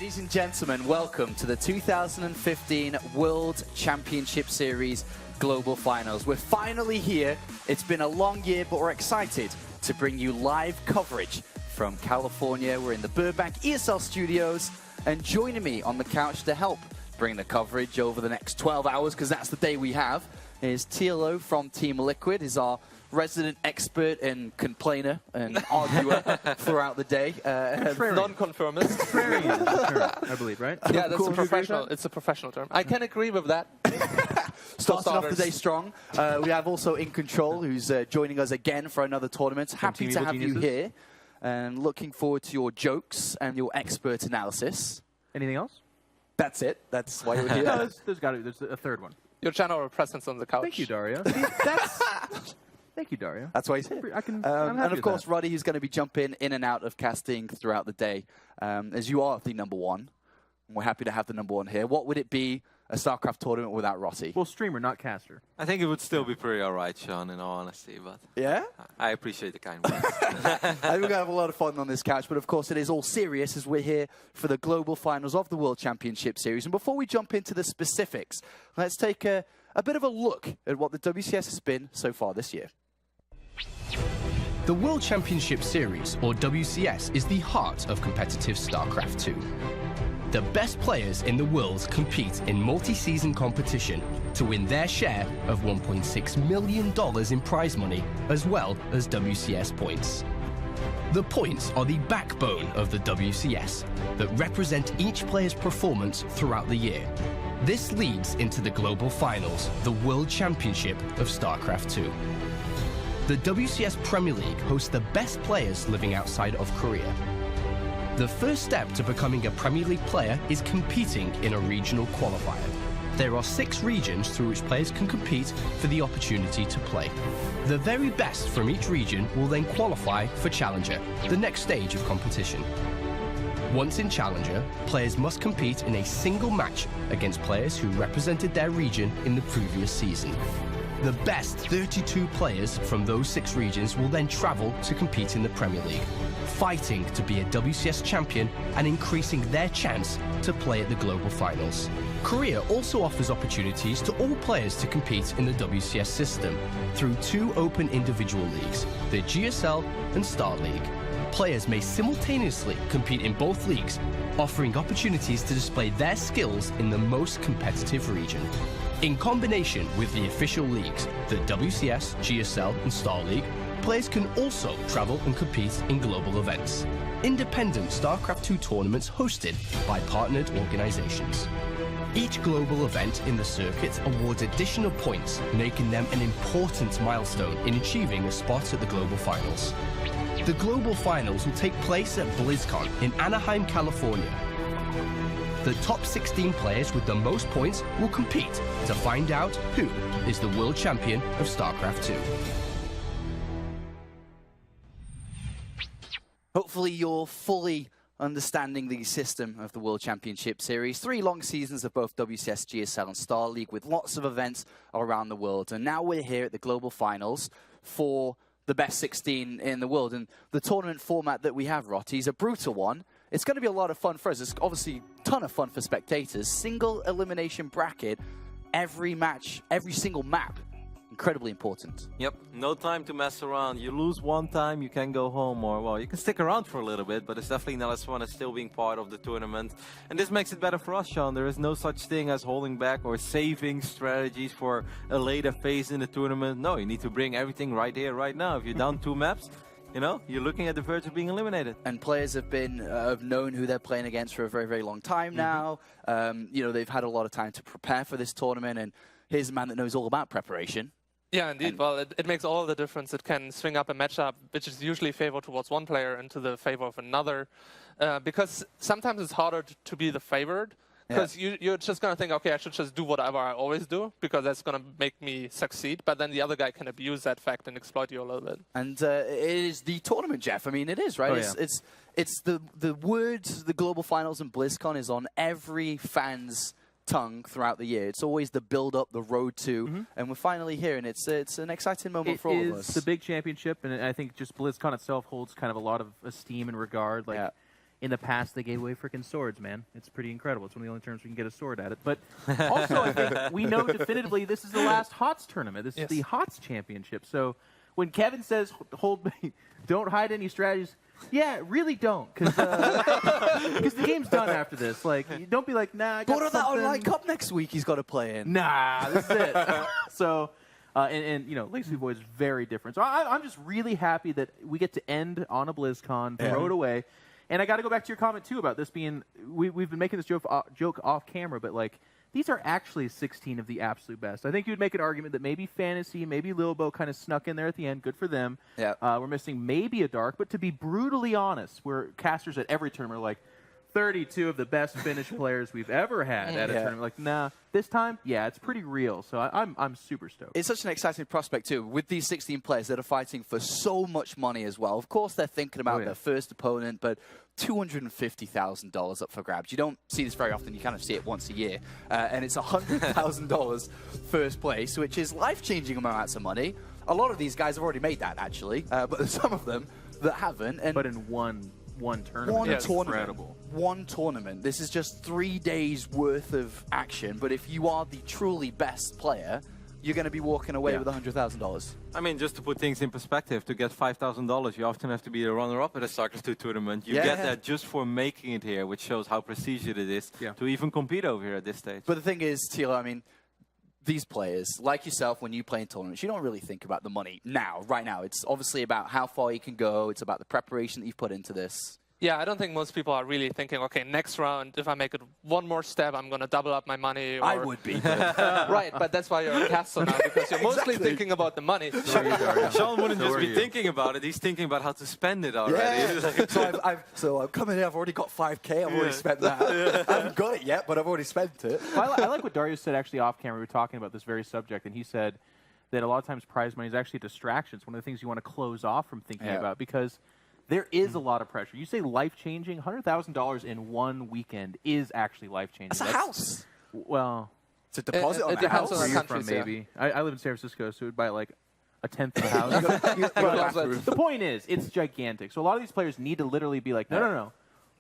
Ladies and gentlemen, welcome to the 2015 World Championship Series Global Finals. We're finally here. It's been a long year, but we're excited to bring you live coverage from California. We're in the Burbank ESL studios, and joining me on the couch to help bring the coverage over the next 12 hours, because that's the day we have, is herO from Team Liquid, is our resident expert and complainer and arguer throughout the day. Non-conformist. I believe, right? Yeah, that's a professional. It's a professional term. I can agree with that. Starting off the day strong. We have also In Control, who's joining us again for another tournament. Happy to have you here, and looking forward to your jokes and your expert analysis. Anything else? That's it. That's why you're here. No, there's a third one. Your general presence on the couch. Thank you, Dario. Thank you, Dario. That's why he's here. I'm and happy of course, with that. Roddy, who's going to be jumping in and out of casting throughout the day, as you are the number one. We're happy to have the number one here. What would it be, a StarCraft tournament without Roddy? Well, streamer, not caster. I think it would still be pretty alright, Sean, in all honesty, but Yeah? I appreciate the kind words. I think we're going to have a lot of fun on this couch, but of course it is all serious as we're here for the global finals of the World Championship Series. And before we jump into the specifics, let's take a bit of a look at what the WCS has been so far this year. The World Championship Series, or WCS, is the heart of competitive StarCraft 2. The best players in the world compete in multi-season competition to win their share of $1.6 million in prize money, as well as WCS points. The points are the backbone of the WCS that represent each player's performance throughout the year. This leads into the global finals, the World Championship of StarCraft 2. The WCS Premier League hosts the best players living outside of Korea. The first step to becoming a Premier League player is competing in a regional qualifier. There are 6 regions through which players can compete for the opportunity to play. The very best from each region will then qualify for Challenger, the next stage of competition. Once in Challenger, players must compete in a single match against players who represented their region in the previous season. The best 32 players from those 6 regions will then travel to compete in the Premier League, fighting to be a WCS champion and increasing their chance to play at the global finals. Korea also offers opportunities to all players to compete in the WCS system through 2 open individual leagues, the GSL and Star League. Players may simultaneously compete in both leagues, offering opportunities to display their skills in the most competitive region. In combination with the official leagues, the WCS, GSL and Star League, players can also travel and compete in global events. Independent StarCraft 2 tournaments hosted by partnered organizations. Each global event in the circuit awards additional points, making them an important milestone in achieving a spot at the global finals. The global finals will take place at BlizzCon in Anaheim, California. The top 16 players with the most points will compete to find out who is the world champion of StarCraft 2. Hopefully you're fully understanding the system of the World Championship Series. 3 long seasons of both WCS, GSL and Star League with lots of events around the world. And now we're here at the global finals for the best 16 in the world. And the tournament format that we have, Rotti, is a brutal one. It's going to be a lot of fun for us. It's obviously a ton of fun for spectators. Single elimination bracket, every match, every single map. Incredibly important. Yep, no time to mess around. You lose one time, you can go home, or well, you can stick around for a little bit, but it's definitely not as fun as still being part of the tournament. And this makes it better for us, Sean. There is no such thing as holding back or saving strategies for a later phase in the tournament. No, you need to bring everything right here, right now. If you're down 2 maps, you know, you're looking at the verge of being eliminated. And players have been have known who they're playing against for a very, very long time now. You know, they've had a lot of time to prepare for this tournament, and here's a man that knows all about preparation. Yeah, indeed. Well, it makes all the difference. It can swing up a matchup which is usually favored towards one player into the favor of another. Because sometimes it's harder to be the favored. Because you're just going to think, okay, I should just do whatever I always do, because that's going to make me succeed. But then the other guy can abuse that fact and exploit you a little bit. And it is the tournament, Jeff. I mean, it is, right? Oh, It's the words, the global finals and BlizzCon is on every fan's tongue throughout the year. It's always the build-up, the road to, and we're finally here, and it's an exciting moment for all of us. It is the big championship, and I think just BlizzCon itself holds kind of a lot of esteem and regard. Like, in the past, they gave away freaking swords, man. It's pretty incredible. It's one of the only terms we can get a sword at it. But also, I think we know definitively this is the last HOTS tournament. This is the HOTS championship. So when Kevin says, don't hide any strategies, yeah, really don't. Because the game's done after this. Like, don't be like, nah, I got Go to that online cup next week he's got to play in. Nah, that's it. So... and Legacy Void is very different. So I'm just really happy that we get to end on a BlizzCon, throw it away. And I got to go back to your comment, too, about this being... We've been making this joke off camera, but, like, these are actually 16 of the absolute best. I think you would make an argument that maybe FanTaSy, maybe Lilbo kind of snuck in there at the end. Good for them. Yeah. We're missing maybe a Dark, but to be brutally honest, we're casters at every tournament are like, 32 of the best Finnish players we've ever had at a tournament. Like, nah, this time, yeah, it's pretty real. So I'm super stoked. It's such an exciting prospect, too, with these 16 players that are fighting for so much money as well. Of course, they're thinking about their first opponent, but $250,000 up for grabs. You don't see this very often. You kind of see it once a year. And it's $100,000 first place, which is life-changing amounts of money. A lot of these guys have already made that, actually, but there's some of them that haven't. And but in one tournament. Incredible. One tournament. This is just 3 days worth of action. But if you are the truly best player, you're going to be walking away with $100,000. I mean, just to put things in perspective, to get $5,000, you often have to be the runner-up at a StarCraft 2 tournament. You get that just for making it here, which shows how prestigious it is to even compete over here at this stage. But the thing is, Tila, I mean, these players, like yourself, when you play in tournaments, you don't really think about the money right now. It's obviously about how far you can go. It's about the preparation that you've put into this. Yeah, I don't think most people are really thinking, okay, next round, if I make it one more step, I'm going to double up my money. Or... I would be. Right, but that's why you're a caster now, because you're mostly thinking about the money. Sean wouldn't just be thinking about it, he's thinking about how to spend it already. Yeah. So I'm coming in, I've already got 5K, I've already spent that. I haven't got it yet, but I've already spent it. Well, I like what Dario said actually off camera. We were talking about this very subject, and he said that a lot of times prize money is actually a distraction. It's one of the things you want to close off from thinking about, because there is a lot of pressure. You say life-changing, $100,000 in one weekend is actually life-changing. That's a house. Well, it's a deposit on a house. Where you're from, maybe. I live in San Francisco, so it would buy like a tenth of a house. The point is, it's gigantic. So a lot of these players need to literally be like, no.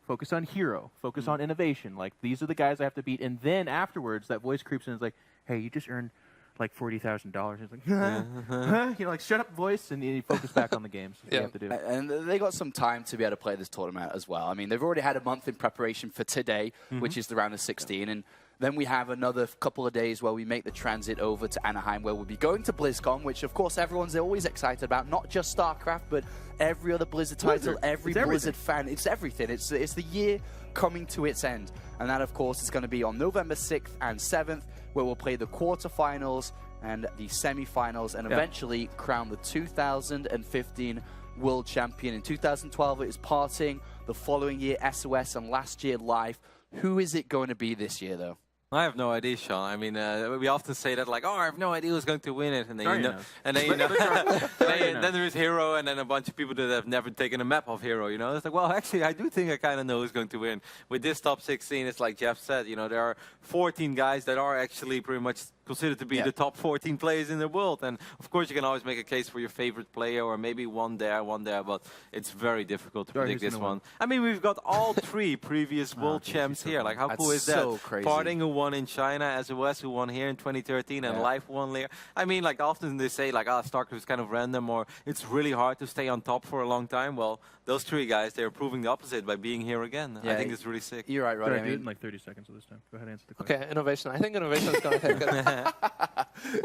Focus on herO. Focus on innovation. Like, these are the guys I have to beat. And then afterwards, that voice creeps in and is like, hey, you just earned like $40,000. It's like, like, shut up, voice, and you focus back on the games. You have to do. And they got some time to be able to play this tournament as well. I mean, they've already had a month in preparation for today, which is the round of 16, and then we have another couple of days where we make the transit over to Anaheim, where we'll be going to BlizzCon, which, of course, everyone's always excited about. Not just StarCraft, but every other Blizzard title, every Blizzard fan. It's everything. It's the year coming to its end. And that, of course, is going to be on November 6th and 7th, where we'll play the quarterfinals and the semifinals, and eventually crown the 2015 World Champion. In 2012, it was Parting. The following year, SOS, and last year, Live. Who is it going to be this year, though? I have no idea, Sean. I mean, we often say that, like, oh, I have no idea who's going to win it. And then, then there is herO, and then a bunch of people that have never taken a map of herO, you know? It's like, well, actually, I do think I kind of know who's going to win. With this top 16, it's like Jeff said, there are 14 guys that are actually pretty much considered to be the top 14 players in the world. And, of course, you can always make a case for your favorite player, or maybe one there, but it's very difficult to predict this one. I mean, we've got all three previous world champs here. Like, how cool is that? So crazy. Parting, who won in China, SOS, who won here in 2013, and Live won there. I mean, like, often they say, like, StarCraft is kind of random, or it's really hard to stay on top for a long time. Well, those three guys, they're proving the opposite by being here again. I think it's really sick. You're right, Roddy. I do it in like 30 seconds this time. Go ahead and answer the question. Okay, innovation. I think innovation is going to take it.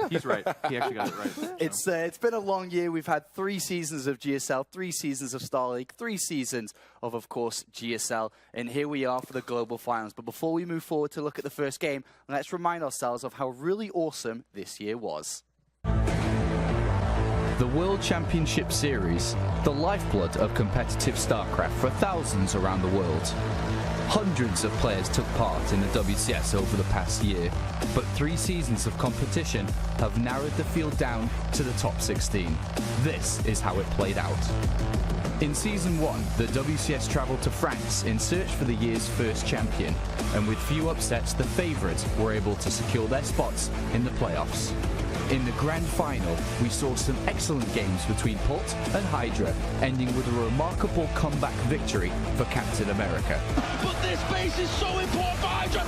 He's right. He actually got it right. It's been a long year. We've had 3 seasons of GSL, 3 seasons of Star League, 3 seasons of course, GSL. And here we are for the Global Finals. But before we move forward to look at the first game, let's remind ourselves of how really awesome this year was. The World Championship Series, the lifeblood of competitive StarCraft for thousands around the world. Hundreds of players took part in the WCS over the past year, but 3 seasons of competition have narrowed the field down to the top 16. This is how it played out. In Season 1, the WCS travelled to France in search for the year's first champion, and with few upsets, the favourites were able to secure their spots in the playoffs. In the grand final, we saw some excellent games between Pult and Hydra, ending with a remarkable comeback victory for Captain America. But this base is so important for Hydra.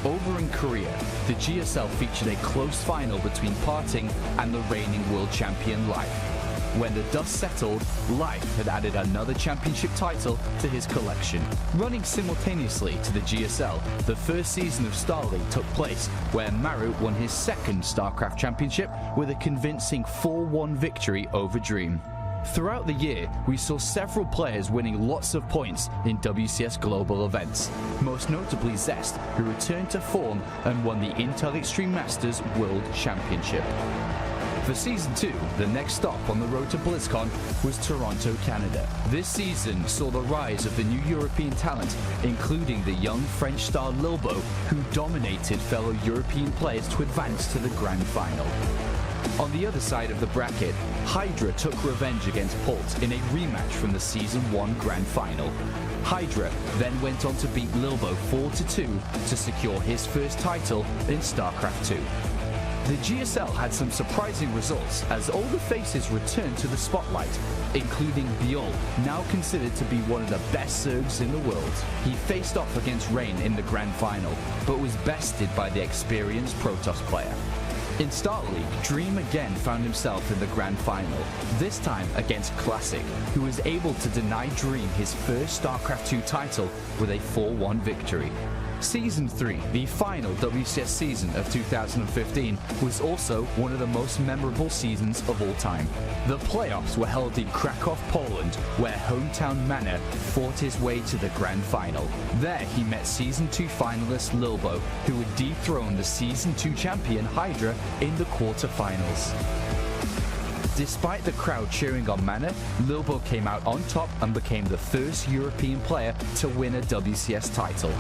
Over in Korea, the GSL featured a close final between Parting and the reigning world champion Life. When the dust settled, Life had added another championship title to his collection. Running simultaneously to the GSL, the first season of Star League took place, where Maru won his second StarCraft championship with a convincing 4-1 victory over Dream. Throughout the year, we saw several players winning lots of points in WCS global events, most notably Zest, who returned to form and won the Intel Extreme Masters World Championship. For Season 2, the next stop on the road to BlizzCon was Toronto, Canada. This season saw the rise of the new European talent, including the young French star Lilbo, who dominated fellow European players to advance to the grand final. On the other side of the bracket, Hydra took revenge against Pult in a rematch from the Season 1 Grand Final. Hydra then went on to beat Lilbo 4-2 to secure his first title in StarCraft 2. The GSL had some surprising results as older faces returned to the spotlight, including Biol, now considered to be one of the best Zergs in the world. He faced off against Rain in the Grand Final, but was bested by the experienced Protoss player. In Star League, Dream again found himself in the grand final, this time against Classic, who was able to deny Dream his first StarCraft 2 title with a 4-1 victory. Season 3, the final WCS season of 2015, was also one of the most memorable seasons of all time. The playoffs were held in Krakow, Poland, where hometown Mana fought his way to the grand final. There he met Season 2 finalist Lilbo, who would dethrone the Season 2 champion Hydra in the quarterfinals. Despite the crowd cheering on Mana, Lilbo came out on top and became the first European player to win a WCS title.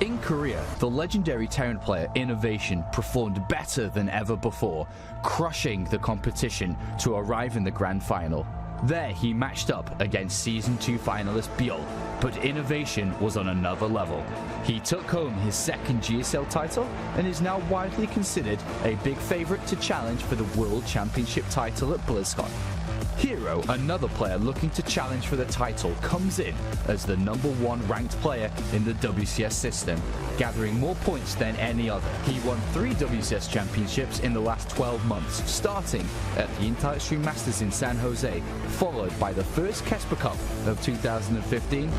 In Korea, the legendary Terran player Innovation performed better than ever before, crushing the competition to arrive in the grand final. There he matched up against Season 2 finalist Biol, but Innovation was on another level. He took home his second GSL title and is now widely considered a big favourite to challenge for the World Championship title at BlizzCon. herO, another player looking to challenge for the title, comes in as the #1 ranked player in the WCS system, gathering more points than any other. He won 3 WCS championships in the last 12 months, starting at the Intel Extreme Masters in San Jose, followed by the first Kesper Cup of 2015.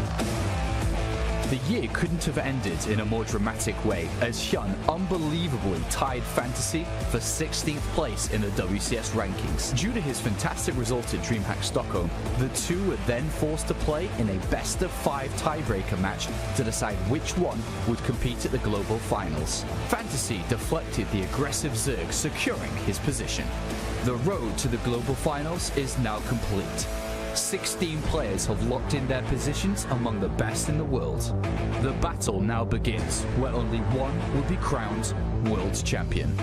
The year couldn't have ended in a more dramatic way, as Hyun unbelievably tied FanTaSy for 16th place in the WCS rankings. Due to his fantastic result at DreamHack Stockholm, the two were then forced to play in a best-of-5 tiebreaker match to decide which one would compete at the global finals. FanTaSy deflected the aggressive Zerg, securing his position. The road to the global finals is now complete. 16 players have locked in their positions among the best in the world. The battle now begins, where only one will be crowned world champion.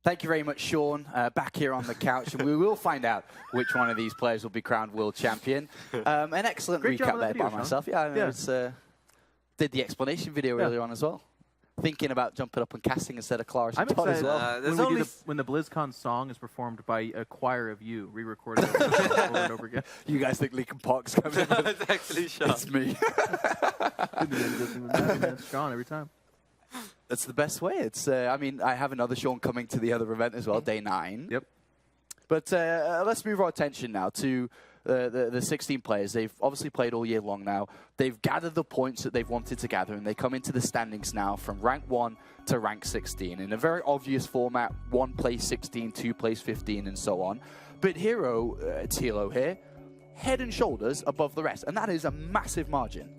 Thank you very much, Sean. Back here on the couch, and we will find out which one of these players will be crowned world champion. An excellent Great job recap on there that by video, myself. Sean. Yeah, I know, did the explanation video earlier on as well. Thinking about jumping up and casting instead of Clarice I'm and Todd as excited well. when the BlizzCon song is performed by a choir of you, re-recorded over and over again. You guys think Linkin Park's coming in? It's actually Sean. It's me. It's Sean every time. That's the best way. It's. I mean, I have another Sean coming to the other event as well, day 9. Yep. But let's move our attention now to the 16 players. They've obviously played all year long now. They've gathered the points that they've wanted to gather, and they come into the standings now from rank 1 to rank 16 in a very obvious format: 1 plays 16, 2 plays 15, and so on. But herO, Tilo here, head and shoulders above the rest, and that is a massive margin.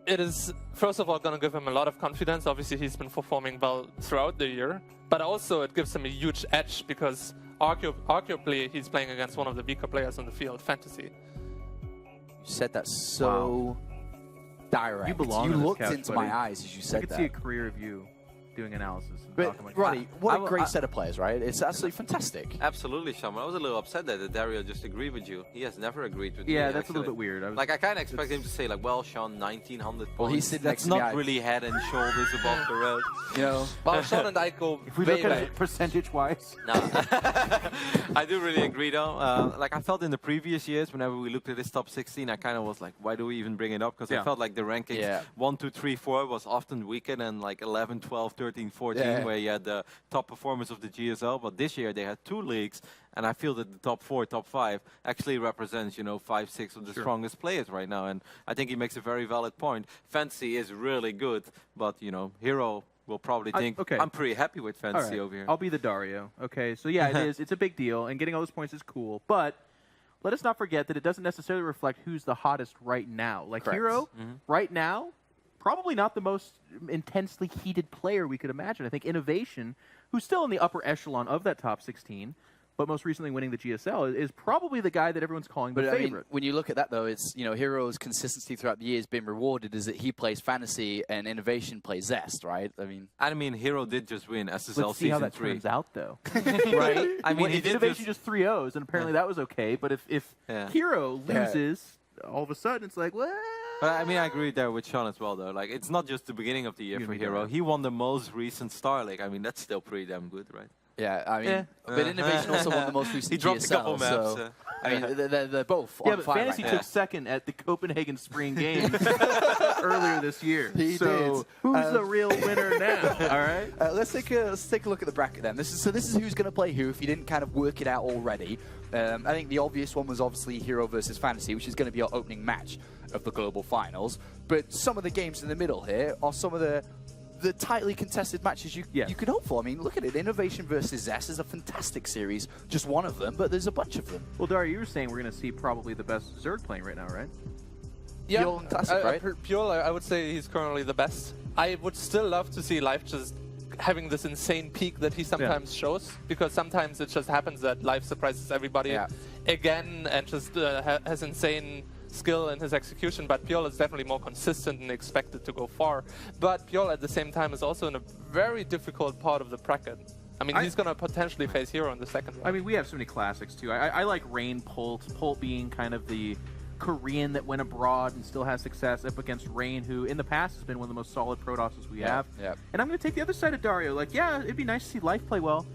It is, first of all, going to give him a lot of confidence. Obviously, he's been performing well throughout the year. But also, it gives him a huge edge because arguably, he's playing against one of the weaker players on the field, FanTaSy. You said that so direct. You belong You on this looked couch, into buddy. my eyes as you said I could that. see a career of you doing analysis. And But talking like Roddy, that. what a great set of players, right? It's absolutely fantastic. Absolutely, Shaman. I was a little upset that Dario just agreed with you. He has never agreed with me. Yeah, that's actually. a little bit weird. I kind of expect him to say like, "Well, Sean, 1,900 points. Well, he's sitting That's next to me. not really head and shoulders above the rest." You know, Well, Sean and I go If we way look at back. it percentage-wise, No, I do really agree though. Like I felt in the previous years, whenever we looked at this top 16, I kind of was like, why do we even bring it up? Because I felt like the rankings 1, 2, 3, 4 was often weaker than like 11, 12, 13, 14, where you had the top performers of the GSL. But this year they had 2 leagues, and I feel that the top 4, top 5 actually represents, 5, 6 of the strongest players right now. And I think he makes a very valid point. FanTaSy is really good, but herO will probably think, I'm pretty happy with FanTaSy over here. I'll be the Dario. Okay, so yeah, it is. It's a big deal, and getting all those points is cool. But let us not forget that it doesn't necessarily reflect who's the hottest right now. Like herO, right now, probably not the most intensely heated player we could imagine. I think Innovation, who's still in the upper echelon of that top 16, but most recently winning the GSL, is probably the guy that everyone's calling the favorite. I mean, when you look at that, though, it's, herO's consistency throughout the year has been rewarded is that he plays FanTaSy and Innovation plays Zest, right? I mean, herO did just win SSL let's see how that 3. turns out, though. Right? I mean, he did Innovation just 3-0s, and apparently that was okay. But if herO loses, all of a sudden it's like, what? But I mean, I agree there with Sean as well, though. Like, it's not just the beginning of the year for herO. He won the most recent Star League. I mean, that's still pretty damn good, right? Yeah, I mean, but Innovation also won the most recent He dropped GSL, a couple maps. so, I mean, they're both on but fire FanTaSy right took now. second at the Copenhagen Spring Games earlier this year. He so did. who's the real winner now? All right. Let's take a look at the bracket then. This is who's going to play who. If you didn't kind of work it out already, I think the obvious one was obviously herO versus FanTaSy, which is going to be our opening match of the global finals. But some of the games in the middle here are some of the tightly contested matches you could hope for. I mean, look at it. Innovation versus Zest is a fantastic series. Just one of them, but there's a bunch of them. Well, Dario, you were saying we're going to see probably the best Zerg playing right now, right? Yeah, fantastic, right? Pure, I would say he's currently the best. I would still love to see Life just having this insane peak that he sometimes shows, because sometimes it just happens that Life surprises everybody again and just has insane skill in his execution, but Pure is definitely more consistent and expected to go far. But Pure at the same time is also in a very difficult part of the bracket. I mean, he's going to potentially face herO in the second one. I mean, we have so many classics, too. I like Rain Pult being kind of the Korean that went abroad and still has success up against Rain, who in the past has been one of the most solid Protosses we have. And I'm going to take the other side of Dario. Like, yeah, it'd be nice to see Life play well.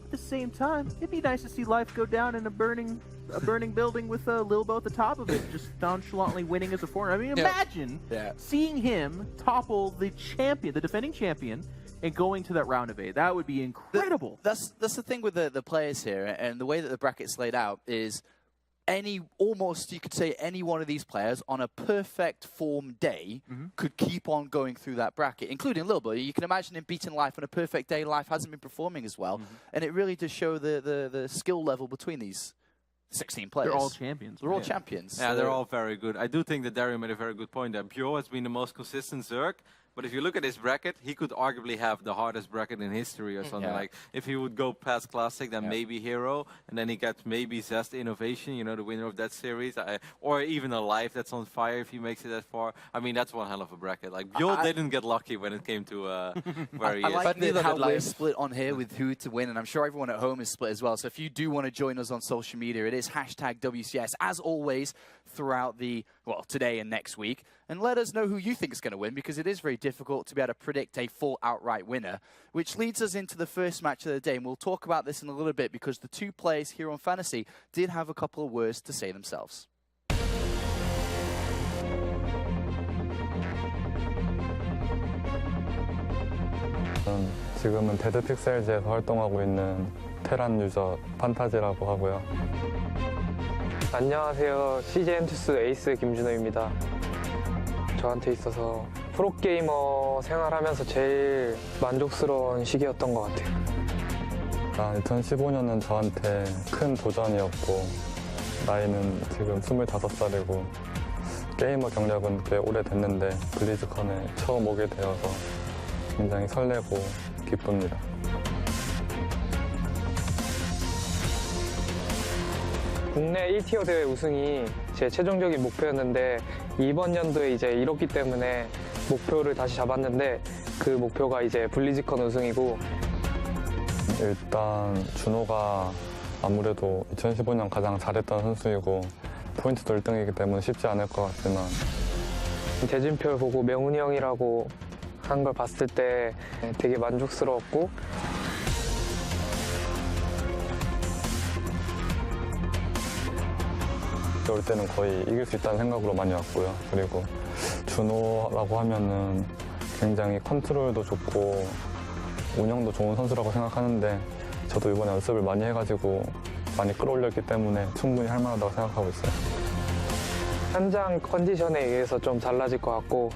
At the same time, it'd be nice to see Life go down in a burning building with Lilbo at the top of it, just nonchalantly winning as a foreigner. I mean, imagine seeing him topple the champion, the defending champion, and going to that round of 8. That would be incredible. That's the thing with the players here, and the way that the bracket's laid out is almost you could say any one of these players on a perfect form day could keep on going through that bracket, including Lilbo. You can imagine him beating Life on a perfect day. Life hasn't been performing as well, and it really does show the skill level between these 16 players. They're all champions. They're all champions. Yeah, they're all very good. I do think that Dario made a very good point that Pure has been the most consistent Zerg. But if you look at his bracket, he could arguably have the hardest bracket in history or something. Like, if he would go past Classic, then maybe herO, and then he gets maybe Zest Innovation, the winner of that series, or even a Life that's on fire if he makes it that far. I mean, that's one hell of a bracket. Like, Bjorn didn't get lucky when it came to where he is. I like how we're split on here with who to win, and I'm sure everyone at home is split as well. So if you do want to join us on social media, it is #WCS, as always, throughout today and next week. And let us know who you think is going to win, because it is very difficult to be able to predict a full outright winner, which leads us into the first match of the day. And we'll talk about this in a little bit, because the two players here on FanTaSy did have a couple of words to say themselves. 지금은 데드 픽셀즈에서 활동하고 있는 테란 유저 판타지라고 하고요. 안녕하세요. CJ 엔투스 에이스 김준호입니다. 저한테 있어서 프로게이머 생활하면서 제일 만족스러운 시기였던 것 같아요. 2015년은 저한테 큰 도전이었고, 나이는 지금 25살이고 게이머 경력은 꽤 오래됐는데 블리즈컨에 처음 오게 되어서 굉장히 설레고 기쁩니다. 국내 1티어 대회 우승이 제 최종적인 목표였는데 이번 연도에 이제 이뤘기 때문에 목표를 다시 잡았는데 그 목표가 이제 블리즈컨 우승이고 일단 준호가 아무래도 2015년 가장 잘했던 선수이고 포인트도 1등이기 때문에 쉽지 않을 것 같지만 대진표를 보고 명훈이 형이라고 한 걸 봤을 때 되게 만족스러웠고 올 때는 거의 이길 수 있다는 생각으로 많이 왔고요. 그리고 준호라고 하면은 굉장히 컨트롤도 좋고 운영도 좋은 선수라고 생각하는데 저도 이번에 연습을 많이 해가지고 많이 끌어올렸기 때문에 충분히 할 만하다고 생각하고 있어요. 현장 컨디션에 의해서 좀 달라질 것 같고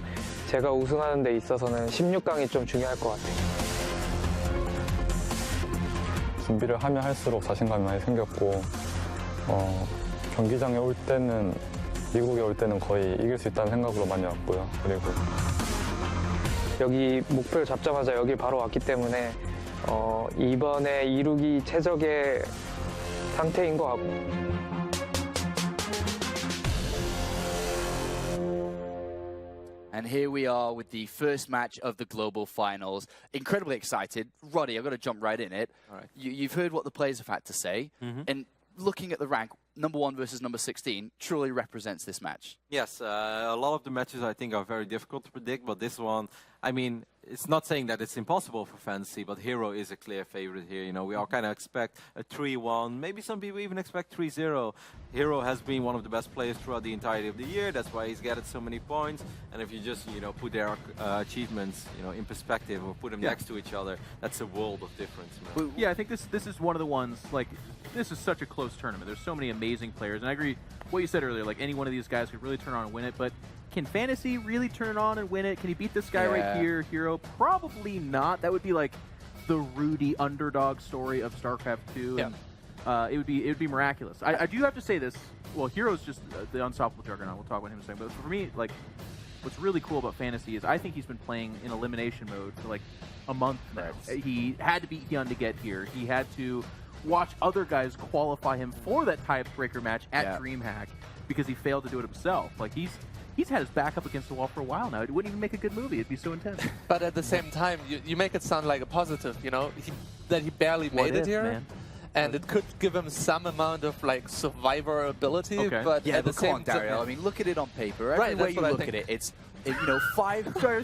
제가 우승하는 데 있어서는 16강이 좀 중요할 것 같아요. 준비를 하면 할수록 자신감이 많이 생겼고 경기장에 올 때는 미국에 올 때는 거의 이길 수 있다는 생각으로 많이 왔고요. 그리고 여기 목표를 잡자마자 여기 바로 왔기 때문에 이번에 이루기 최적의 상태인 것 같고 And here we are with the first match of the global finals. Incredibly excited. Roddy, I've got to jump right in it. All right. You've heard what the players have had to say. And looking at the rank, number 1 versus number 16 truly represents this match. Yes, a lot of the matches I think are very difficult to predict, but this one, I mean, it's not saying that it's impossible for FanTaSy, but herO is a clear favorite here. You know, we all kind of expect a 3-1. Maybe some people even expect 3-0. herO has been one of the best players throughout the entirety of the year. That's why he's gathered so many points. And if you just, you know, put their achievements, you know, in perspective or put them next to each other, that's a world of difference, man. Yeah, I think this is one of the ones, like, this is such a close tournament. There's so many amazing players. And I agree what you said earlier, like, any one of these guys could really turn on and win it. But can FanTaSy really turn it on and win it? Can he beat this guy right here, herO? Probably not. That would be like the Rudy underdog story of StarCraft 2. Yeah. And, it would be miraculous. I do have to say this. Well, herO's just the unstoppable juggernaut. We'll talk about him in a second. But for me, like, what's really cool about FanTaSy is I think he's been playing in elimination mode for like a month now. He had to beat Hyun to get here. He had to watch other guys qualify him for that tiebreaker match at DreamHack because he failed to do it himself. Like, he's had his back up against the wall for a while now. It wouldn't even make a good movie. It'd be so intense. But at the same time, you make it sound like a positive, you know, that he barely made it here. Man? And it could give him some amount of like survivability, but Yeah, at the but come on, same time, Dario. I mean, look at it on paper. Right, Every way that's you what I look think. at it, it's, you know, 5... Dario,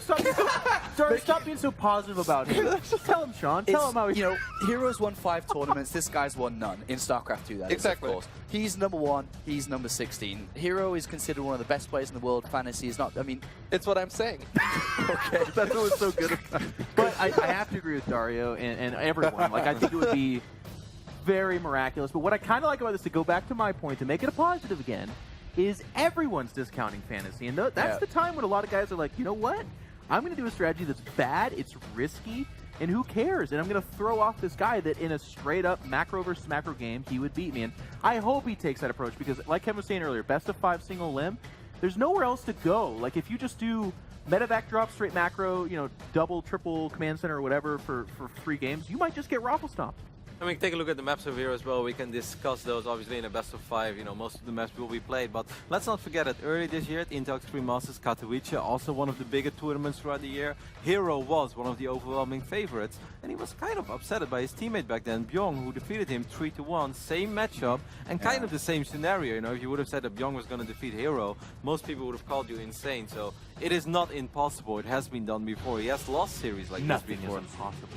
stop being so positive about him. Just tell him, Sean. Tell him how he... You know, herO's won 5 tournaments. This guy's won none in StarCraft 2. That is, Exactly. of course. He's number 1. He's number 16. herO is considered one of the best players in the world. FanTaSy is not. I mean, it's what I'm saying. okay, That's what was so good. But I have to agree with Dario and everyone. Like, I think it would be very miraculous. But what I kind of like about this, to go back to my point, to make it a positive again, is everyone's discounting FanTaSy. And that's the time when a lot of guys are like, you know what? I'm going to do a strategy that's bad, it's risky, and who cares? And I'm going to throw off this guy that in a straight-up macro versus macro game, he would beat me. And I hope he takes that approach because, like Kevin was saying earlier, best of 5 single limb, there's nowhere else to go. Like, if you just do medevac drop, straight macro, you know, double, triple command center or whatever for 3 games, you might just get raffle stomped. I mean, take a look at the maps over here as well. We can discuss those obviously in a best of 5. You know, most of the maps will be played. But let's not forget that early this year at Intel Extreme Masters Katowice, also one of the bigger tournaments throughout the year, herO was one of the overwhelming favorites. And he was kind of upset by his teammate back then, Byung, who defeated him 3-1. Same matchup and kind of the same scenario. You know, if you would have said that Byung was going to defeat herO, most people would have called you insane. So it is not impossible. It has been done before. He has lost series like Nothing this before. is impossible.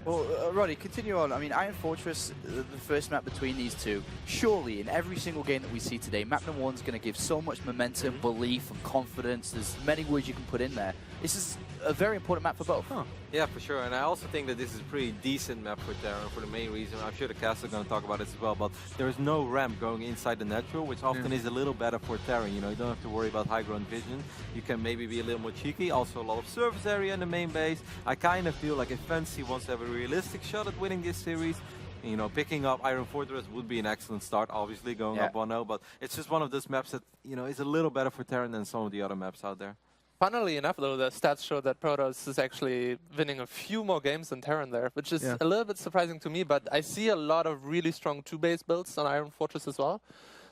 well, Roddy, continue on. I mean, Iron Fortress, the first map between these two, surely in every single game that we see today, map number 1 is going to give so much momentum, belief, and confidence. There's many words you can put in there. This is a very important map for both. Yeah, for sure. And I also think that this is a pretty decent map for Terran for the main reason. I'm sure the cast are going to talk about this as well, but there is no ramp going inside the natural, which often is a little better for Terran. You know, you don't have to worry about high ground vision. You can maybe be a little more cheeky. Also, a lot of surface area in the main base. I kind of feel like if FanTaSy wants to have a realistic shot at winning this series, you know, picking up Iron Fortress would be an excellent start, obviously, going up 1-0, but it's just one of those maps that, you know, is a little better for Terran than some of the other maps out there. Funnily enough, though, the stats show that Protoss is actually winning a few more games than Terran there, which is a little bit surprising to me, but I see a lot of really strong 2-base builds on Iron Fortress as well.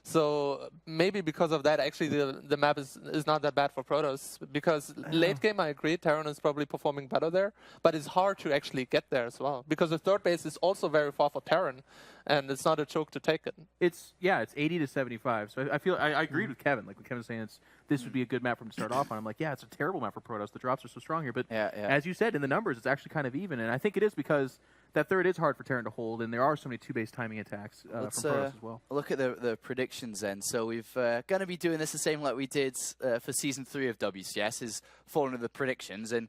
So maybe because of that, actually, the map is not that bad for Protoss. Because late game, I agree, Terran is probably performing better there. But it's hard to actually get there as well. Because the third base is also very far for Terran. And it's not a joke to take it. It's 80 to 75. So I agreed with Kevin. Like when Kevin was saying this would be a good map for him to start off on. I'm like, yeah, it's a terrible map for Protoss. The drops are so strong here. But as you said, in the numbers, it's actually kind of even. And I think it is because that third is hard for Terran to hold, and there are so many two-base timing attacks from Protoss as well. Look at the predictions then. So we've going to be doing this the same like we did for Season 3 of WCS, is following the predictions. And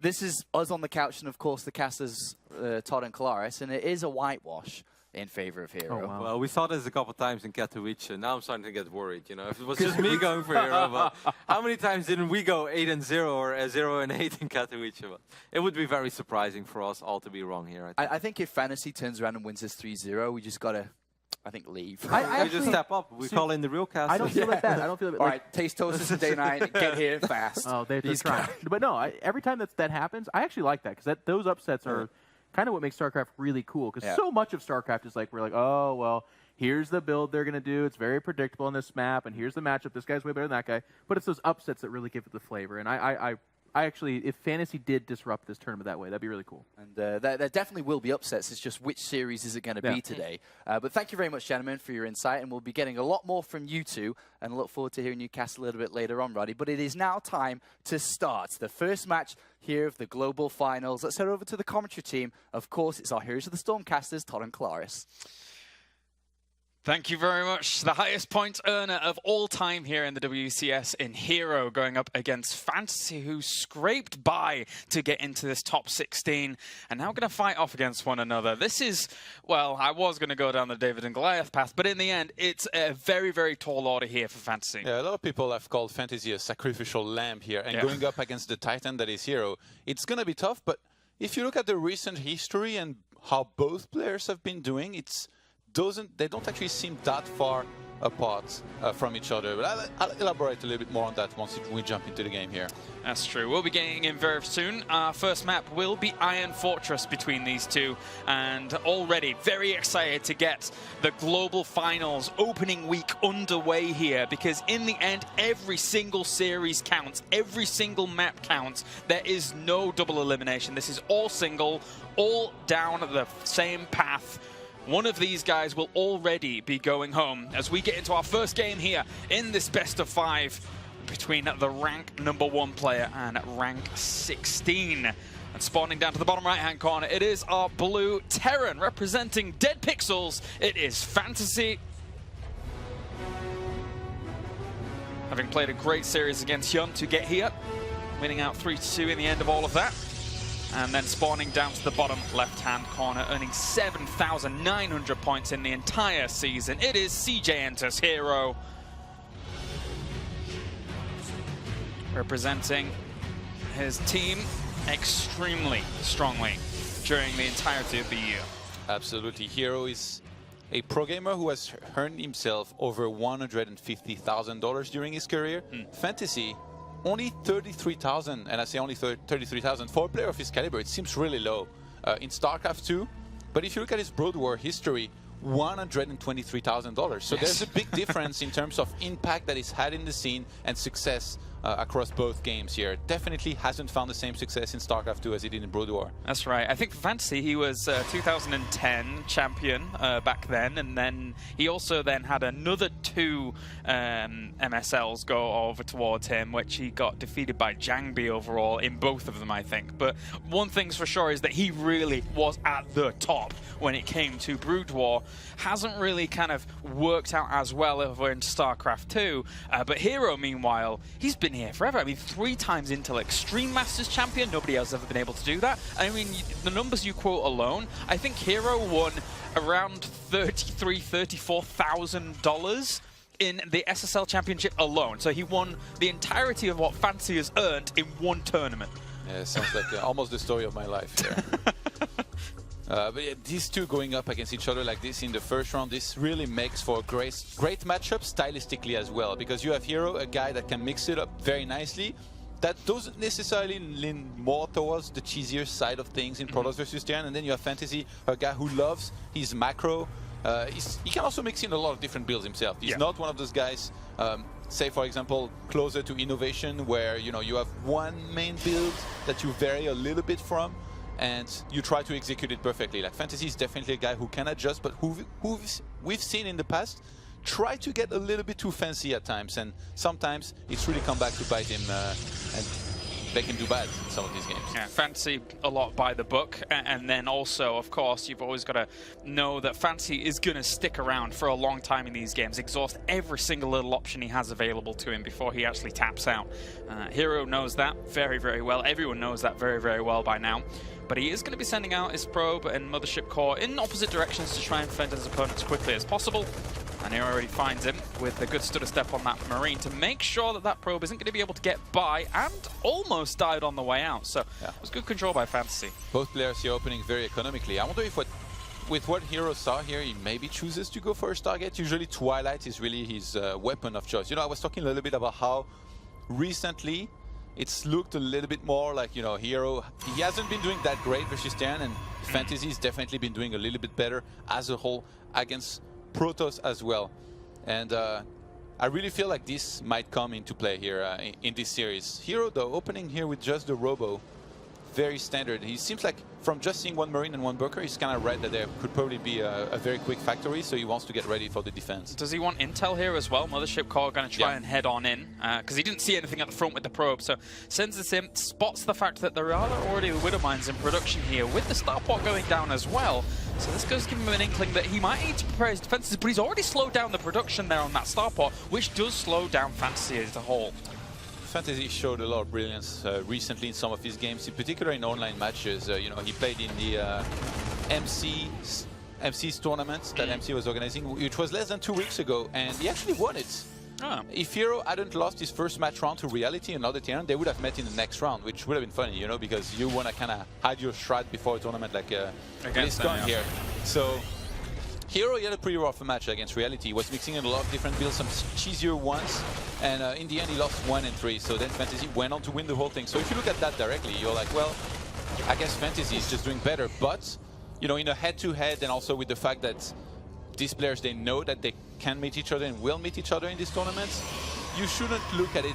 this is us on the couch and, of course, the casters, Todd and Kalaris, and it is a whitewash in favor of herO. Oh, wow. Well, we saw this a couple times in Katowice. Now I'm starting to get worried. You know, if it was just me going for herO, but how many times didn't we go 8-0 or 0-8 in Katowice? But it would be very surprising for us all to be wrong here. I think if FanTaSy turns around and wins this 3-0, we just got to, I think, leave. I just step up. We call in the real cast. I don't feel like that. I don't feel like, all right, taste toasters and day night. Get here fast. Oh, they're trying. But no, every time that happens, I actually like that because those upsets are kind of what makes StarCraft really cool. Because so much of StarCraft is like, we're like, oh, well, here's the build they're going to do. It's very predictable on this map. And here's the matchup. This guy's way better than that guy. But it's those upsets that really give it the flavor. And I actually, if FanTaSy did disrupt this tournament that way, that'd be really cool. And there definitely will be upsets. It's just which series is it going to be today. But thank you very much, gentlemen, for your insight. And we'll be getting a lot more from you two. And look forward to hearing you cast a little bit later on, Roddy. But it is now time to start the first match here of the Global Finals. Let's head over to the commentary team. Of course, it's our Heroes of the Stormcasters, Todd and Kalaris. Thank you very much. The highest point earner of all time here in the WCS in herO, going up against FanTaSy, who scraped by to get into this top 16 and now going to fight off against one another. This is, well, I was going to go down the David and Goliath path, but in the end, it's a very, very tall order here for FanTaSy. Yeah, a lot of people have called FanTaSy a sacrificial lamb here, and going up against the Titan that is herO, it's going to be tough, but if you look at the recent history and how both players have been doing, they don't actually seem that far apart from each other. But I'll elaborate a little bit more on that once we jump into the game here. That's true. We'll be getting in very soon. Our first map will be Iron Fortress between these two. And already very excited to get the Global Finals opening week underway here. Because in the end, every single series counts. Every single map counts. There is no double elimination. This is all single, all down the same path. One of these guys will already be going home as we get into our first game here in this best of 5 between the rank #1 player and rank 16. And spawning down to the bottom right-hand corner, it is our blue Terran representing Dead Pixels. It is FanTaSy. Having played a great series against Hyun to get here, winning out 3-2 in the end of all of that. And then spawning down to the bottom left-hand corner, earning 7,900 points in the entire season. It is CJ Enters herO, representing his team extremely strongly during the entirety of the year. Absolutely. herO is a pro gamer who has earned himself over $150,000 during his career. FanTaSy, only 33,000, and I say only 33,000 for a player of his caliber. It seems really low in StarCraft 2. But if you look at his Brood War history, $123,000. So there's a big difference in terms of impact that he's had in the scene and success across both games here. Definitely hasn't found the same success in StarCraft 2 as he did in Brood War. That's right. I think for FanTaSy, he was 2010 champion back then, and then he also then had another 2 MSLs go over towards him, which he got defeated by Jangbi overall in both of them, I think. But one thing's for sure is that he really was at the top when it came to Brood War. Hasn't really kind of worked out as well over in StarCraft 2. But herO, meanwhile, he's been here forever. I mean, 3 times Intel Extreme Masters champion. Nobody else has ever been able to do that. I mean, the numbers you quote alone, I think herO won around $34,000 in the SSL Championship alone. So he won the entirety of what FanTaSy has earned in one tournament. Yeah, sounds like almost the story of my life here. But yeah, these two going up against each other like this in the first round, this really makes for a great matchup stylistically as well, because you have herO, a guy that can mix it up very nicely, that doesn't necessarily lean more towards the cheesier side of things in Protoss versus Terran, and then you have FanTaSy, a guy who loves his macro, he can also mix in a lot of different builds himself. He's not one of those guys, say for example, closer to innovation, where you have one main build that you vary a little bit from, and you try to execute it perfectly. Like FanTaSy is definitely a guy who can adjust, but who we've seen in the past try to get a little bit too fancy at times, and sometimes it's really come back to bite him and make him do bad in some of these games. Yeah, FanTaSy a lot by the book, and then also, of course, you've always got to know that FanTaSy is going to stick around for a long time in these games, exhaust every single little option he has available to him before he actually taps out. herO knows that very, very well. Everyone knows that very, very well by now. But he is going to be sending out his probe and mothership core in opposite directions to try and fend his opponent as quickly as possible. And he already finds him with a good stutter step on that Marine to make sure that that probe isn't going to be able to get by, and almost died on the way out. So it was good control by FanTaSy. Both players here opening very economically. I wonder if with what herO saw here, he maybe chooses to go for his target. Usually Twilight is really his weapon of choice. I was talking a little bit about how recently it's looked a little bit more like, herO, he hasn't been doing that great versus Terran, and FanTaSy's definitely been doing a little bit better as a whole against Protoss as well. And I really feel like this might come into play here in this series. herO, though, opening here with just the Robo, very standard. He seems like from just seeing one Marine and one Burker, he's kind of read that there could probably be a very quick factory, so he wants to get ready for the defense. Does he want intel here as well? Mothership core going to try and head on in, because he didn't see anything at the front with the probe, so sends this in, spots the fact that there are already Widow Mines in production here, with the starport going down as well. So this goes to give him an inkling that he might need to prepare his defenses, but he's already slowed down the production there on that starport, which does slow down FanTaSy as a whole. FanTaSy showed a lot of brilliance recently in some of his games, in particular in online matches. He played in the MC's tournament that MC was organizing, which was less than 2 weeks ago, and he actually won it. If herO hadn't lost his first match round to Reality, another Terran, they would have met in the next round, which would have been funny, because you want to kind of hide your stride before a tournament like BlizzCon here. So herO, he had a pretty rough match against Reality. He was mixing in a lot of different builds, some cheesier ones, and in the end he lost 1 and 3. So then FanTaSy went on to win the whole thing. So if you look at that directly, you're like, well, I guess FanTaSy is just doing better. But, in a head-to-head, and also with the fact that these players, they know that they can meet each other and will meet each other in these tournaments, you shouldn't look at it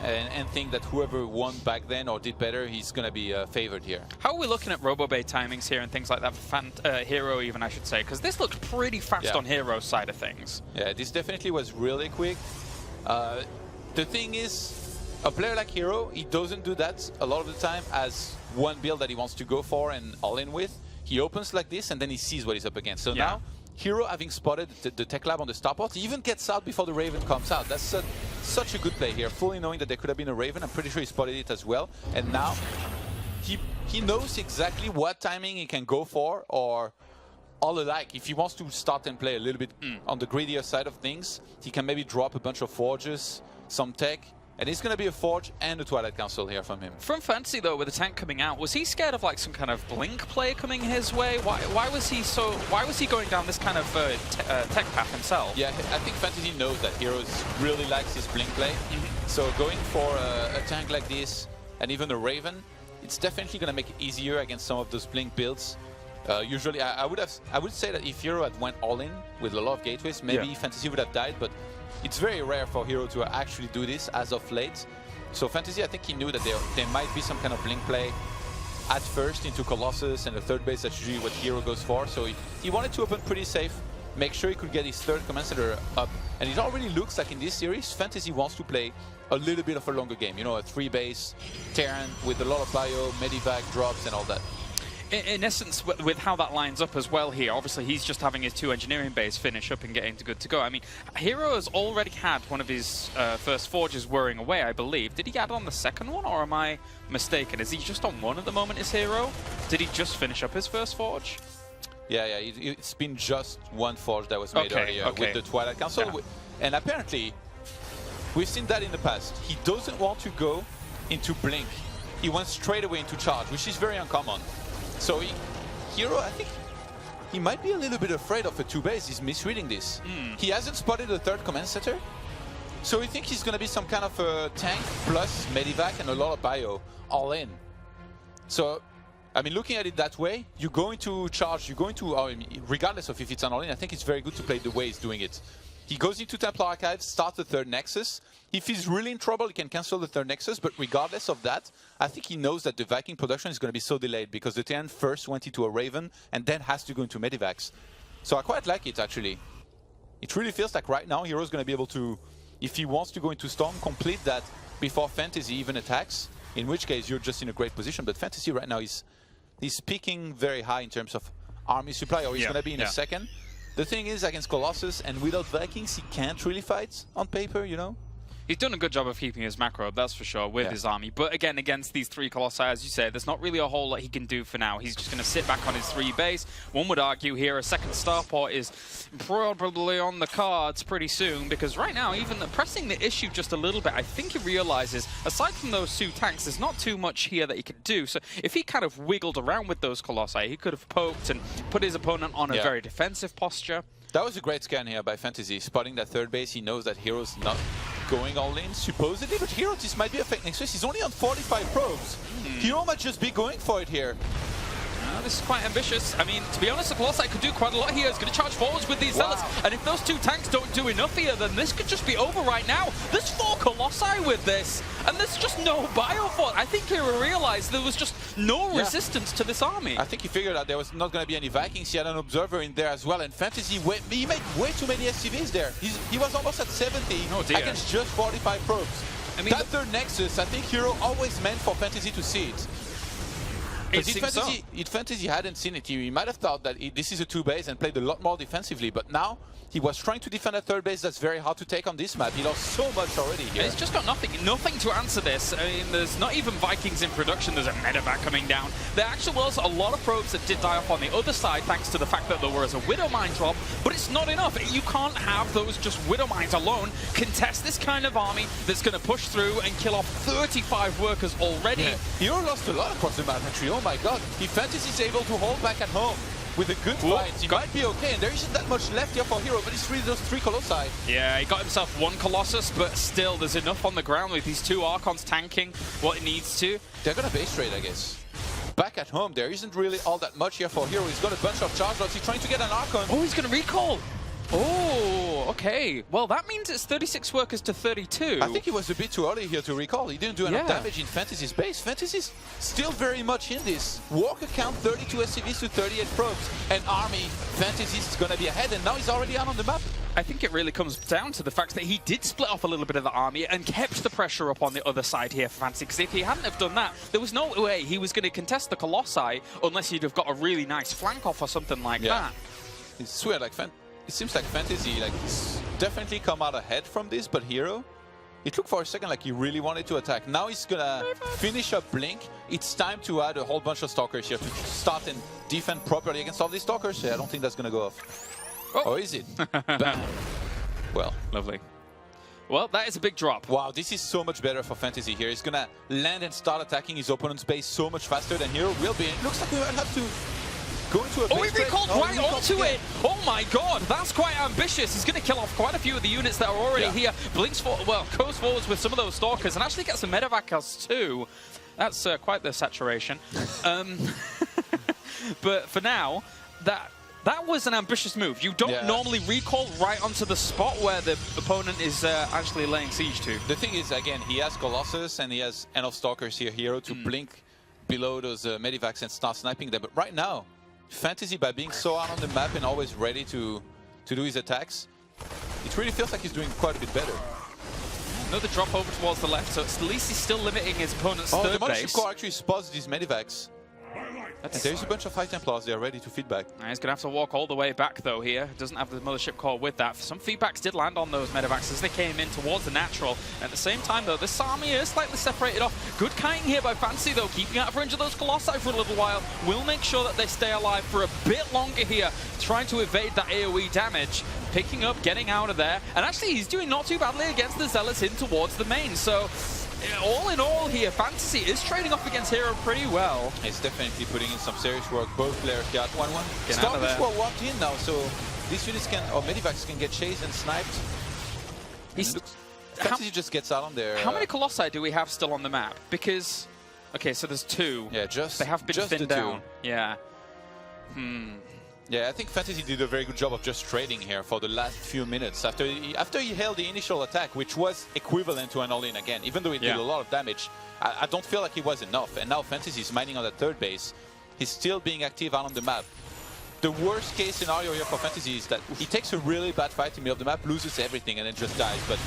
and think that whoever won back then or did better, he's going to be favored here. How are we looking at RoboBay timings here and things like that for herO even, I should say? Because this looked pretty fast on herO's side of things. Yeah, this definitely was really quick. The thing is, a player like herO, he doesn't do that a lot of the time as one build that he wants to go for and all in with. He opens like this and then he sees what he's up against. So now, herO, having spotted the tech lab on the starport, he even gets out before the Raven comes out. That's such a good play here, fully knowing that there could have been a Raven. I'm pretty sure he spotted it as well. And now he knows exactly what timing he can go for, or all alike. If he wants to start and play a little bit on the greedier side of things, he can maybe drop a bunch of forges, some tech, and it's going to be a Forge and a Twilight Council here from him. From FanTaSy, though, with the tank coming out, was he scared of like some kind of blink play coming his way? Why was he going down this kind of tech path himself? Yeah, I think FanTaSy knows that herO really likes his blink play. So going for a tank like this and even a Raven, it's definitely going to make it easier against some of those blink builds. Usually, I would say that if herO had went all in with a lot of gateways, maybe FanTaSy would have died, but it's very rare for herO to actually do this as of late. So FanTaSy, I think he knew that there might be some kind of blink play at first into Colossus and the third base. That's usually what herO goes for. So he wanted to open pretty safe, make sure he could get his third command center up. And it already looks like in this series, FanTaSy wants to play a little bit of a longer game. A 3-base Terran with a lot of bio, medivac drops and all that. In essence, with how that lines up as well here, obviously he's just having his 2 engineering bays finish up and getting to good to go. I mean, herO has already had one of his first forges whirring away, I believe. Did he add on the second one, or am I mistaken? Is he just on one at the moment, is herO? Did he just finish up his first forge? Yeah, it's been just one forge that was made earlier with the Twilight Council. Yeah. And apparently, we've seen that in the past. He doesn't want to go into blink. He went straight away into charge, which is very uncommon. So herO, I think he might be a little bit afraid of a 2-base. He's misreading this. He hasn't spotted a third command center, so we think he's going to be some kind of a tank plus medivac and a lot of bio all in. So I mean, looking at it that way, you're going to charge, you're going to, regardless of if it's an all-in, I think it's very good to play the way he's doing it. He goes into Templar Archives, starts the third Nexus. If he's really in trouble, he can cancel the third Nexus, but regardless of that, I think he knows that the Viking production is going to be so delayed because the TN first went into a Raven and then has to go into Medivacs. So I quite like it, actually. It really feels like right now herO's going to be able to, if he wants to go into Storm, complete that before FanTaSy even attacks, in which case you're just in a great position. But FanTaSy right now is peaking very high in terms of army supply, or he's going to be in a second. The thing is, against Colossus and without Vikings, he can't really fight on paper, you know? He's done a good job of keeping his macro, that's for sure, with his army. But again, against these 3 Colossi, as you say, there's not really a whole lot he can do for now. He's just going to sit back on his 3 base. One would argue here a second starport is probably on the cards pretty soon, because right now, even pressing the issue just a little bit, I think he realizes, aside from those 2 tanks, there's not too much here that he could do. So if he kind of wiggled around with those Colossi, he could have poked and put his opponent on a very defensive posture. That was a great scan here by FanTaSy, spotting that third base. He knows that herO's not going all in, supposedly, but herO, this might be a fake Nexus. He's only on 45 probes. herO might just be going for it here. This is quite ambitious. I mean, to be honest, the Colossi could do quite a lot here. He's going to charge forwards with these Zealots. And if those 2 tanks don't do enough here, then this could just be over right now. There's 4 Colossi with this, and there's just no biofort. I think herO realized there was just no resistance to this army. I think he figured out there was not going to be any Vikings. He had an Observer in there as well, and FanTaSy, he made way too many SCVs there. He was almost at 70 against just 45 probes. I mean, that third Nexus, I think herO always meant for FanTaSy to see it. If FanTaSy hadn't seen it, he might have thought that this is a 2 base and played a lot more defensively, but now he was trying to defend a third base that's very hard to take on this map. He lost so much already here. He's just got nothing to answer this. I mean, there's not even Vikings in production. There's a medevac coming down. There actually was a lot of probes that did die off on the other side thanks to the fact that there was a Widow Mine drop, but it's not enough. You can't have those just Widow Mines alone contest this kind of army that's going to push through and kill off 35 workers already. herO lost a lot across the map, actually. Oh my god. If FanTaSy is able to hold back at home with a good fight, he might be okay. And there isn't that much left here for herO, but it's really those 3 Colossi. Yeah, he got himself 1 Colossus, but still, there's enough on the ground with these 2 Archons tanking what it needs to. They're going to base trade, I guess. Back at home, there isn't really all that much here for herO. He's got a bunch of charge lots. He's trying to get an Archon. Oh, he's going to recall. Oh, okay. Well, that means it's 36 workers to 32. I think he was a bit too early here to recall. He didn't do enough damage in FanTaSy's base. FanTaSy's still very much in this. Walker count 32 SCVs to 38 probes. And army, FanTaSy's going to be ahead, and now he's already out on the map. I think it really comes down to the fact that he did split off a little bit of the army and kept the pressure up on the other side here for FanTaSy, because if he hadn't have done that, there was no way he was going to contest the Colossi unless he'd have got a really nice flank off or something like that. It's weird, like it seems like FanTaSy definitely come out ahead from this, but herO, it looked for a second like he really wanted to attack. Now he's gonna finish up Blink. It's time to add a whole bunch of Stalkers here to start and defend properly against all these Stalkers. Yeah, I don't think that's gonna go off. Oh, is it? Bam. Well, lovely. Well, that is a big drop. Wow, this is so much better for FanTaSy here. He's gonna land and start attacking his opponent's base so much faster than herO will be. It looks like we might have to go into a base he recalled right onto it! Oh my god, that's quite ambitious. He's going to kill off quite a few of the units that are already here. Blinks for, well, goes forwards with some of those Stalkers and actually gets some Medevacers too. That's quite the saturation. But for now, that was an ambitious move. You don't normally recall right onto the spot where the opponent is actually laying siege to. The thing is, again, he has Colossus and he has enough Stalkers here, herO, to blink below those Medivacs and start sniping them. But right now, FanTaSy, by being so out on the map and always ready to do his attacks, it really feels like he's doing quite a bit better. Another drop over towards the left, so at least he's still limiting his opponent's third base. The Mothership Core actually spots these Medivacs. And there's a bunch of High Templars there ready to feed back. He's going to have to walk all the way back, though, here. Doesn't have the Mothership Core with that. Some feedbacks did land on those Medivacs as they came in towards the natural. At the same time, though, this army is slightly separated off. Good kiting here by FanTaSy, though, keeping out of range of those Colossi for a little while. Will make sure that they stay alive for a bit longer here, trying to evade that AoE damage. Picking up, getting out of there. And actually, he's doing not too badly against the Zealots in towards the main. So, all in all here, FanTaSy is trading off against herO pretty well. It's definitely putting in some serious work. Both players got 1-1. Stalkers were walked in now, so these units can, or Medivacs can get chased and sniped. FanTaSy just gets out on there. How many Colossi do we have still on the map? Because Okay, so there's 2. Yeah, they have been thinned down. Yeah. Yeah, I think FanTaSy did a very good job of just trading here for the last few minutes. After he held the initial attack, which was equivalent to an all-in again, even though it did a lot of damage, I don't feel like it was enough. And now FanTaSy is mining on the third base. He's still being active out on the map. The worst case scenario here for FanTaSy is that he takes a really bad fight in the middle of the map, loses everything, and then just dies. But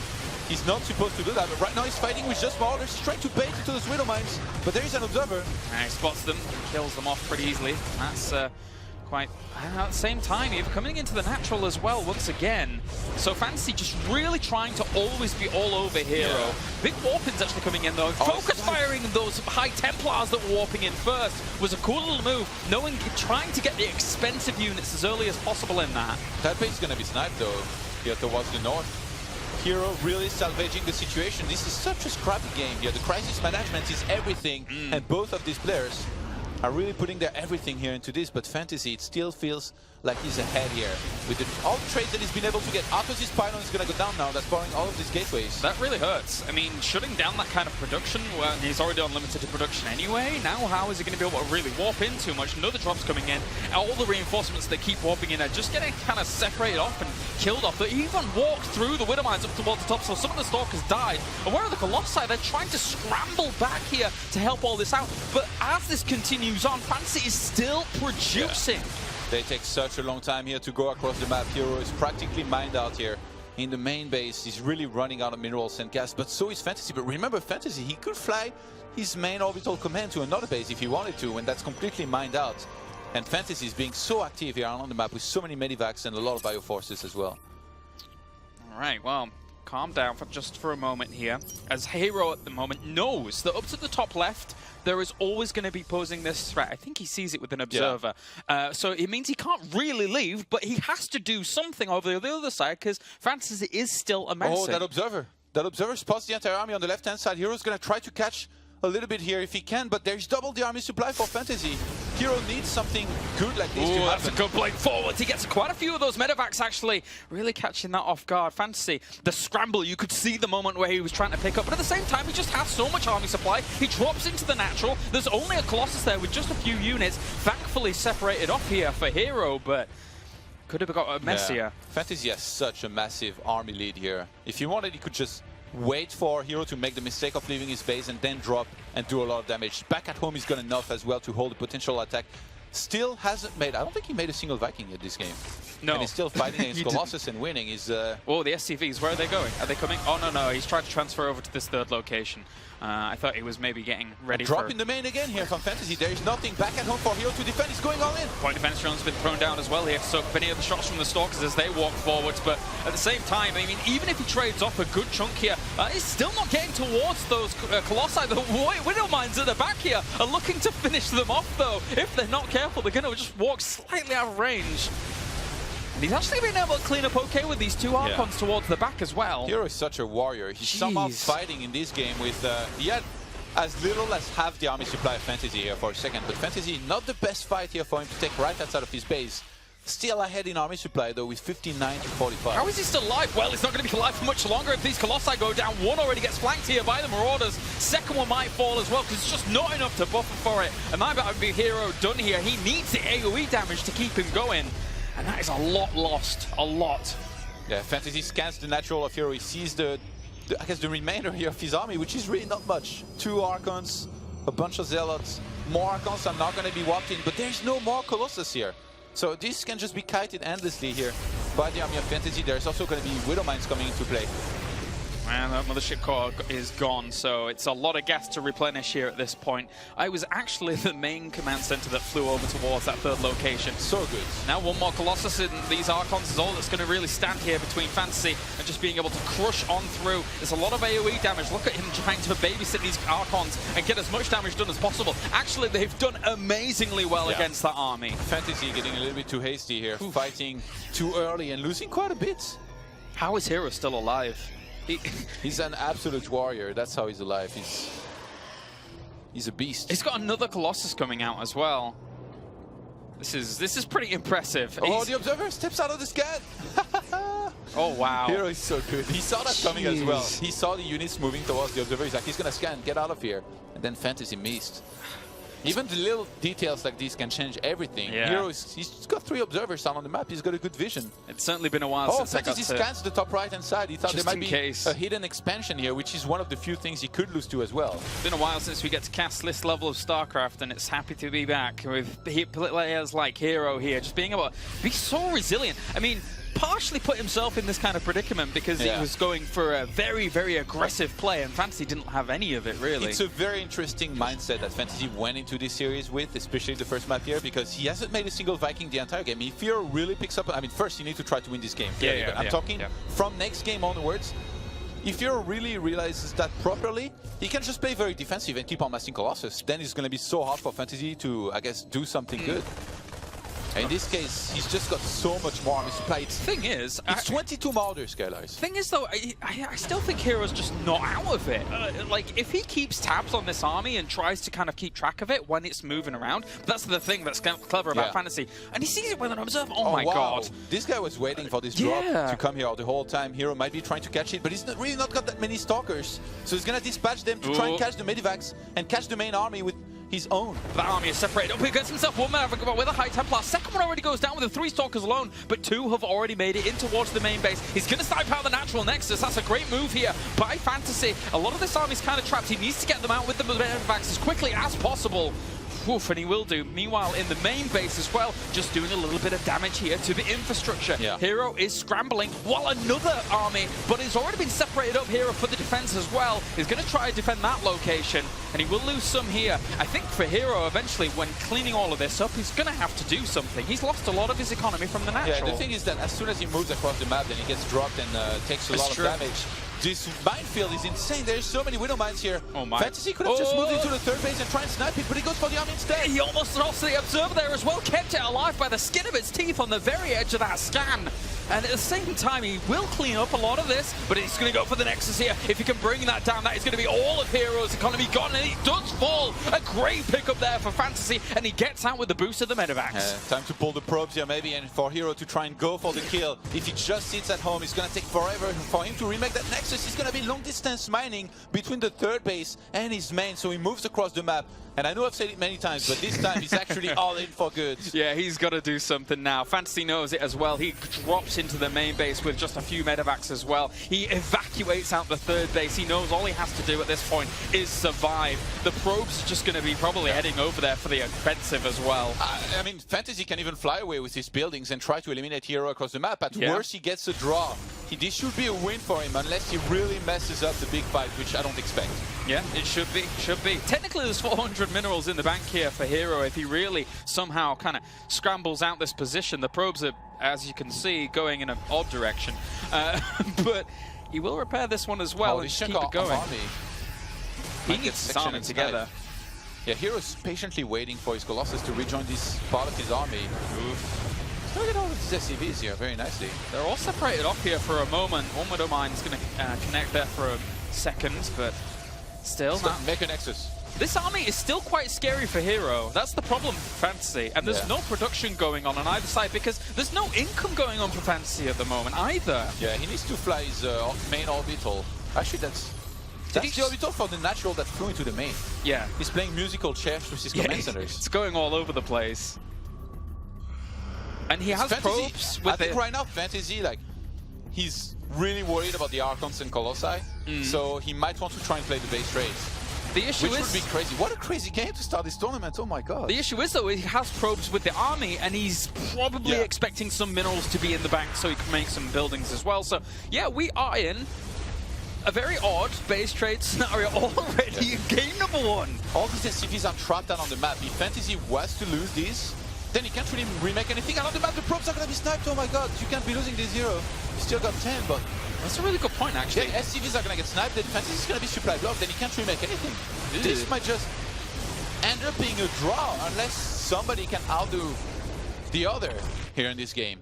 he's not supposed to do that. But right now he's fighting with just more orders, trying to bait into those Widow Mines. But there is an observer. And he spots them, kills them off pretty easily. That's quite... at the same time, you're coming into the natural as well once again. So FanTaSy just really trying to always be all over herO. Yeah. Big warpins actually coming in though. Focus firing those high Templars that were warping in first was a cool little move. Trying to get the expensive units as early as possible in that. That base is going to be sniped though, here towards the north. herO really salvaging the situation. This is such a scrappy game here. The crisis management is everything, and both of these players are really putting their everything here into this, but FanTaSy, it still feels like he's ahead here. With all the trades that he's been able to get, Arthur's pylon is going to go down now. That's powering all of these gateways. That really hurts. I mean, shutting down that kind of production when he's already on limited production anyway, now how is he going to be able to really warp in too much? Another drop's coming in. All the reinforcements that keep warping in are just getting kind of separated off and killed off. They even walked through the Widow Mines up towards the top, so some of the Stalkers died. And where are the Colossi? They're trying to scramble back here to help all this out. But as this continues on, FanTaSy is still producing. Yeah. They take such a long time here to go across the map. herO is practically mined out here in the main base. He's really running out of minerals and gas, but so is FanTaSy. But remember, FanTaSy, he could fly his main orbital command to another base if he wanted to, and that's completely mined out. And FanTaSy is being so active here on the map with so many medivacs and a lot of bioforces as well. All right, well, calm down just for a moment here, as herO at the moment knows that up to the top left, there is always going to be posing this threat. I think he sees it with an observer. Yeah. So it means he can't really leave, but he has to do something over the other side because FanTaSy is still a mess. Oh, that observer. That observer spots the entire army on the left-hand side. herO's going to try to catch a little bit here if he can, but there's double the army supply for FanTaSy. herO needs something good like this to happen. That's a good blade forward. He gets quite a few of those medevacs actually, really catching that off guard. FanTaSy, the scramble, you could see the moment where he was trying to pick up, but at the same time, he just has so much army supply. He drops into the natural. There's only a Colossus there with just a few units, thankfully separated off here for herO, but could have got messier. Yeah. FanTaSy has such a massive army lead here. If he wanted, he could just wait for herO to make the mistake of leaving his base and then drop and do a lot of damage. Back at home, he's got enough as well to hold a potential attack. Still hasn't made, I don't think he made a single Viking in this game. No. And he's still fighting against Colossus and winning. He's, oh, the SCVs, where are they going? Are they coming? Oh, no, he's tried to transfer over to this third location. I thought he was maybe getting ready for... Dropping the main again here from FanTaSy. There is nothing back at home for herO to defend. He's going all in. Point defense drone's been thrown down as well here to soak up any of the shots from the Stalkers as they walk forwards. But at the same time, I mean, even if he trades off a good chunk here, he's still not getting towards those Colossi. The Widow Mines at the back here are looking to finish them off, though. If they're not careful, they're going to just walk slightly out of range. And he's actually been able to clean up okay with these two Archons towards the back as well. herO is such a warrior. He's somehow fighting in this game with... he had as little as half the army supply of FanTaSy here for a second, but FanTaSy, not the best fight here for him to take right outside of his base. Still ahead in army supply though with 59 to 45. How is he still alive? Well, he's not going to be alive for much longer if these Colossi go down. One already gets flanked here by the Marauders. Second one might fall as well because it's just not enough to buffer for it. And that might be herO done here. He needs the AoE damage to keep him going. And that is a lot lost. A lot. Yeah, FanTaSy scans the natural of herO. He sees I guess the remainder here of his army, which is really not much. 2 Archons, a bunch of Zealots. More Archons are not going to be walked in, but there's no more Colossus here. So this can just be kited endlessly here by the army of FanTaSy. There's also going to be Widow Mines coming into play. And that Mothership core is gone, so it's a lot of gas to replenish here at this point. I was actually the main command center that flew over towards that third location. So good. Now one more Colossus in these Archons is all that's going to really stand here between FanTaSy and just being able to crush on through. There's a lot of AoE damage. Look at him trying to babysit these Archons and get as much damage done as possible. Actually, they've done amazingly well against that army. FanTaSy getting a little bit too hasty here, fighting too early and losing quite a bit. How is herO still alive? He's an absolute warrior. That's how he's alive. He's a beast. He's got another Colossus coming out as well. This is pretty impressive. Oh, the observer steps out of the scan. Oh, wow. herO is so good. He saw that coming as well. He saw the units moving towards the observer. He's like, he's going to scan, get out of here. And then FanTaSy missed. Even the little details like these can change everything. Yeah. herO, he's got 3 observers down on the map. He's got a good vision. It's certainly been a while since I got FanTaSy to... scans the top right-hand side. He thought there might be a hidden expansion here, which is one of the few things he could lose to as well. It's been a while since we get to cast this level of StarCraft, and it's happy to be back with players like herO here, just being able to be so resilient. I mean, partially put himself in this kind of predicament because he was going for a very, very aggressive play, and FanTaSy didn't have any of it, really. It's a very interesting mindset that FanTaSy went into this series with, especially the first map here, because he hasn't made a single Viking the entire game. If herO really picks up, I mean, first you need to try to win this game. But I'm talking from next game onwards. If herO really realizes that properly, he can just play very defensive and keep on massing Colossus. Then it's going to be so hard for FanTaSy to, I guess, do something good. In this case, he's just got so much more army supply. Thing is, it's 22 Marauders, Skylars. Thing is, though, I still think herO's just not out of it. Like, if he keeps tabs on this army and tries to kind of keep track of it when it's moving around, that's the thing that's clever about FanTaSy. And he sees it with an observer. Oh my god. This guy was waiting for this drop to come here the whole time. herO might be trying to catch it, but he's really not got that many stalkers. So he's going to dispatch them to try and catch the medivacs and catch the main army with his own. That army is separated up. He gets himself one Maverick with a High Templar. Second one already goes down with the 3 Stalkers alone, but 2 have already made it in towards the main base. He's going to snipe out the natural Nexus. That's a great move here by FanTaSy. A lot of this army's kind of trapped. He needs to get them out with the Medivacs as quickly as possible. Oof, and he will do. Meanwhile, in the main base as well, just doing a little bit of damage here to the infrastructure. herO is scrambling while another army, but he's already been separated up here for the defense as well. He's going to try to defend that location, and he will lose some here. I think for herO, eventually, when cleaning all of this up, he's going to have to do something. He's lost a lot of his economy from the natural. Yeah, the thing is that as soon as he moves across the map, then he gets dropped and takes a lot of damage. This minefield is insane. There's so many Widow Mines here. Oh my. FanTaSy could have just moved into the 3rd base and try and snipe it, but he goes for the army instead. He almost lost the observer there as well, kept it alive by the skin of its teeth on the very edge of that scan. And at the same time, he will clean up a lot of this, but he's going to go for the Nexus here. If he can bring that down, that is going to be all of herO's economy gone, and he does fall. A great pickup there for FanTaSy, and he gets out with the boost of the Medivacs. Time to pull the probes here, maybe, and for herO to try and go for the kill. If he just sits at home, it's going to take forever for him to remake that Nexus. He's going to be long-distance mining between the 3rd base and his main, so he moves across the map. And I know I've said it many times, but this time he's actually all in for good. Yeah, he's got to do something now. FanTaSy knows it as well. He drops into the main base with just a few Medivacs as well. He evacuates out the 3rd base. He knows all he has to do at this point is survive. The probes are just going to be probably heading over there for the offensive as well. I mean, FanTaSy can even fly away with his buildings and try to eliminate herO across the map. At worst, he gets a draw. This should be a win for him unless he really messes up the big fight, which I don't expect. Yeah, it should be. Technically, there's 400 minerals in the bank here for herO if he really somehow kind of scrambles out this position. The probes are, as you can see, going in an odd direction. But he will repair this one as well and keep it going. He needs his army together. Yeah, herO's patiently waiting for his Colossus to rejoin this part of his army. Look at all of these SCVs here, very nicely. They're all separated off here for a moment. One Widow Mine is going to connect there for a second, but still. Make a Nexus. This army is still quite scary for herO. That's the problem for FanTaSy. And there's no production going on either side because there's no income going on for FanTaSy at the moment either. Yeah, he needs to fly his main orbital. Actually, that's the orbital for the natural that flew into the main. Yeah. He's playing musical chairs with his command centers. It's going all over the place. And he has probes with I think right now FanTaSy, like, he's really worried about the Archons and Colossi, so he might want to try and play the base race. The issue which would be crazy. What a crazy game to start this tournament, oh my god. The issue is, though, he has probes with the army, and he's probably expecting some minerals to be in the bank so he can make some buildings as well. So, yeah, we are in a very odd base trade scenario already in game number 1. All these SCVs are trapped out on the map. If FanTaSy was to lose these, then he can't really remake anything out on the map. The probes are going to be sniped. Oh my god, you can't be losing this 0. You still got 10, but that's a really good point, actually. Yeah, SCVs are going to get sniped, then FanTaSy is going to be supply blocked, then he can't remake anything. This might just end up being a draw unless somebody can outdo the other here in this game.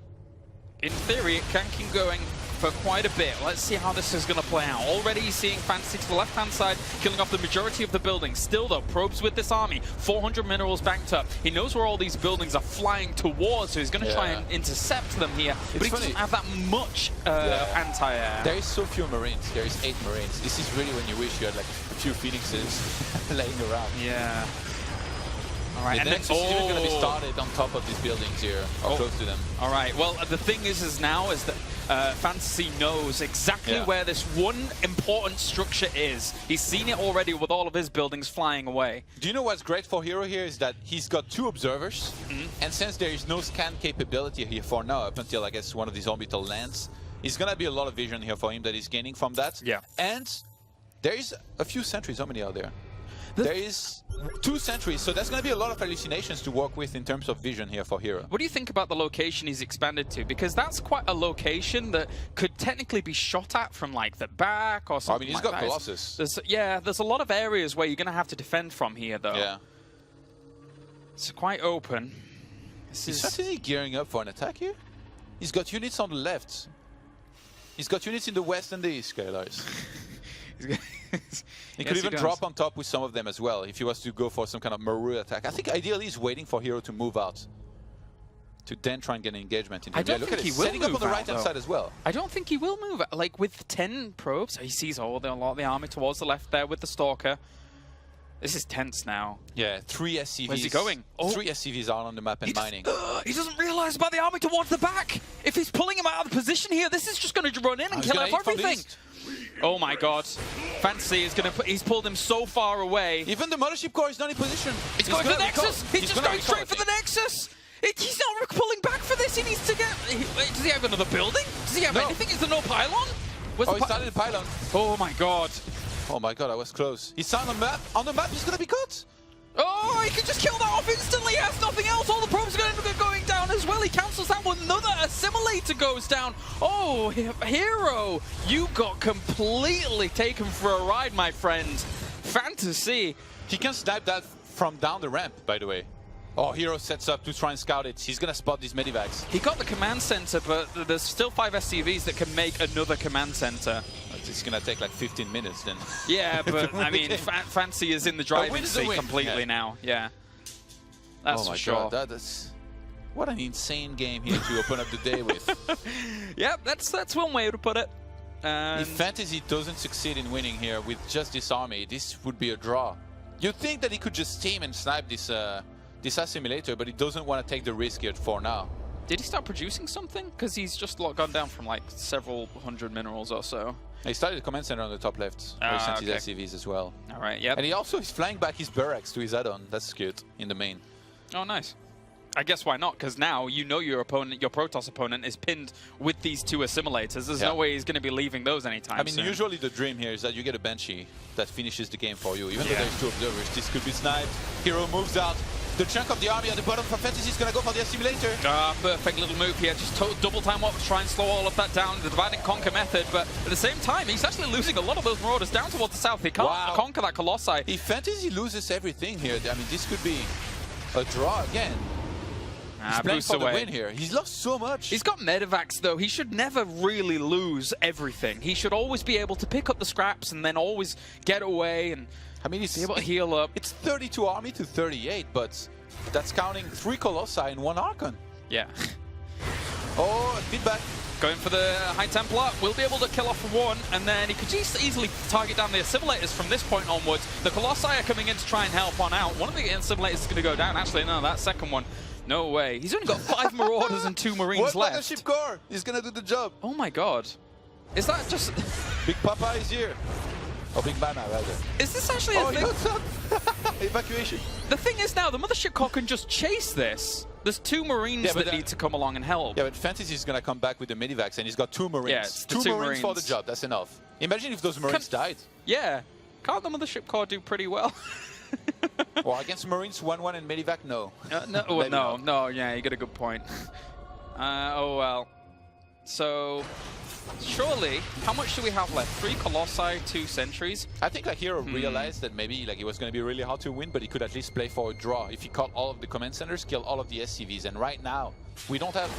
In theory, it can keep going for quite a bit. Let's see how this is going to play out. Already seeing FanTaSy to the left-hand side, killing off the majority of the buildings. Still, though, probes with this army. 400 minerals banked up. He knows where all these buildings are flying towards, so he's going to try and intercept them here. But he doesn't have that much anti-air. There is so few Marines. There is 8 Marines. This is really when you wish you had like a few Phoenixes laying around. Yeah. All right, and the Nexus is even going to be started on top of these buildings here, or close to them. All right, well, the thing is now is that FanTaSy knows exactly where this one important structure is. He's seen it already with all of his buildings flying away. Do you know what's great for herO here is that he's got 2 observers, and since there is no scan capability here for now, up until I guess one of these orbital lands, it's going to be a lot of vision here for him that he's gaining from that. Yeah. And there is a few sentries. How many are there? There is 2 sentries, so there's going to be a lot of hallucinations to work with in terms of vision here for herO. What do you think about the location he's expanded to? Because that's quite a location that could technically be shot at from like the back or something. I mean, he's got Colossus. There's a lot of areas where you're going to have to defend from here, though. Yeah. It's quite open. Is he gearing up for an attack here? He's got units on the left. He's got units in the west and the east, Skylar's. He could even drop on top with some of them as well if he was to go for some kind of maroon attack. I think ideally he's waiting for herO to move out to then try and get an engagement in. I don't think he will setting up on the right-hand side as well. I don't think he will move. Like with 10 probes, he sees a lot of the army towards the left there with the Stalker. This is tense now. Yeah, 3 SCVs. Where's he going? 3 SCVs are on the map and mining. He doesn't realize about the army towards the back. If he's pulling him out of the position here, this is just going to run in and kill off everything. Oh my god. FanTaSy is going to he's pulled him so far away. Even the Mothership Core is not in position. He's going for the Nexus. He's just going straight for the Nexus. He's not pulling back for this. He needs to get... Does he have another building? Does he have anything? Is there no pylon? He started the pylon. Oh my god. Oh my god, I was close. He's on the map. On the map, he's going to be caught. Oh, he can just kill that off instantly. He has nothing else. All the probes are going to be going down as well. He cancels that one. Another assimilator goes down. Oh, herO, you got completely taken for a ride, my friend. FanTaSy. He can snipe that from down the ramp, by the way. Oh, herO sets up to try and scout it. He's going to spot these medivacs. He got the command center, but there's still 5 SCVs that can make another command center. It's going to take like 15 minutes then. Yeah, but I mean, FanTaSy is in the driving seat completely now. Yeah. That's for sure. God, that's what an insane game here to open up the day with. Yeah, that's one way to put it. If FanTaSy doesn't succeed in winning here with just this army, this would be a draw. You'd think that he could just team and snipe this assimilator, but he doesn't want to take the risk here for now. Did he start producing something? Because he's just gone down from like several hundred minerals or so. He started the command center on the top left, where he sent his SCVs as well. All right, yeah. And he also is flying back his barracks to his add-on. That's cute, in the main. Oh, nice. I guess why not? Because now you know your opponent, your Protoss opponent, is pinned with these 2 assimilators. There's no way he's going to be leaving those anytime soon. Usually the dream here is that you get a Banshee that finishes the game for you. Even though there's 2 observers, this could be sniped. herO moves out. The chunk of the army at the bottom for FanTaSy is going to go for the assimilator. Perfect little move here. Just double time up to try and slow all of that down. The divide and conquer method. But at the same time, he's actually losing a lot of those Marauders down towards the south. He can't conquer that Colossi. If FanTaSy loses everything here, I mean, this could be a draw again. He's playing for the win here. He's lost so much. He's got medivacs, though. He should never really lose everything. He should always be able to pick up the scraps and then always get away and he's able to heal up. It's 32 army to 38, but that's counting 3 Colossi and 1 Archon. Yeah. Oh, feedback. Going for the High Templar. Will be able to kill off 1, and then he could just easily target down the assimilators from this point onwards. The Colossi are coming in to try and help on out. One of the assimilators is going to go down. Actually, no, that second one. No way. He's only got 5 Marauders and 2 Marines left. Mothership Core is going to do the job. Oh my god. Is that just... Big Papa is here. Or Big Mama, rather. Is this actually a thing? Evacuation. The thing is now, the Mothership Core can just chase this. There's 2 Marines that need to come along and help. Yeah, but FanTaSy is going to come back with the medivacs, and he's got 2 Marines. Yeah, 2 Marines for the job. That's enough. Imagine if those Marines died. Yeah. Can't the Mothership Core do pretty well? Well, against Marines 1-1 and medivac, no. No, yeah, you got a good point. Oh well. So, surely, how much do we have left? 3 Colossi, 2 Sentries? I think like herO realized that maybe like it was going to be really hard to win, but he could at least play for a draw. If he caught all of the command centers, kill all of the SCVs. And right now, we don't have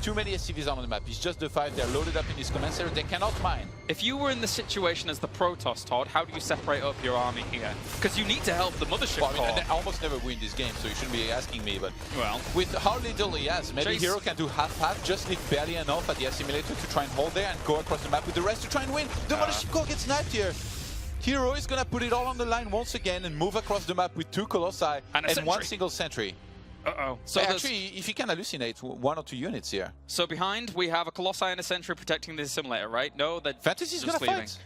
too many SCVs on the map. It's just the 5. They're loaded up in this command center. They cannot mine. If you were in the situation as the Protoss, Todd, how do you separate up your army here? Because you need to help the mothership Well, I mean, core. they almost never win this game, so you shouldn't be asking me. But well, with how little he has, maybe Chase. herO can do half-half, just leave barely enough at the assimilator to try and hold there and go across the map with the rest to try and win. The mothership core gets sniped here. herO is going to put it all on the line once again and move across the map with 2 Colossi and 1 single sentry. Uh-oh. So actually, if he can hallucinate 1 or 2 units here. So behind, we have a Colossi and a Sentry protecting the assimilator, right? No, that FanTaSy's going to fight.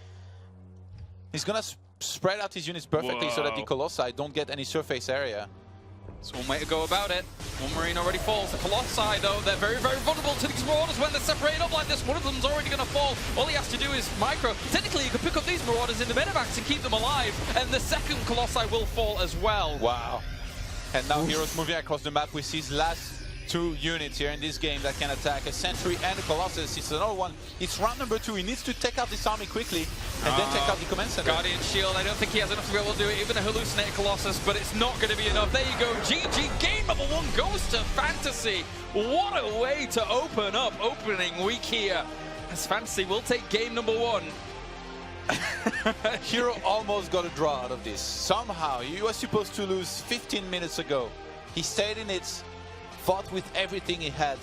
He's going to spread out his units perfectly so that the Colossi don't get any surface area. That's one way to go about it. One Marine already falls. The Colossi, though, they're very, very vulnerable to these Marauders when they're separated up like this. One of them's already going to fall. All he has to do is micro. Technically, you could pick up these Marauders in the medevacs and keep them alive, and the second Colossi will fall as well. Wow. And now herO's moving across the map with his last 2 units here in this game that can attack a Sentry and a Colossus. It's another one. It's round number 2. He needs to take out this army quickly and then take out the command center. Guardian Shield, I don't think he has enough to be able to do it. Even a hallucinated Colossus, but it's not going to be enough. There you go. GG. Game number 1 goes to FanTaSy. What a way to open up opening week here. As FanTaSy will take game number 1. herO almost got a draw out of this. Somehow, he was supposed to lose 15 minutes ago. He stayed in it, fought with everything he had.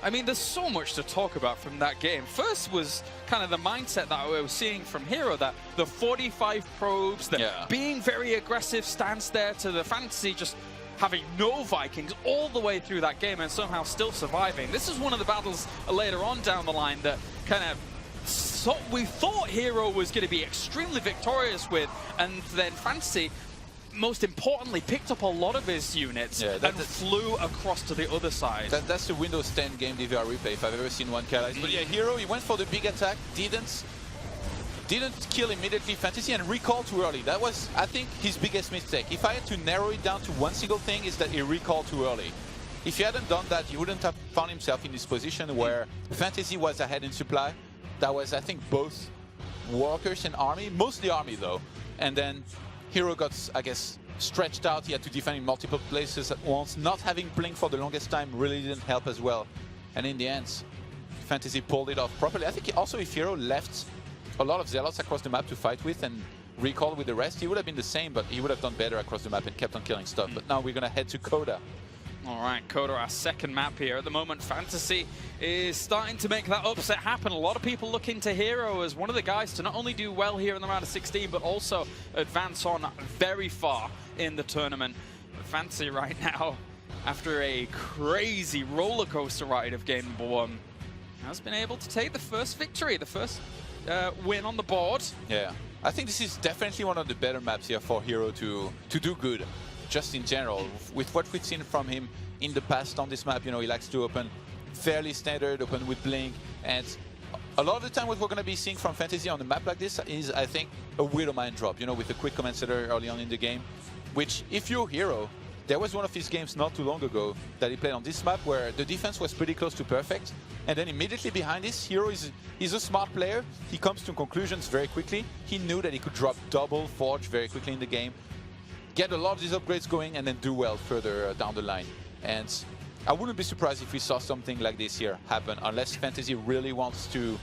I mean, there's so much to talk about from that game. First was kind of the mindset that we were seeing from herO, that the 45 probes, the being very aggressive stance there, to the FanTaSy just having no Vikings all the way through that game and somehow still surviving. This is one of the battles later on down the line that kind of we thought herO was going to be extremely victorious with, and then FanTaSy, most importantly, picked up a lot of his units and flew across to the other side. That's the Windows 10 game DVR replay if I've ever seen one, Kalice. But yeah, herO, he went for the big attack, didn't kill immediately FanTaSy and recalled too early. That was, I think, his biggest mistake. If I had to narrow it down to one single thing, is that he recalled too early. If he hadn't done that, he wouldn't have found himself in this position where FanTaSy was ahead in supply. That was, I think, both workers and army, mostly army though. And then herO got, I guess, stretched out. He had to defend in multiple places at once. Not having Blink for the longest time really didn't help as well. And in the end, FanTaSy pulled it off properly. I think also if herO left a lot of Zealots across the map to fight with and recall with the rest, he would have been the same, but he would have done better across the map and kept on killing stuff. But now we're going to head to Coda. All right, Coda, our second map here. At the moment, FanTaSy is starting to make that upset happen. A lot of people looking to herO as one of the guys to not only do well here in the round of 16, but also advance on very far in the tournament. But FanTaSy right now, after a crazy roller coaster ride of game number 1, has been able to take the first victory, the first win on the board. Yeah, I think this is definitely one of the better maps here for herO to do good. Just in general, with what we've seen from him in the past on this map, you know, he likes to open fairly standard, open with Blink, and a lot of the time what we're going to be seeing from FanTaSy on a map like this is, I think, a Widow Mine drop, you know, with a quick command center early on in the game, which, if you're herO, there was one of his games not too long ago that he played on this map where the defense was pretty close to perfect, and then immediately behind this, herO is a smart player. He comes to conclusions very quickly. He knew that he could drop double Forge very quickly in the game, get a lot of these upgrades going, and then do well further down the line. And I wouldn't be surprised if we saw something like this here happen, unless FanTaSy really wants to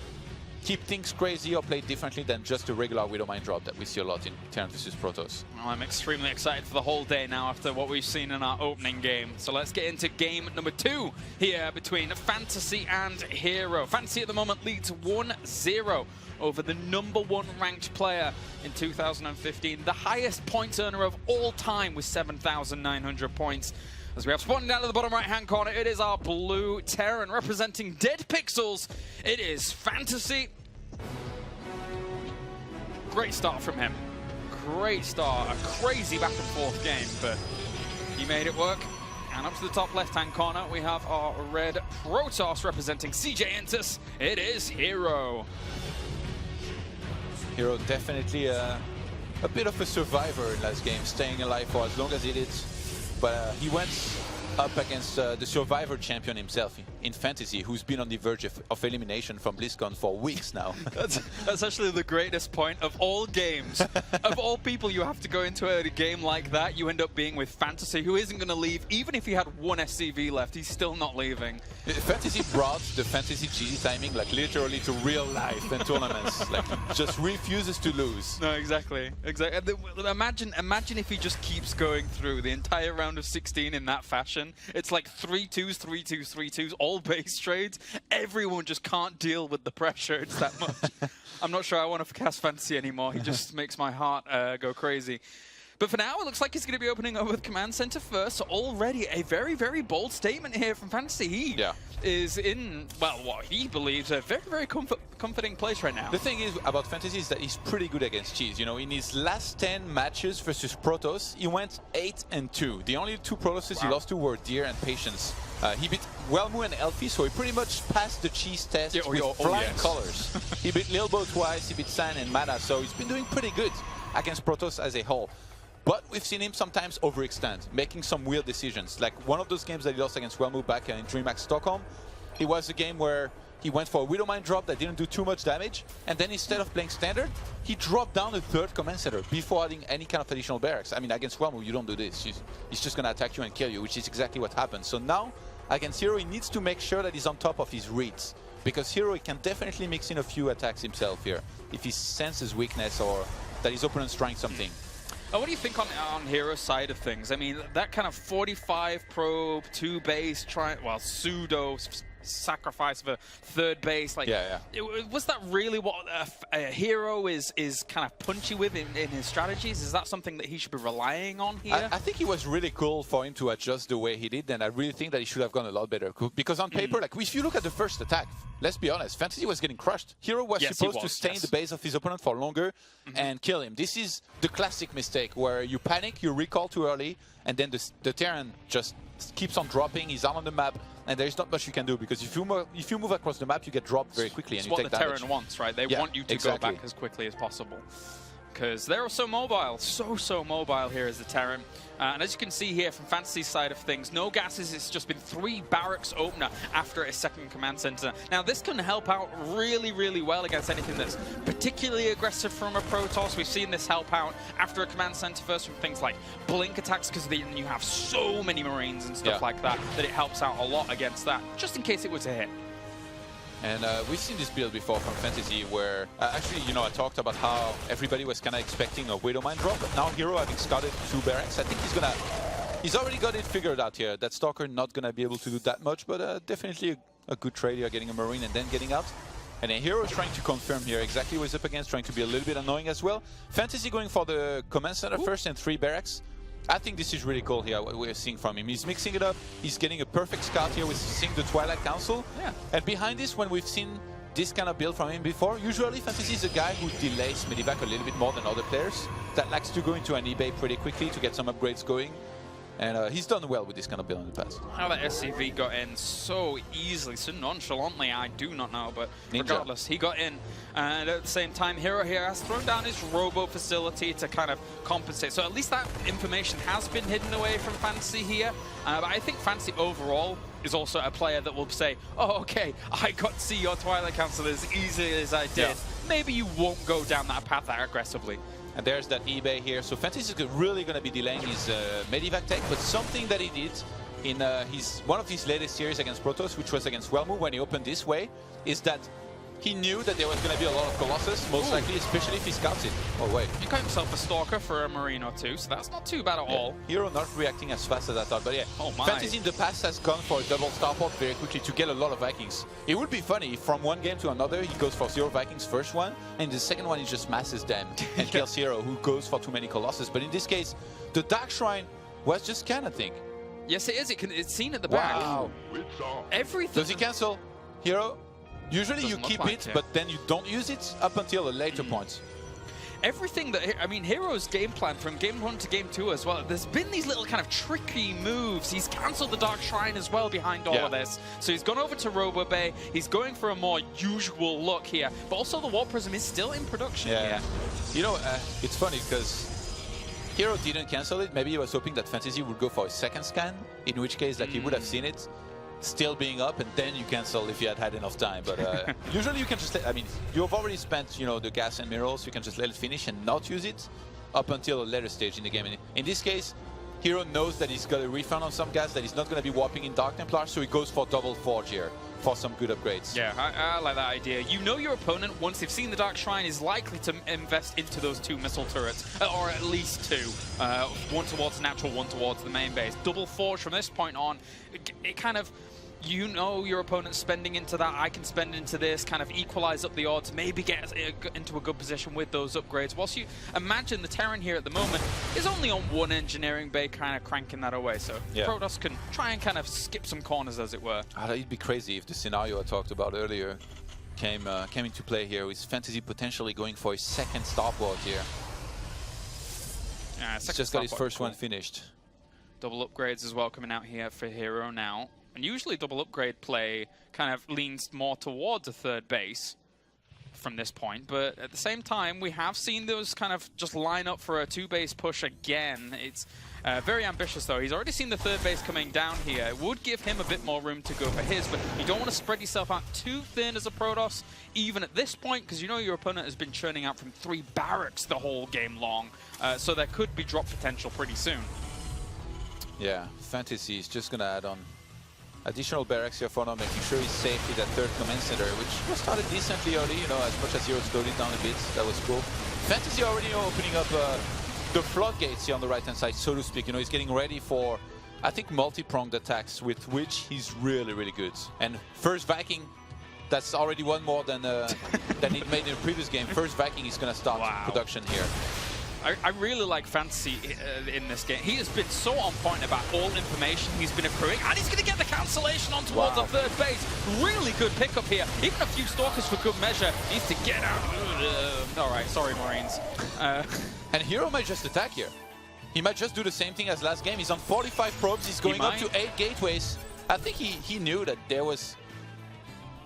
keep things crazy or play differently than just a regular Widow Mine drop that we see a lot in Terran vs Protoss. Well, I'm extremely excited for the whole day now after what we've seen in our opening game. So let's get into game number 2 here between FanTaSy and herO. FanTaSy at the moment leads 1-0 over the #1 ranked player in 2015, the highest point earner of all time with 7,900 points. As we have spawning down to the bottom right-hand corner, it is our blue Terran representing Dead Pixels. It is FanTaSy. Great start from him. Great start. A crazy back-and-forth game, but he made it work. And up to the top left-hand corner, we have our red Protoss representing CJ Entus. It is herO. herO definitely a bit of a survivor in last game, staying alive for as long as he did. But he went up against the survivor champion himself in FanTaSy who's been on the verge of elimination from BlizzCon for weeks now. That's actually the greatest point of all games. Of all people you have to go into a game like that, you end up being with FanTaSy, who isn't going to leave. Even if he had one SCV left, he's still not leaving. FanTaSy brought the FanTaSy GG timing like literally to real life and tournaments. Like, just refuses to lose. No, exactly. Imagine if he just keeps going through the entire round of 16 in that fashion. It's like 3-2s, 3-2s, 3-2s, all base trades. Everyone just can't deal with the pressure. It's that much. I'm not sure I want to cast FanTaSy anymore. He just makes my heart go crazy. But for now, it looks like he's going to be opening up with Command Center first. So already a very, very bold statement here from FanTaSy. He is in, well, what he believes a very, very comforting place right now. The thing is about FanTaSy is that he's pretty good against Cheese. You know, in his last 10 matches versus Protoss, he went 8-2. The only 2 Protosses he lost to were Deer and Patience. He beat Wellmu and Elfie, so he pretty much passed the Cheese test with flying colors. He beat Lilbo twice, he beat San and Mana, so he's been doing pretty good against Protoss as a whole. But we've seen him sometimes overextend, making some weird decisions. Like one of those games that he lost against Wellmu back in DreamHack Stockholm, it was a game where he went for a Widowmine drop that didn't do too much damage, and then instead of playing standard, he dropped down a 3rd command center before adding any kind of additional barracks. I mean, against Wellmu, you don't do this. He's just going to attack you and kill you, which is exactly what happened. So now, against herO, he needs to make sure that he's on top of his reads, because herO, he can definitely mix in a few attacks himself here, if he senses weakness or that his opponent's trying something. What do you think on herO's side of things? I mean, that kind of 45 probe, 2 base, pseudo sacrifice of a 3rd base. Like, was that really what a herO is kind of punchy with in his strategies? Is that something that he should be relying on here? I think it was really cool for him to adjust the way he did, and I really think that he should have gone a lot better. Because on paper, like if you look at the first attack, let's be honest, FanTaSy was getting crushed. herO was supposed to stay in the base of his opponent for longer and kill him. This is the classic mistake where you panic, you recall too early, and then the Terran just keeps on dropping, he's out on the map, and there's not much you can do, because if you move across the map, you get dropped very quickly and you take damage. It's what the Terran wants, right? They want you to go back as quickly as possible. Because they're so mobile, so mobile here as the Terran. And as you can see here from FanTaSy's side of things, no gases, it's just been 3 barracks opener after a 2nd command center. Now this can help out really, really well against anything that's particularly aggressive from a Protoss. We've seen this help out after a command center first from things like blink attacks, because then you have so many Marines and stuff like that, that it helps out a lot against that, just in case it was a hit. And we've seen this build before from FanTaSy where, actually, you know, I talked about how everybody was kind of expecting a Widowmine drop, but now herO, having scouted 2 barracks, I think he's already got it figured out here. That Stalker not going to be able to do that much, but definitely a good trade here, getting a Marine and then getting out. And then herO is trying to confirm here exactly what he's up against, trying to be a little bit annoying as well. FanTaSy going for the command center first and 3 barracks. I think this is really cool here, what we're seeing from him. He's mixing it up, he's getting a perfect scout here with seeing the Twilight Council. And behind this, when we've seen this kind of build from him before, usually FanTaSy is a guy who delays Medivac a little bit more than other players, that likes to go into an eBay pretty quickly to get some upgrades going. And he's done well with this kind of build in the past. How that SCV got in so easily, so nonchalantly, I do not know. But regardless, he got in. And at the same time, herO here has thrown down his robo facility to kind of compensate. So at least that information has been hidden away from FanTaSy here. But I think FanTaSy overall is also a player that will say, oh, okay, I got to see your Twilight Council as easily as I did. Maybe you won't go down that path that aggressively. And there's that eBay here. So FanTaSy is really going to be delaying his Medivac tech, but something that he did in one of his latest series against Protoss, which was against Wellmu when he opened this way, is that he knew that there was going to be a lot of Colossus, most likely, especially if he scouts it. Oh, wait. He got himself a Stalker for a Marine or 2, so that's not too bad at all. herO not reacting as fast as I thought, but yeah. FanTaSy in the past has gone for a double starport very quickly to get a lot of Vikings. It would be funny if from one game to another he goes for 0 Vikings first one, and the second one he just masses them and kills herO, who goes for too many Colossus. But in this case, the Dark Shrine was just can, I think. Yes, it is. It's seen at the back. Wow. Everything. Does he cancel herO? Usually you keep it, but then you don't use it up until a later point. Everything that, I mean, herO's game plan from game 1 to game 2 as well, there's been these little kind of tricky moves. He's cancelled the Dark Shrine as well behind all of this. So he's gone over to Robo Bay. He's going for a more usual look here. But also the Warp Prism is still in production here. You know, it's funny because herO didn't cancel it. Maybe he was hoping that FanTaSy would go for a second scan, in which case like he would have seen it. still being up, and then you cancel if you had enough time. But usually you can just, I mean, you've already spent, you know, the gas and minerals, you can just let it finish and not use it up until a later stage in the game. In this case, herO knows that he's got a refund on some gas, that he's not going to be warping in Dark Templar, so he goes for double Forge here for some good upgrades. Yeah, I like that idea. You know your opponent, once they've seen the Dark Shrine, is likely to invest into those 2 missile turrets, or at least 2. One towards natural, one towards the main base. Double Forge from this point on, it kind of, you know your opponent's spending into that, I can spend into this, kind of equalize up the odds, maybe get into a good position with those upgrades. Whilst you imagine the Terran here at the moment is only on 1 engineering bay, kind of cranking that away, so Protoss can try and kind of skip some corners, as it were. It'd be crazy if the scenario I talked about earlier came into play here, with FanTaSy potentially going for his 2nd starport here. Yeah, he's just got his first one finished. Double upgrades as well coming out here for herO now. And usually double upgrade play kind of leans more towards a 3rd base from this point. But at the same time, we have seen those kind of just line up for a 2-base push again. It's very ambitious, though. He's already seen the 3rd base coming down here. It would give him a bit more room to go for his, but you don't want to spread yourself out too thin as a Protoss, even at this point, because you know your opponent has been churning out from 3 barracks the whole game long. So there could be drop potential pretty soon. Yeah, FanTaSy is just going to add on additional barracks here for now, making sure he's safe with that 3rd command center, which was started decently early, you know, as much as herO slowed it down a bit. That was cool. FanTaSy already, you know, opening up the floodgates here on the right-hand side, so to speak. You know, he's getting ready for, I think, multi-pronged attacks, with which he's really, really good. And first Viking, that's already one more than he made in the previous game. First Viking is going to start production here. I really like FanTaSy in this game. He has been so on point about all information he's been accruing, and he's going to get the cancellation on towards the 3rd base. Really good pickup here. Even a few Stalkers for good measure. Needs to get out. All right, sorry, Marines. And herO might just attack here. He might just do the same thing as last game. He's on 45 probes. He's going up to 8 gateways. I think he knew that there was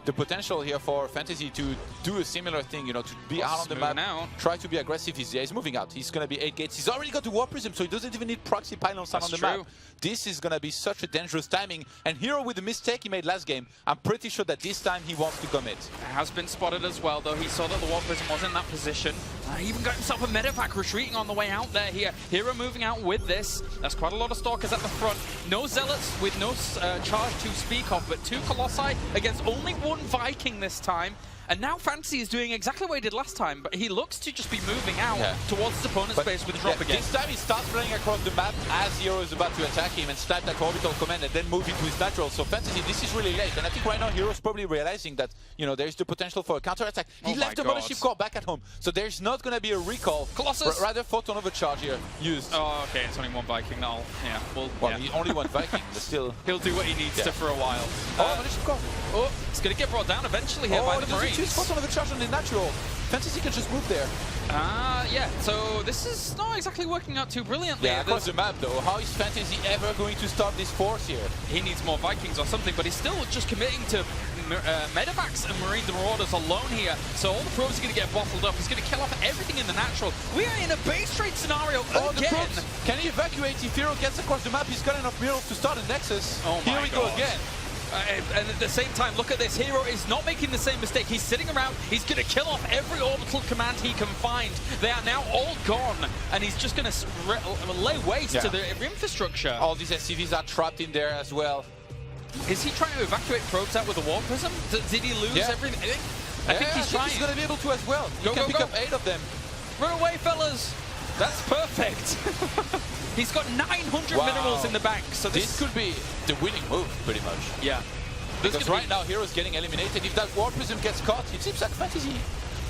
the potential here for FanTaSy to do a similar thing, you know, to be out on the map, try to be aggressive. He's moving out. He's going to be 8 gates. He's already got the War Prism, so he doesn't even need proxy pylons on the map. This is going to be such a dangerous timing. And herO, with the mistake he made last game, I'm pretty sure that this time he wants to commit. It has been spotted as well, though. He saw that the War Prism was in that position. He even got himself a medevac retreating on the way out there here. herO moving out with this. There's quite a lot of Stalkers at the front. No Zealots with no charge to speak of, but 2 Colossi against only 1 Viking this time. And now FanTaSy is doing exactly what he did last time, but he looks to just be moving out towards his opponent's base with drop again. This time he starts running across the map as herO is about to attack him and start that orbital command and then move into his natural. So FanTaSy, this is really late. And I think right now herO's probably realizing that, you know, there's the potential for a counterattack. He left the Mothership Core back at home, so there's not going to be a recall. Colossus! Rather, photon overcharge here used. Oh, okay, it's only 1 Viking now. Yeah, well, only 1 Viking, but still. He'll do what he needs to for a while. Mothership Core. Oh, it's going to get brought down eventually here by the Marines. Choose photon overcharge on the natural. FanTaSy can just move there. Yeah, so this is not exactly working out too brilliantly. Yeah, across the map though. How is FanTaSy ever going to stop this force here? He needs more Vikings or something, but he's still just committing to medevacs and Marine Marauders alone here. So all the probes are going to get bottled up. He's going to kill off everything in the natural. We are in a base trade scenario again. Can he evacuate if herO gets across the map? He's got enough minerals to start a Nexus. Here we go again. And at the same time, look at this. herO is not making the same mistake. He's sitting around. He's going to kill off every orbital command he can find. They are now all gone. And he's just going to lay waste to the infrastructure. All these SCVs are trapped in there as well. Is he trying to evacuate probes out with a War Prism? Did he lose everything? I think he's trying. He's going to be able to as well. He can pick up 8 of them. Run away, fellas. That's perfect. He's got 900 minerals in the bank. So this could be the winning move, pretty much. Yeah. Because right now, herO's getting eliminated. If that War Prism gets caught, it seems like FanTaSy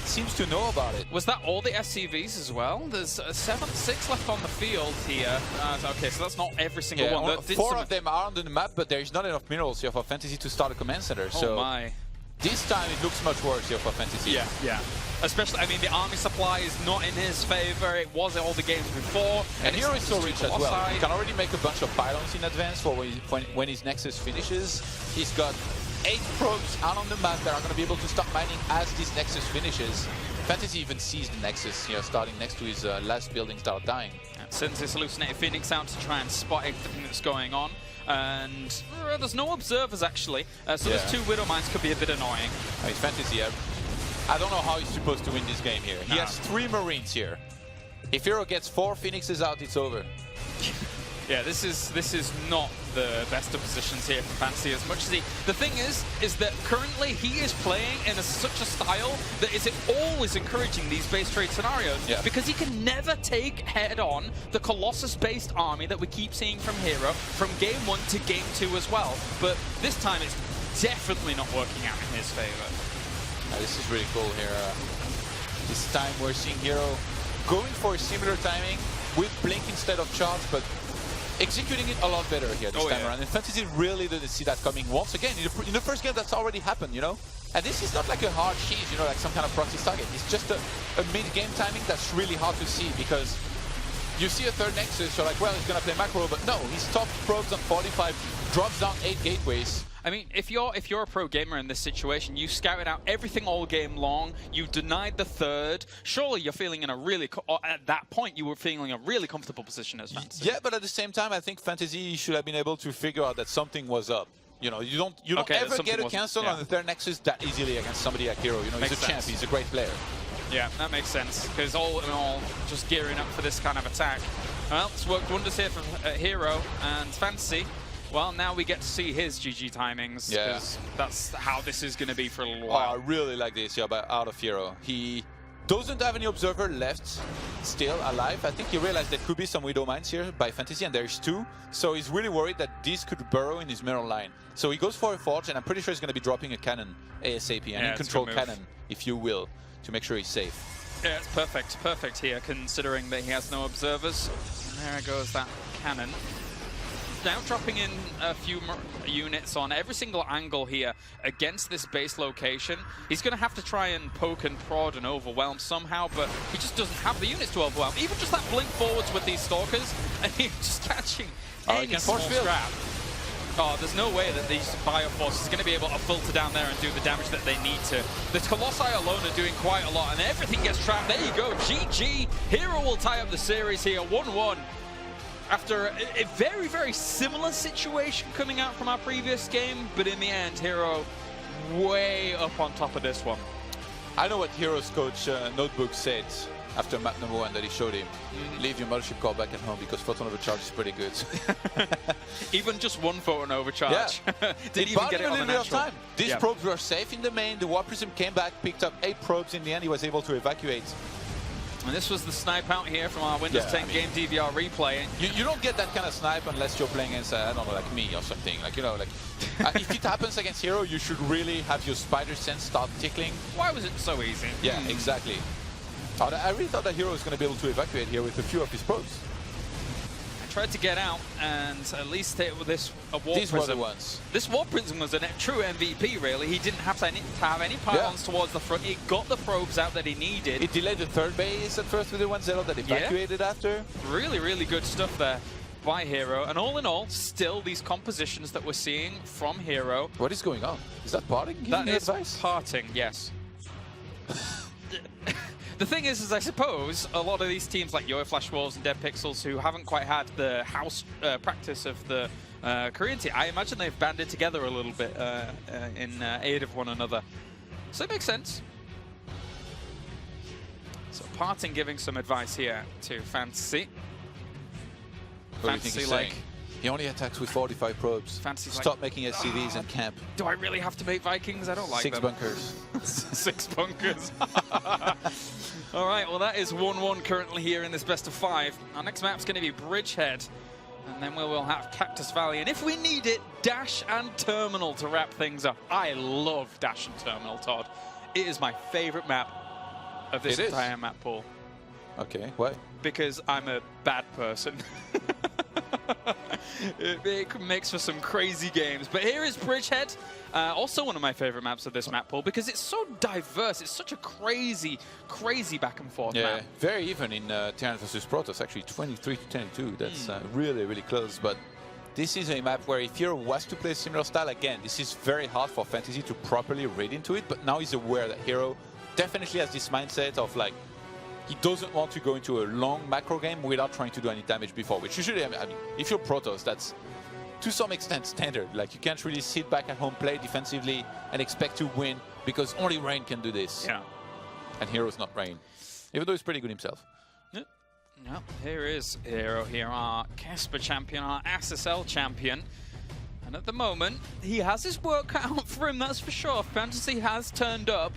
seems to know about it. Was that all the SCVs as well? There's 6 left on the field here. Okay, so that's not every single one. 4 of them are on the map, but there's not enough minerals here for FanTaSy to start a command center. So my. This time it looks much worse here for FanTaSy. Yeah. Especially, I mean, the army supply is not in his favor. It was all the games before. And herO is so rich as well. He can already make a bunch of pylons in advance for when his Nexus finishes. He's got 8 probes out on the map that are going to be able to start mining as this Nexus finishes. FanTaSy even sees the Nexus, you know, starting next to his last building start dying. Yeah. sends this hallucinated Phoenix out to try and spot everything that's going on. And there's no observers, actually. So those 2 Widow Mines could be a bit annoying. I mean, FanTaSy, I don't know how he's supposed to win this game here. He has 3 Marines here. If herO gets 4 Phoenixes out, it's over. Yeah, this is not the best of positions here for FanTaSy as much as he... The thing is that currently he is playing in such a style that is always encouraging these base trade scenarios. Yeah. Because he can never take head-on the Colossus-based army that we keep seeing from herO from game 1 to game 2 as well. But this time it's definitely not working out in his favor. This is really cool here. This time we're seeing herO going for a similar timing with Blink instead of charge, but executing it a lot better here this time around. And FanTaSy really didn't see that coming once again. In the first game, that's already happened, you know? And this is not like a hard cheese, you know, like some kind of proxy target. It's just a mid-game timing that's really hard to see because you see a third Nexus, you're like, well, he's going to play macro, but no, he stopped probes on 45, drops down 8 gateways. I mean, if you're a pro gamer in this situation, you scouted out everything all game long, you denied the third, surely you're feeling in a really, at that point, you were feeling a really comfortable position as FanTaSy. Yeah, but at the same time, I think FanTaSy should have been able to figure out that something was up. You know, you don't ever get a cancel on the third Nexus that easily against somebody like herO. You know, he's a champ, he's a great player. Yeah, that makes sense, because all in all, just gearing up for this kind of attack. Well, it's worked wonders here for herO and FanTaSy. Well, now we get to see his GG timings, because that's how this is going to be for a little while. I really like this out of herO. He doesn't have any observer left still alive. I think he realized there could be some Widow Mines here by FanTaSy, and there's 2. So he's really worried that this could burrow in his middle line. So he goes for a Forge, and I'm pretty sure he's going to be dropping a cannon ASAP, an in-control cannon, if you will, to make sure he's safe. Yeah, it's perfect here, considering that he has no observers. And there goes that cannon. Now dropping in a few units on every single angle here against this base location. He's going to have to try and poke and prod and overwhelm somehow, but he just doesn't have the units to overwhelm. Even just that blink forwards with these Stalkers, and he's just catching any small scrap. Oh, there's no way that these Bioforces are going to be able to filter down there and do the damage that they need to. The Colossi alone are doing quite a lot, and everything gets trapped. There you go, GG. herO will tie up the series here, 1-1. After a very, very similar situation coming out from our previous game, but in the end, herO way up on top of this one. I know what herO's coach Notebook said after map number 1 that he showed him. Leave your mothership core back at home because photon overcharge is pretty good. Even just 1 photon overcharge. Yeah. Didn't even get it on the natural. Time. These probes were safe in the main. The Warp Prism came back, picked up 8 probes. In the end, he was able to evacuate. And this was the snipe out here from our Windows 10 game DVR replay. You don't get that kind of snipe unless you're playing against, I don't know, like me or something. Like, you know, like, if it happens against herO, you should really have your spider sense start tickling. Why was it so easy? Yeah, exactly. I really thought that herO was going to be able to evacuate here with a few of his probes. Tried to get out, and at least this Warp Prism. These were the ones. This Warp Prism was a true MVP, really. He didn't have to have any pylons towards the front. He got the probes out that he needed. It delayed the third base at first with the 1-0 that evacuated after. Really, really good stuff there by herO. And all in all, still these compositions that we're seeing from herO. What is going on? Is that parting? That is parting, yes. The thing is I suppose a lot of these teams like Yo Flash Wolves and Dead Pixels who haven't quite had the house practice of the Korean team, I imagine they've banded together a little bit in aid of one another. So it makes sense. So Parting giving some advice here to FanTaSy. What do you think he's saying? He only attacks with 45 probes. FanTaSy's Stop making SCVs and camp. Do I really have to make Vikings? I don't like 6 them. bunkers. 6 bunkers. All right, well, that is 1-1 currently here in this best of 5. Our next map's going to be Bridgehead, and then we will have Cactus Valley. And if we need it, Dash and Terminal to wrap things up. I love Dash and Terminal, Todd. It is my favorite map of this entire map pool. Okay, why? Because I'm a bad person. It makes for some crazy games. But here is Bridgehead, also one of my favorite maps of this map pool because it's so diverse. It's such a crazy, crazy back and forth map. Very even in Terran vs Protoss, actually 23-22. That's really, really close. But this is a map where if herO was to play a similar style, again, this is very hard for FanTaSy to properly read into it. But now he's aware that herO definitely has this mindset of like, he doesn't want to go into a long macro game without trying to do any damage before, which usually, I mean, if you're Protoss, that's to some extent standard. Like, you can't really sit back at home, play defensively, and expect to win, because only Rain can do this. Yeah. And herO's not Rain, even though he's pretty good himself. No, here is herO here, our Casper champion, our SSL champion. And at the moment, he has his work cut out for him, that's for sure. FanTaSy has turned up,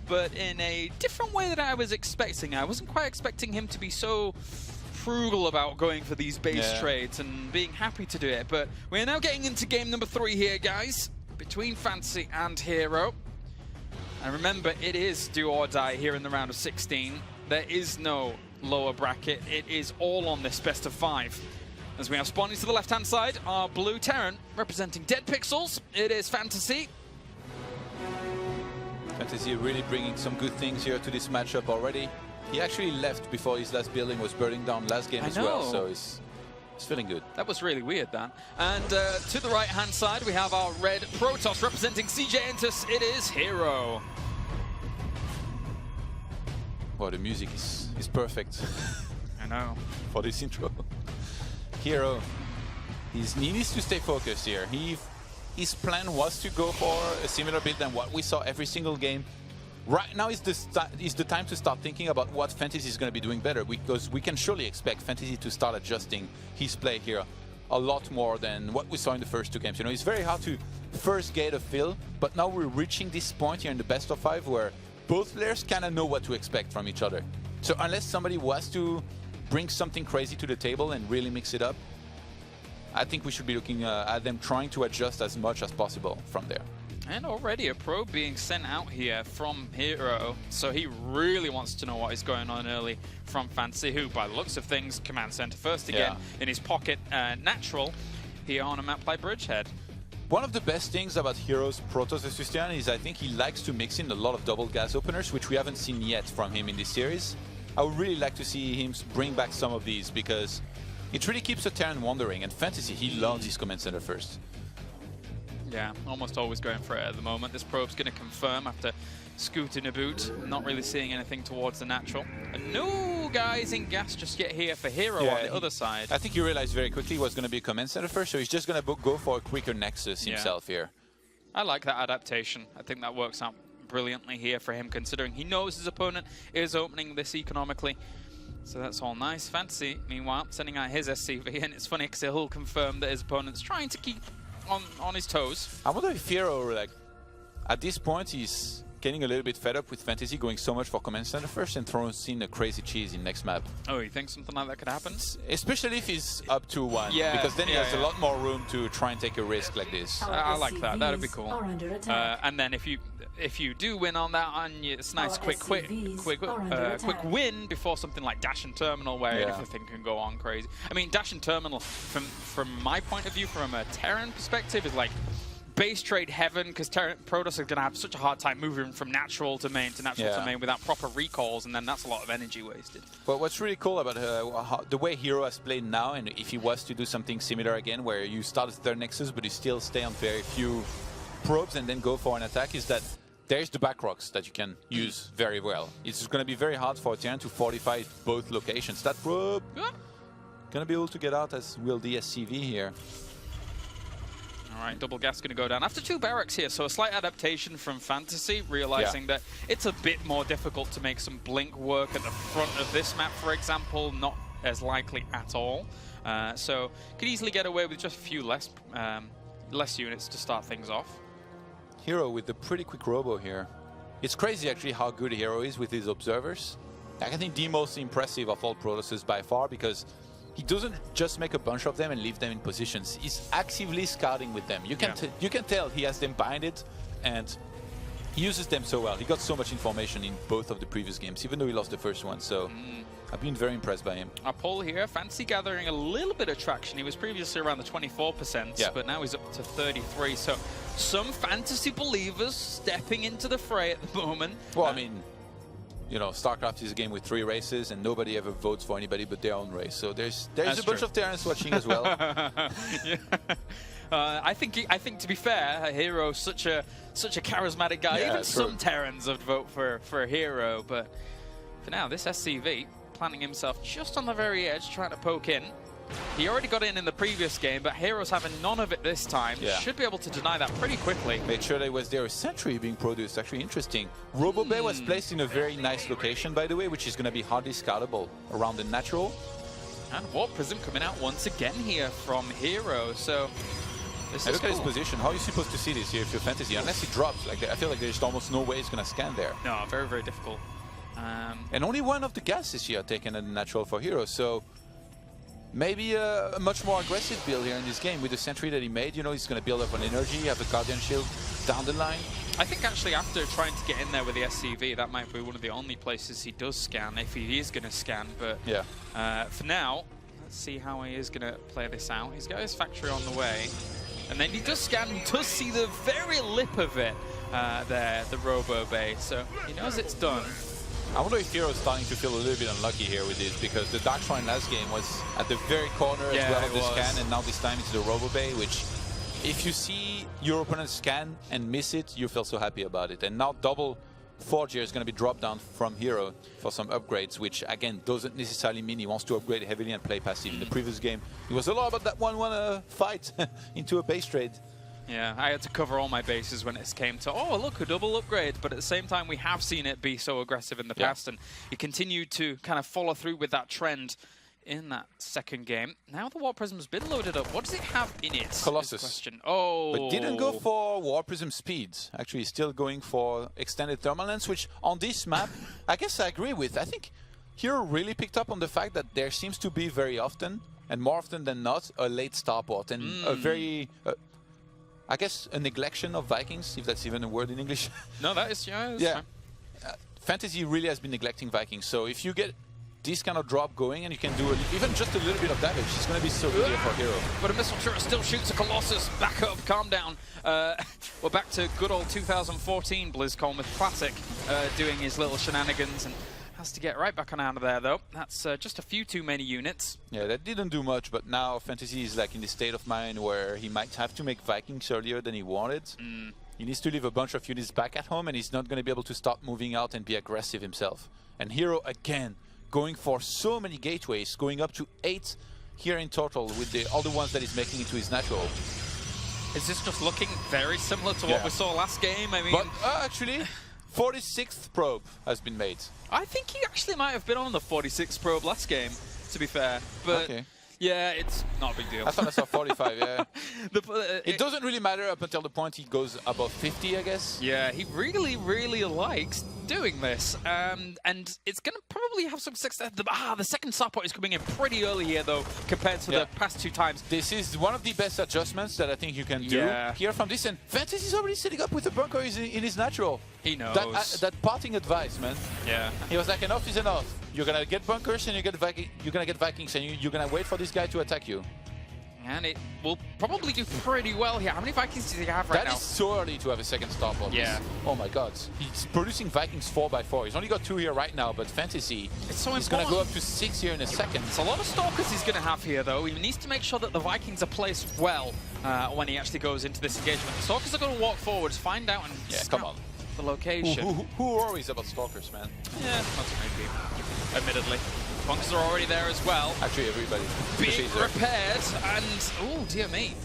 but in a different way that I was expecting. I wasn't quite expecting him to be so frugal about going for these base trades and being happy to do it. But we're now getting into game number 3 here, guys, between FanTaSy and herO. And remember, it is do or die here in the round of 16. There is no lower bracket. It is all on this best of 5. As we have spawning to the left-hand side, our blue Terran representing Dead Pixels. It is FanTaSy. FanTaSy really bringing some good things here to this matchup already. He actually left before his last building was burning down last game as well, so he's feeling good. That was really weird, that. And to the right-hand side, we have our red Protoss representing CJ Entus. It is herO. Well, the music is perfect. I know. For this intro. herO, he needs to stay focused here. His plan was to go for a similar build than what we saw every single game. Right now is the time to start thinking about what FanTaSy is going to be doing better, because we can surely expect FanTaSy to start adjusting his play here a lot more than what we saw in the first 2 games. You know, it's very hard to first get a feel, but now we're reaching this point here in the best of 5 where both players kind of know what to expect from each other. So unless somebody was to bring something crazy to the table and really mix it up, I think we should be looking at them trying to adjust as much as possible from there. And already a probe being sent out here from herO, so he really wants to know what is going on early from FanTaSy, who, by the looks of things, command center first again in his pocket. Natural here on a map like Bridgehead. One of the best things about herO's Protoss versus Terran is I think he likes to mix in a lot of double gas openers, which we haven't seen yet from him in this series. I would really like to see him bring back some of these, because it really keeps a Terran wondering, and FanTaSy, he loves his command center first. Yeah, almost always going for it at the moment. This probe's going to confirm after scooting a boot. Not really seeing anything towards the natural. And no guys in gas just yet here for herO on the other side. I think he realized very quickly it was going to be a command center first, so he's just going to go for a quicker nexus himself here. I like that adaptation. I think that works out brilliantly here for him, considering he knows his opponent is opening this economically. So that's all nice. FanTaSy, meanwhile, sending out his SCV, and it's funny because he'll confirm that his opponent's trying to keep on his toes. I wonder if herO, like, at this point, he's getting a little bit fed up with FanTaSy going so much for command center first and throwing in a crazy cheese in next map. Oh, you think something like that could happen? Especially if he's up to 1, because then he has a lot more room to try and take a risk like this. I like that. That'd be cool. And then if you do win on that, and it's nice quick win before something like Dash and Terminal, where everything can go on crazy. I mean, Dash and Terminal, from my point of view, from a Terran perspective, is like base trade heaven, because Protoss are going to have such a hard time moving from natural to main to natural to main without proper recalls, and then that's a lot of energy wasted. But what's really cool about the way herO has played now, and if he was to do something similar again, where you start at third nexus, but you still stay on very few probes and then go for an attack, is that there's the back rocks that you can use very well. It's going to be very hard for Terran to fortify both locations. That probe going to be able to get out, as will the SCV here. All right, double gas going to go down after 2 barracks here, so a slight adaptation from FanTaSy, realizing that it's a bit more difficult to make some blink work at the front of this map, for example, not as likely at all. So could easily get away with just a few less units to start things off. herO with the pretty quick robo here. It's crazy actually how good herO is with his observers. I think the most impressive of all Protosses by far, because he doesn't just make a bunch of them and leave them in positions. He's actively scouting with them. You can tell he has them binded, and he uses them so well. He got so much information in both of the previous games, even though he lost the first one. So I've been very impressed by him. Our poll here, FanTaSy gathering a little bit of traction. He was previously around the 24%, but now he's up to 33%. So some FanTaSy believers stepping into the fray at the moment. Well, I mean, you know, StarCraft is a game with 3 races, and nobody ever votes for anybody but their own race. So there's a bunch of Terrans watching as well. I think to be fair, herO's such a charismatic guy. Even some Terrans would vote for herO, but For now, this SCV planting himself just on the very edge, trying to poke in. He already got in the previous game, but herO's having none of it this time. Yeah. Should be able to deny that pretty quickly. Made sure there was a sentry being produced. Actually interesting. RoboBay was placed in a very nice location, by the way, which is going to be hardly scoutable around the natural. And Warp Prism coming out once again here from herO. So this is look at his position. How are you supposed to see this here if you're FanTaSy? Unless he drops, like I feel like there's almost no way he's going to scan there. No, very, very difficult. And only one of the gases here are taken in the natural for herO. So maybe a much more aggressive build here in this game with the sentry that he made. You know, he's going to build up on energy, have the Guardian Shield down the line. I think actually after trying to get in there with the SCV, that might be one of the only places he does scan, if he is going to scan. But yeah, for now, let's see how he is going to play this out. He's got his factory on the way. And then he does scan, he does see the very lip of it there, the RoboBay. So he knows it's done. I wonder if herO's starting to feel a little bit unlucky here with this, because the Dark Shrine last game was at the very corner as well of the scan, and now this time it's the RoboBay, which if you see your opponent scan and miss it, you feel so happy about it. And now double Forger is going to be dropped down from herO for some upgrades, which again doesn't necessarily mean he wants to upgrade heavily and play passive. In the previous game, it was a lot about that 1-1 fight into a base trade. Yeah, I had to cover all my bases when it came to, oh, look, a double upgrade. But at the same time, we have seen it be so aggressive in the past, and he continued to kind of follow through with that trend in that second game. Now the Warp Prism's been loaded up. What does it have in it? Colossus. Question. Oh. But didn't go for Warp Prism speeds. Actually, still going for extended thermal lens, which on this map, I guess I agree with. I think herO really picked up on the fact that there seems to be very often, and more often than not, a late starport and a very... I guess a neglection of Vikings, if that's even a word in English. No, that is, yeah. FanTaSy really has been neglecting Vikings, so if you get this kind of drop going and you can do even just a little bit of damage, it's going to be so good here for herO. But a missile turret still shoots a Colossus. Back up, calm down. We're back to good old 2014 BlizzCon with Classic doing his little shenanigans, and has to get right back on out of there, though. That's just a few too many units. Yeah, that didn't do much, but now FanTaSy is like in the state of mind where he might have to make Vikings earlier than he wanted. He needs to leave a bunch of units back at home, and he's not going to be able to start moving out and be aggressive himself. And herO, again, going for so many gateways, going up to 8 here in total with the other ones that he's making into his natural. Is this just looking very similar to what we saw last game? I mean, but actually, 46th probe has been made. I think he actually might have been on the 46th probe last game, to be fair. But yeah, it's not a big deal. I thought I saw 45, yeah. It doesn't really matter up until the point he goes above 50, I guess. Yeah, he really, really likes doing this. And it's going to probably have some success. The second starport is coming in pretty early here, though, compared to the past 2 times. This is one of the best adjustments that I think you can do here from this. And FanTaSy is already setting up with the bunker in his natural. He knows. That parting advice, man. Yeah. He was like, enough is enough. You're going to get bunkers and you're going to get Vikings, and you're going to wait for this guy to attack you. And it will probably do pretty well here. How many Vikings does he have right now? That is so early to have a second starport. Yeah. Oh my god. He's producing Vikings 4x4. He's only got 2 here right now, but FanTaSy is going to go up to 6 here in a second. It's a lot of Stalkers he's going to have here, though. He needs to make sure that the Vikings are placed well when he actually goes into this engagement. The Stalkers are going to walk forwards, find out, and come on. The location. Who worries about Stalkers, man? Yeah, not too many people, admittedly. Bunkers are already there as well. Actually, everybody. Being repaired, and oh dear me.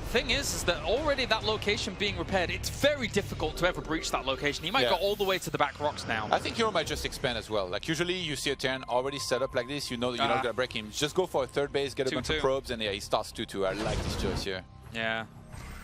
Thing is that already that location being repaired, it's very difficult to ever breach that location. He might go all the way to the back rocks now. I think herO might just expand as well. Like usually you see a Terran already set up like this, you know that you're not going to break him. Just go for a third base, get a bunch of probes, and he starts 2-2. I like this choice here. Yeah.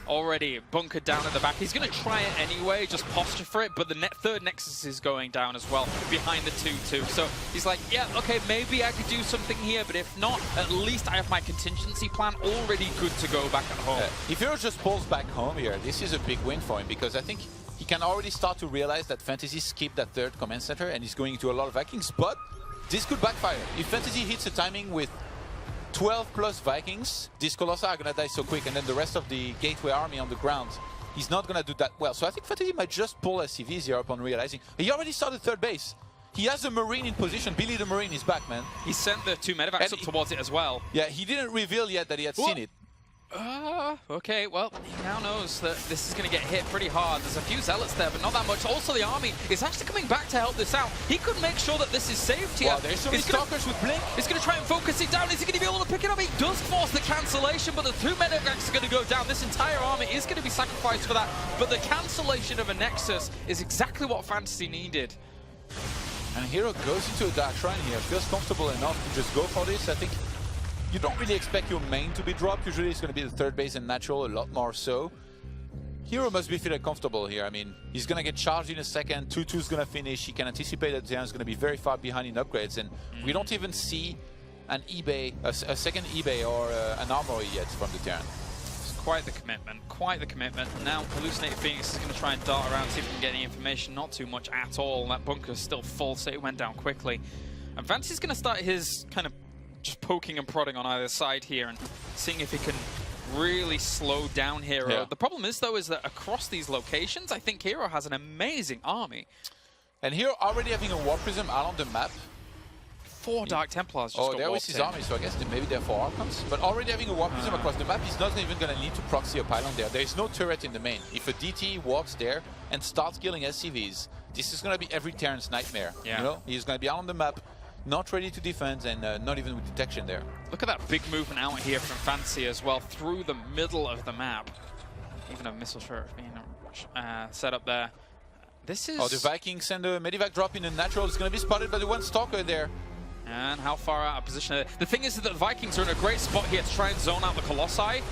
Already bunkered down at the back. He's going to try it anyway, just posture for it, but the third Nexus is going down as well, behind the 2-2. So he's like, yeah, okay, maybe I could do something here, but if not, at least I have my contingency plan already good to go back at home. If herO just pulls back home here, this is a big win for him, because I think he can already start to realize that FanTaSy skipped that third command center, and he's going into a lot of Vikings, but this could backfire. If FanTaSy hits the timing with 12 plus Vikings, these Colossi are going to die so quick, and then the rest of the Gateway army on the ground, he's not going to do that well. So I think FanTaSy might just pull SCVs here upon realizing. He already started third base. He has a Marine in position. Billy the Marine is back, man. He sent the 2 medevacs up towards it as well. Yeah, he didn't reveal yet that he had seen it. Okay, well, he now knows that this is going to get hit pretty hard. There's a few Zealots there, but not that much. Also, the army is actually coming back to help this out. He could make sure that this is saved here. Wow, there's so many Stalkers with Blink. He's going to try and focus it down. Is he going to be able to pick it up? He does force the cancellation, but the 2 Medivacs are going to go down. This entire army is going to be sacrificed for that, but the cancellation of a Nexus is exactly what FanTaSy needed. And herO goes into a Dark Shrine here, feels comfortable enough to just go for this. I think you don't really expect your main to be dropped. Usually it's going to be the third base and natural, a lot more so. herO must be feeling comfortable here. I mean, he's going to get charged in a second. 2-2 is going to finish. He can anticipate that Zeon's going to be very far behind in upgrades. And we don't even see an eBay, a second eBay or an armory yet from the Terran. It's quite the commitment, quite the commitment. Now Hallucinated Phoenix is going to try and dart around, see if we can get any information. Not too much at all. That bunker's still full, so it went down quickly. And FanTaSy's going to start his kind of just poking and prodding on either side here and seeing if he can really slow down herO. Yeah. The problem is, though, is that across these locations, I think herO has an amazing army. And herO already having a War Prism out on the map. 4 Dark Templars just got there was walked his in. army, so I guess maybe they're 4 Archons. But already having a War Prism across the map, he's not even going to need to proxy a pylon there. There is no turret in the main. If a DT walks there and starts killing SCVs, this is going to be every Terran's nightmare. Yeah. You know, he's going to be out on the map, not ready to defend, and not even with detection there. Look at that big movement out here from FanTaSy as well, through the middle of the map. Even a missile turret being set up there. This is... Oh, the Vikings send a Medivac drop in the natural. It's going to be spotted by the one Stalker there. And how far out of position are they? The thing is that the Vikings are in a great spot here to try and zone out the Colossi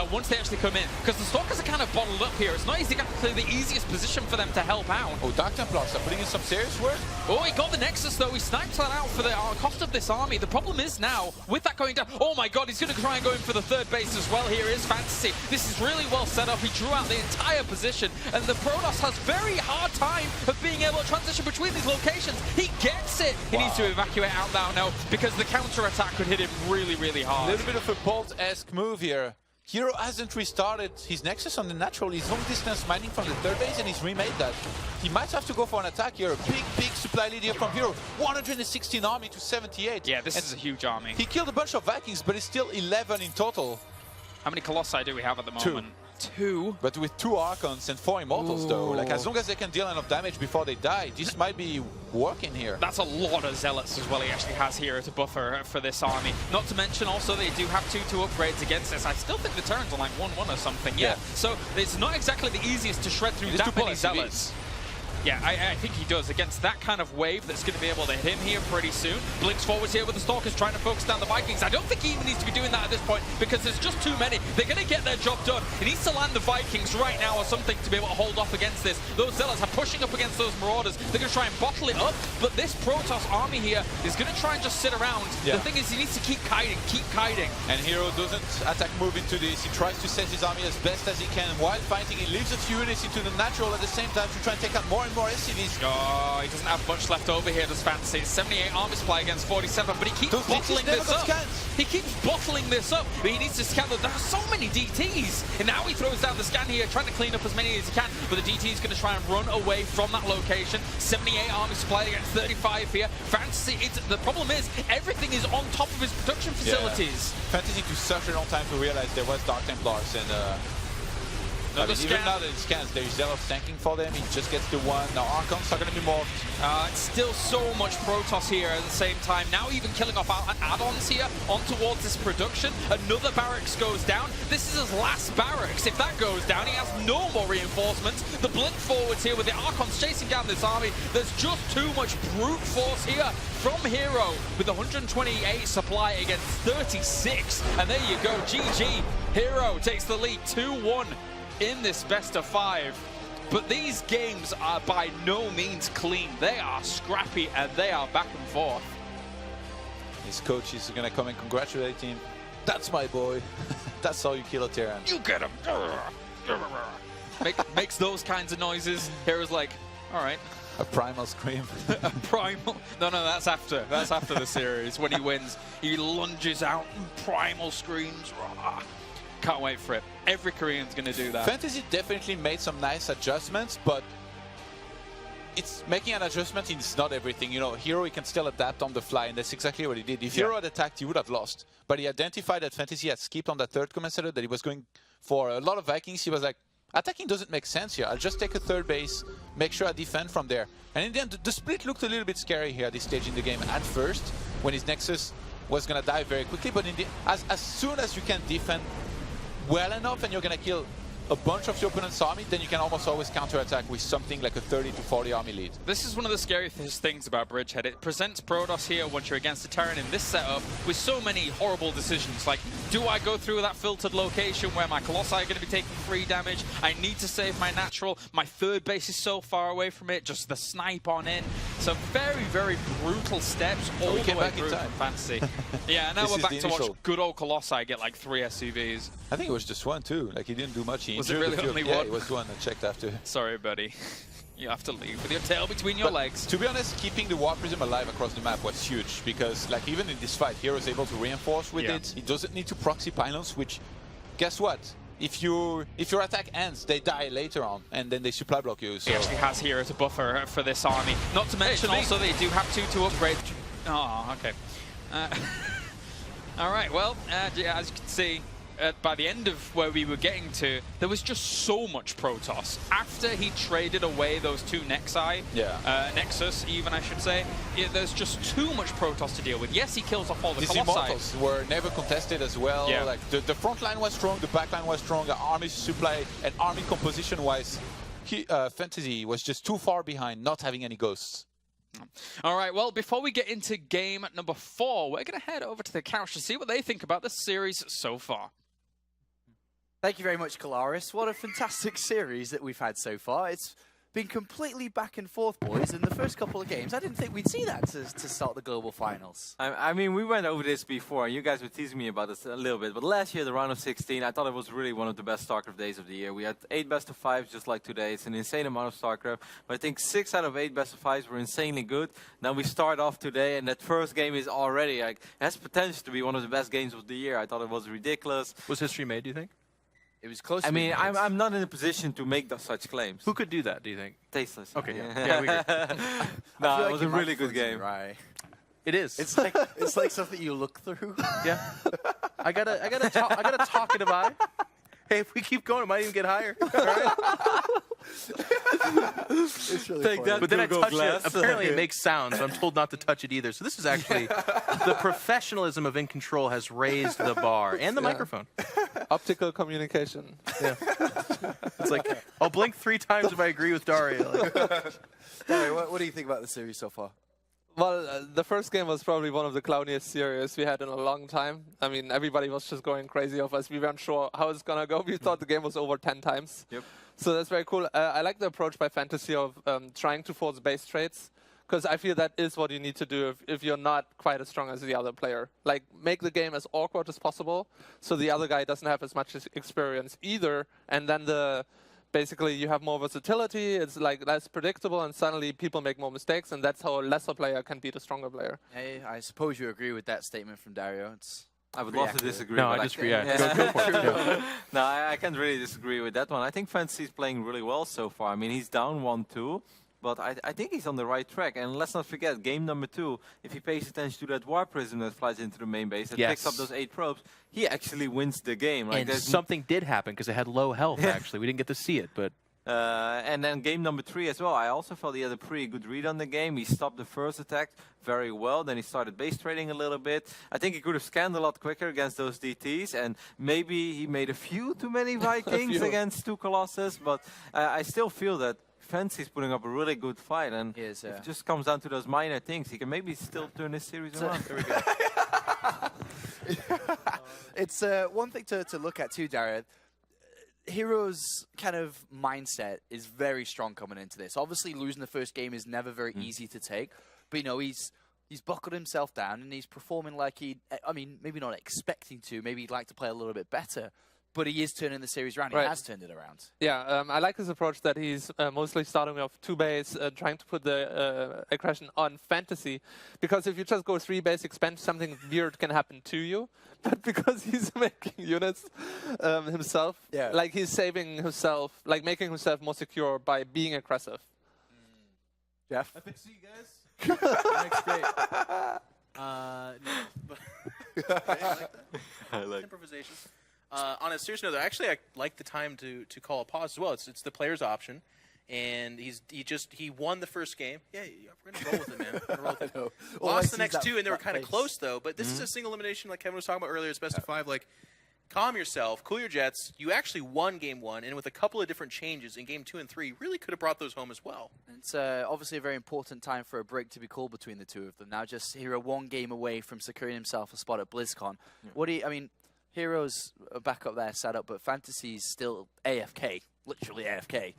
once they actually come in. Because the Stalkers are kind of bottled up here. It's not exactly the easiest position for them to help out. Oh, Dark Templars are putting in some serious work. Oh, he got the Nexus though. He sniped that out for the cost of this army. The problem is now, with that going down, oh my god, he's going to try and go in for the third base as well. Here is FanTaSy. This is really well set up. He drew out the entire position. And the Protoss has very hard time of being able to transition between these locations. He gets it. He needs to evacuate out now because the counter-attack could hit him really, really hard. A little bit of a Bolt-esque move here. herO hasn't restarted his Nexus on the natural. He's long distance mining from the third base and he's remade that. He might have to go for an attack here. Big supply lead here from herO. 116 army to 78. Yeah, this is a huge army. He killed a bunch of Vikings, but it's still 11 in total. How many Colossi do we have at the moment? Two. But with 2 Archons and 4 Immortals though, like as long as they can deal enough damage before they die, this might be working here. That's a lot of Zealots as well he actually has here to buffer for this army. Not to mention also they do have 2 upgrades against this. I still think the turns are like 1-1 or something. Yeah. So it's not exactly the easiest to shred through that many Zealots. Yeah, I think he does. Against that kind of wave that's going to be able to hit him here pretty soon. Blinks forwards here with the Stalkers trying to focus down the Vikings. I don't think he even needs to be doing that at this point because there's just too many. They're going to get their job done. He needs to land the Vikings right now or something to be able to hold off against this. Those Zealots are pushing up against those Marauders. They're going to try and bottle it up, but this Protoss army here is going to try and just sit around. Yeah. The thing is he needs to keep kiting, And herO doesn't attack move into this. He tries to set his army as best as he can while fighting. He leaves a few units into the natural at the same time to try and take out more and more SCVs. Oh, he doesn't have much left over here, does FanTaSy. 78 army supply against 47, but he keeps bottling this up. He keeps bottling this up, but he needs to scan. There are so many DTs. And now he throws down the scan here, trying to clean up as many as he can. But the DT is going to try and run away from that location. 78 army supply against 35 here. FanTaSy, the problem is, everything is on top of his production facilities. Yeah. FanTaSy took such a long time to realize there was Dark Templars and I mean, even now that it scans, there's Zealots tanking for them. He just gets the one. Now Archons are going to be morphed. It's still so much Protoss here at the same time. Now even killing off add-ons here on towards this production. Another barracks goes down. This is his last barracks. If that goes down, he has no more reinforcements. The blink forwards here with the Archons chasing down this army. There's just too much brute force here from herO with 128 supply against 36. And there you go, GG. herO takes the lead 2-1. in this best of 5. But these games are by no means clean. They are scrappy and they are back and forth. His coach is going to come and congratulate him. That's my boy. That's how you kill a Terran. You get him. Makes those kinds of noises. herO's like, all right. A primal scream. A primal? No, that's after. That's after the series. When he wins, he lunges out and primal screams. Can't wait for it. Every Korean's going to do that. FanTaSy definitely made some nice adjustments, but it's making an adjustment is not everything. You know, herO, he can still adapt on the fly, and that's exactly what he did. If herO had attacked, he would have lost. But he identified that FanTaSy had skipped on that third command center, that he was going for a lot of Vikings. He was like, attacking doesn't make sense here. I'll just take a third base, make sure I defend from there. And in the end, the split looked a little bit scary here at this stage in the game at first, when his Nexus was going to die very quickly. But in the, as soon as you can defend well enough and you're going to kill a bunch of your opponent's army, then you can almost always counterattack with something like a 30 to 40 army lead. This is one of the scariest things about Bridgehead. It presents Protoss here once you're against a Terran in this setup with so many horrible decisions. Like, do I go through that filtered location where my Colossi are going to be taking free damage? I need to save my natural. My third base is so far away from it. Just the snipe on in. So very, very brutal steps all the way through from FanTaSy. Yeah, now we're back to watch good old Colossi get like 3 SCVs. I think it was just one too. Like, he didn't do much. Was it really only one? Yeah, it was one. I checked after. Sorry, buddy. You have to leave with your tail between your legs. To be honest, keeping the War Prism alive across the map was huge, because like even in this fight, herO is able to reinforce with it. He doesn't need to proxy pylons, which, guess what? If your attack ends, they die later on, and then they supply block you. So. He actually has herO to buffer for this army. Not to mention also they do have to upgrade. Oh, okay. All right, well, as you can see, by the end of where we were getting to, there was just so much Protoss. After he traded away those 2 Nexi, Nexus even I should say, there's just too much Protoss to deal with. Yes, he kills off all the Colossi. Immortals were never contested as well. Yeah. Like the front line was strong, the back line was strong, the army supply and army composition wise, FanTaSy was just too far behind, not having any ghosts. All right, well, before we get into game number 4, we're going to head over to the couch to see what they think about the series so far. Thank you very much, Kalaris. What a fantastic series that we've had so far. It's been completely back and forth, boys. In the first couple of games, I didn't think we'd see that to start the global finals. I mean, we went over this before, and you guys were teasing me about this a little bit. But last year, the round of 16, I thought it was really one of the best StarCraft days of the year. We had 8 best of 5s just like today. It's an insane amount of StarCraft. But I think 6 out of 8 best of 5s were insanely good. Now we start off today, and that first game is already like has potential to be one of the best games of the year. I thought it was ridiculous. Was history made, do you think? It was close. I mean, I'm not in a position to make such claims. Who could do that, do you think? Tasteless. Okay, yeah we agree. No, it was a really good game. Right. It is. It's like something you look through. Yeah. I got a talkative eye. Hey, if we keep going, it might even get higher. All right? It's really Take that, but then I Google touch Glass. it. Apparently it makes sound, so I'm told not to touch it either. So this is actually, the professionalism of In Control has raised the bar. And the microphone. Optical communication. Yeah. It's like, I'll blink 3 times if I agree with Dario. Like, Dario, what do you think about the series so far? Well, the first game was probably one of the clowniest series we had in a long time. I mean, everybody was just going crazy off us. We weren't sure how it's going to go. We thought the game was over 10 times. Yep. So that's very cool. I like the approach by FanTaSy of trying to force base trades, because I feel that is what you need to do if you're not quite as strong as the other player. Like, make the game as awkward as possible, so the other guy doesn't have as much experience either, and then basically you have more versatility, it's like less predictable, and suddenly people make more mistakes, and that's how a lesser player can beat a stronger player. Hey, I suppose you agree with that statement from Dario. I would love to disagree. No, but I disagree. Yeah. Go for it. Yeah. No, I can't really disagree with that one. I think FanTaSy is playing really well so far. I mean, he's down 1-2. But I think he's on the right track. And let's not forget, game number 2, if he pays attention to that War Prism that flies into the main base and picks up those 8 probes, he actually wins the game. Like, and something did happen because it had low health, actually. We didn't get to see it, but... and then game number 3 as well. I also felt he had a pretty good read on the game. He stopped the first attack very well. Then he started base trading a little bit. I think he could have scanned a lot quicker against those DTs. And maybe he made a few too many Vikings against 2 Colossus. But I still feel that FanTaSy's putting up a really good fight, and if it just comes down to those minor things, he can maybe still turn this series around. There we go. It's one thing to look at too, Dario. herO's kind of mindset is very strong coming into this. Obviously, losing the first game is never very easy to take, but you know he's buckled himself down and he's performing like I mean, maybe not expecting to. Maybe he'd like to play a little bit better. But he is turning the series around. He has turned it around. Yeah, I like his approach that he's mostly starting off 2 base, trying to put the aggression on FanTaSy. Because if you just go 3 base expand, something weird can happen to you. But because he's making units himself, like he's saving himself, like making himself more secure by being aggressive. Jeff? I see you guys. Next day. No, but okay, I like that. I like Improvisation. On a serious note, actually, I like the time to call a pause as well. It's the player's option, and he won the first game. Yeah, we're gonna roll with it, man. We're gonna roll with it. Lost the next two, and they were kind of close though. But this is a single elimination, like Kevin was talking about earlier. It's best of 5. Like, calm yourself, cool your jets. You actually won game 1, and with a couple of different changes in game 2 and 3, really could have brought those home as well. It's obviously a very important time for a break to be called between the two of them. Now, just herO 1 game away from securing himself a spot at BlizzCon. Yeah. I mean, herO's back up there set up, but FanTaSy's still AFK, literally AFK.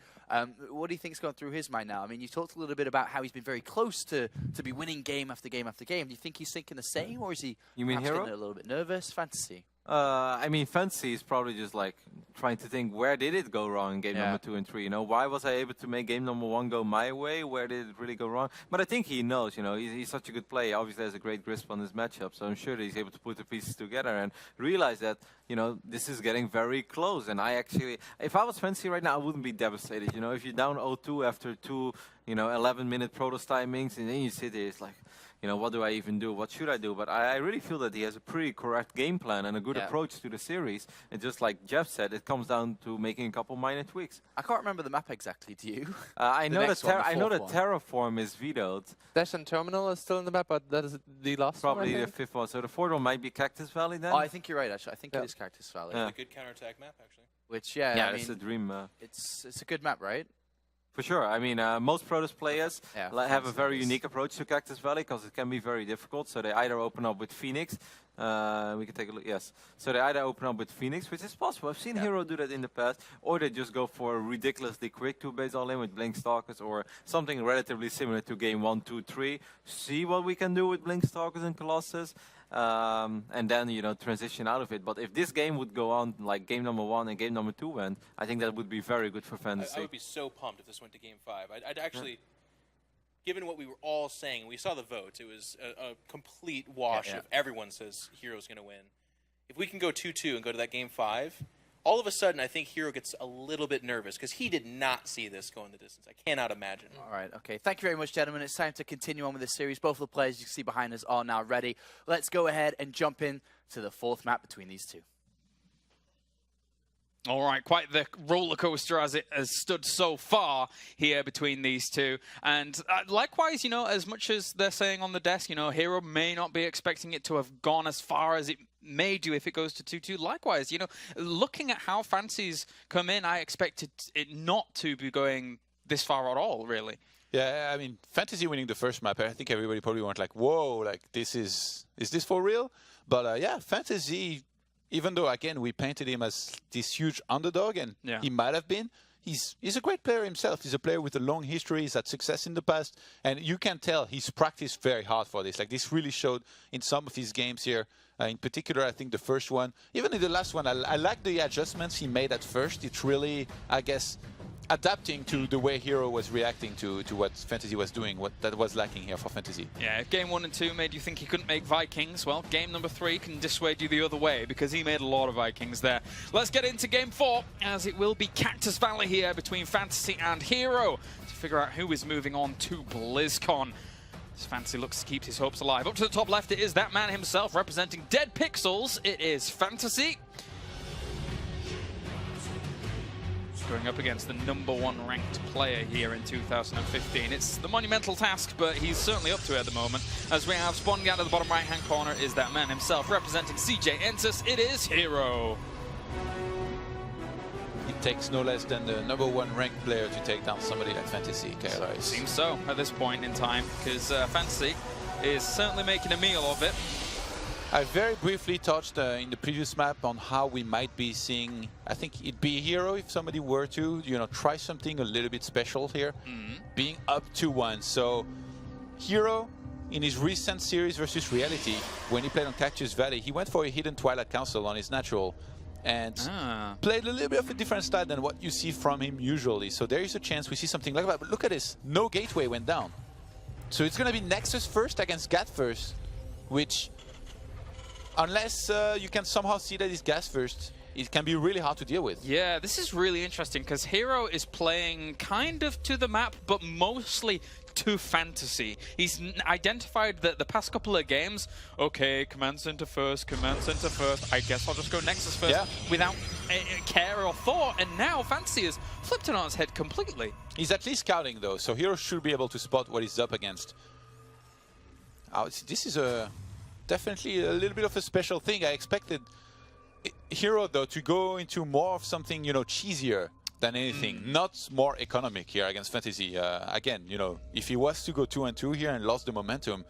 What do you think's gone through his mind now? I mean, you talked a little bit about how he's been very close to be winning game after game after game. Do you think he's thinking the same, or is he perhaps getting a little bit nervous? FanTaSy. I mean, FanTaSy is probably just like trying to think, where did it go wrong in game number 2 and 3? You know, why was I able to make game number 1 go my way? Where did it really go wrong? But I think he knows, you know, he's such a good player. Obviously has a great grasp on this matchup, so I'm sure that he's able to put the pieces together and realize that, you know, this is getting very close. And I actually, if I was FanTaSy right now, I wouldn't be devastated. You know, if you're down 0-2 after 2, 11-minute Protoss timings, and then you sit there, it's like, you know, what do I even do? What should I do? But I really feel that he has a pretty correct game plan and a good approach to the series. And just like Jeff said, it comes down to making a couple minor tweaks. I can't remember the map exactly. Do you? I know that Terraform is vetoed. Dash and Terminal is still in the map, but that is the last one. Probably the 5th one. So the 4th one might be Cactus Valley then? Oh, I think you're right, actually. I think it is Cactus Valley. It's a good counterattack map, actually. Which, I mean, it's a dream. It's a good map, right? For sure. I mean, most Protoss players have a very unique approach to Cactus Valley because it can be very difficult. So they either open up with Phoenix. We can take a look. Yes. So they either open up with Phoenix, which is possible. I've seen herO do that in the past. Or they just go for a ridiculously quick 2-base all-in with Blink Stalkers or something relatively similar to game 1, 2, 3. See what we can do with Blink Stalkers and Colossus. And then, you know, transition out of it. But if this game would go on like game number 1 and game number 2 went, I think that would be very good for FanTaSy. I would be so pumped if this went to game 5. I'd actually, given what we were all saying, we saw the votes. It was a complete wash if everyone says herO's going to win. If we can go 2-2 and go to that game 5, all of a sudden I think herO gets a little bit nervous because he did not see this going the distance. I cannot imagine. All right, okay. Thank you very much, gentlemen. It's time to continue on with this series. Both of the players you can see behind us are now ready. Let's go ahead and jump in to the 4th map between these two. All right, quite the roller coaster as it has stood so far here between these two. And likewise, you know, as much as they're saying on the desk, you know, herO may not be expecting it to have gone as far as it may do if it goes to 2-2. Likewise, you know, looking at how FanTaSy's come in, I expected it not to be going this far at all, really. Yeah, I mean, FanTaSy winning the first map, I think everybody probably went like, whoa, like, is this for real? But yeah, FanTaSy, even though, again, we painted him as this huge underdog, and he might have been, he's a great player himself. He's a player with a long history. He's had success in the past. And you can tell he's practiced very hard for this. Like, this really showed in some of his games here. In particular, I think the first one, even in the last one, I like the adjustments he made at first. It's really, I guess, adapting to the way herO was reacting to what FanTaSy was doing, what that was lacking here for FanTaSy. Yeah, if game 1 and 2 made you think he couldn't make Vikings, well, game number 3 can dissuade you the other way because he made a lot of Vikings there. Let's get into game 4, as it will be Cactus Valley here between FanTaSy and herO to figure out who is moving on to BlizzCon. As FanTaSy looks to keep his hopes alive. Up to the top left, it is that man himself representing Dead Pixels. It is FanTaSy. Going up against the #1 ranked player here in 2015. It's the monumental task, but he's certainly up to it at the moment. As we have spawning out of the bottom right-hand corner is that man himself representing CJ Entus. It is herO. It takes no less than the #1 ranked player to take down somebody like FanTaSy. It seems so at this point in time, because FanTaSy is certainly making a meal of it. I very briefly touched in the previous map on how we might be seeing, I think it'd be herO if somebody were to, you know, try something a little bit special here, being up 2-1. So herO, in his recent series versus Reality, when he played on Cactus Valley, he went for a hidden Twilight Council on his natural and played a little bit of a different style than what you see from him usually. So there is a chance we see something like that. But look at this, no gateway went down. So it's going to be Nexus first against Gat first, which, unless you can somehow see that it's gas first, it can be really hard to deal with. Yeah, this is really interesting because herO is playing kind of to the map, but mostly to FanTaSy. He's identified that the past couple of games, okay, command center first, I guess I'll just go Nexus first without care or thought, and now FanTaSy has flipped it on its head completely. He's at least scouting though, so herO should be able to spot what he's up against. This is definitely a little bit of a special thing. I expected herO though to go into more of something, you know, cheesier than anything, not more economic here against FanTaSy. Again, you know, if he was to go 2-2 here and lost the momentum,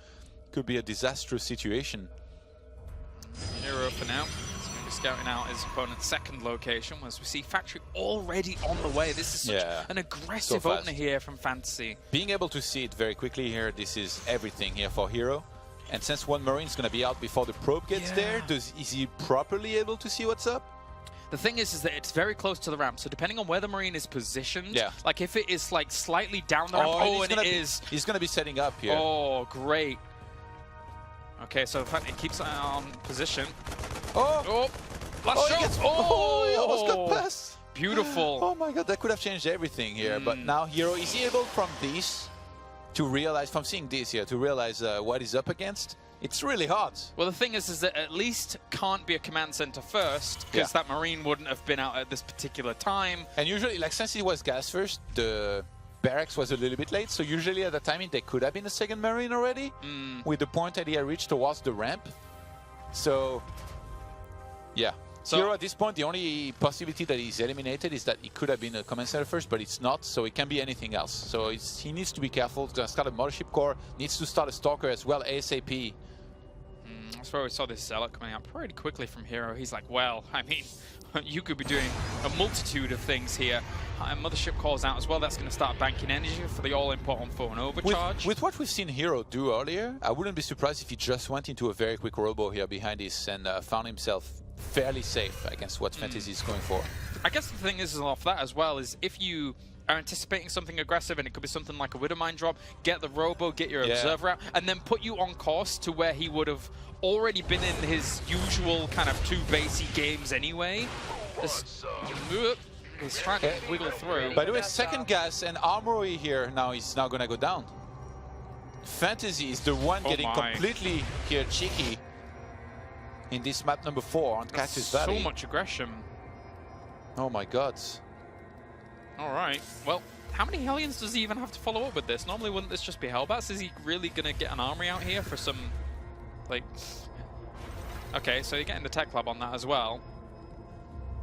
could be a disastrous situation. herO for now. He's going to be scouting out his opponent's second location, as we see Factory already on the way. This is such an aggressive opener here from FanTaSy. Being able to see it very quickly here, this is everything here for herO. And since one Marine's going to be out before the probe gets there, is he properly able to see what's up? The thing is that it's very close to the ramp, so depending on where the Marine is positioned, like if it is like slightly down the ramp, he's going to be setting up here. Oh, great. Okay, so in fact, it keeps on position. Oh, last shot. He almost got past. Beautiful. Oh my God, that could have changed everything here. But now herO, is he able from this to realize, from seeing this here, to realize what he's up against? It's really hard. Well, the thing is that at least can't be a command center first, because that Marine wouldn't have been out at this particular time. And usually, like since it was gas first, the barracks was a little bit late, so usually at the timing there could have been a second Marine already, with the point that he had reached towards the ramp. So, yeah. So herO at this point, the only possibility that he's eliminated is that he could have been a command center first, but it's not, so it can be anything else. So he needs to be careful. He's going to start a mothership core, needs to start a stalker as well, ASAP. That's where we saw this zealot coming up pretty quickly from herO. He's like, well, I mean, you could be doing a multitude of things here. Mothership calls out as well. That's going to start banking energy for the all-important phone overcharge. With what we've seen herO do earlier, I wouldn't be surprised if he just went into a very quick robo here behind this and found himself fairly safe against what FanTaSy is going for. I guess the thing is off that as well is if you are anticipating something aggressive, and it could be something like a Widowmine drop, get the robo, get your observer out, and then put you on course to where he would have already been in his usual kind of 2 basey games anyway. He's trying to wiggle through. By the way, second gas and Armory here now is now going to go down. FanTaSy is the one getting completely here cheeky in this map number 4 on Cactus Valley. So much aggression. Oh my God. All right. Well, how many Hellions does he even have to follow up with this? Normally, wouldn't this just be Hellbats? Is he really going to get an armory out here for some, like... Okay, so you're getting the Tech Lab on that as well.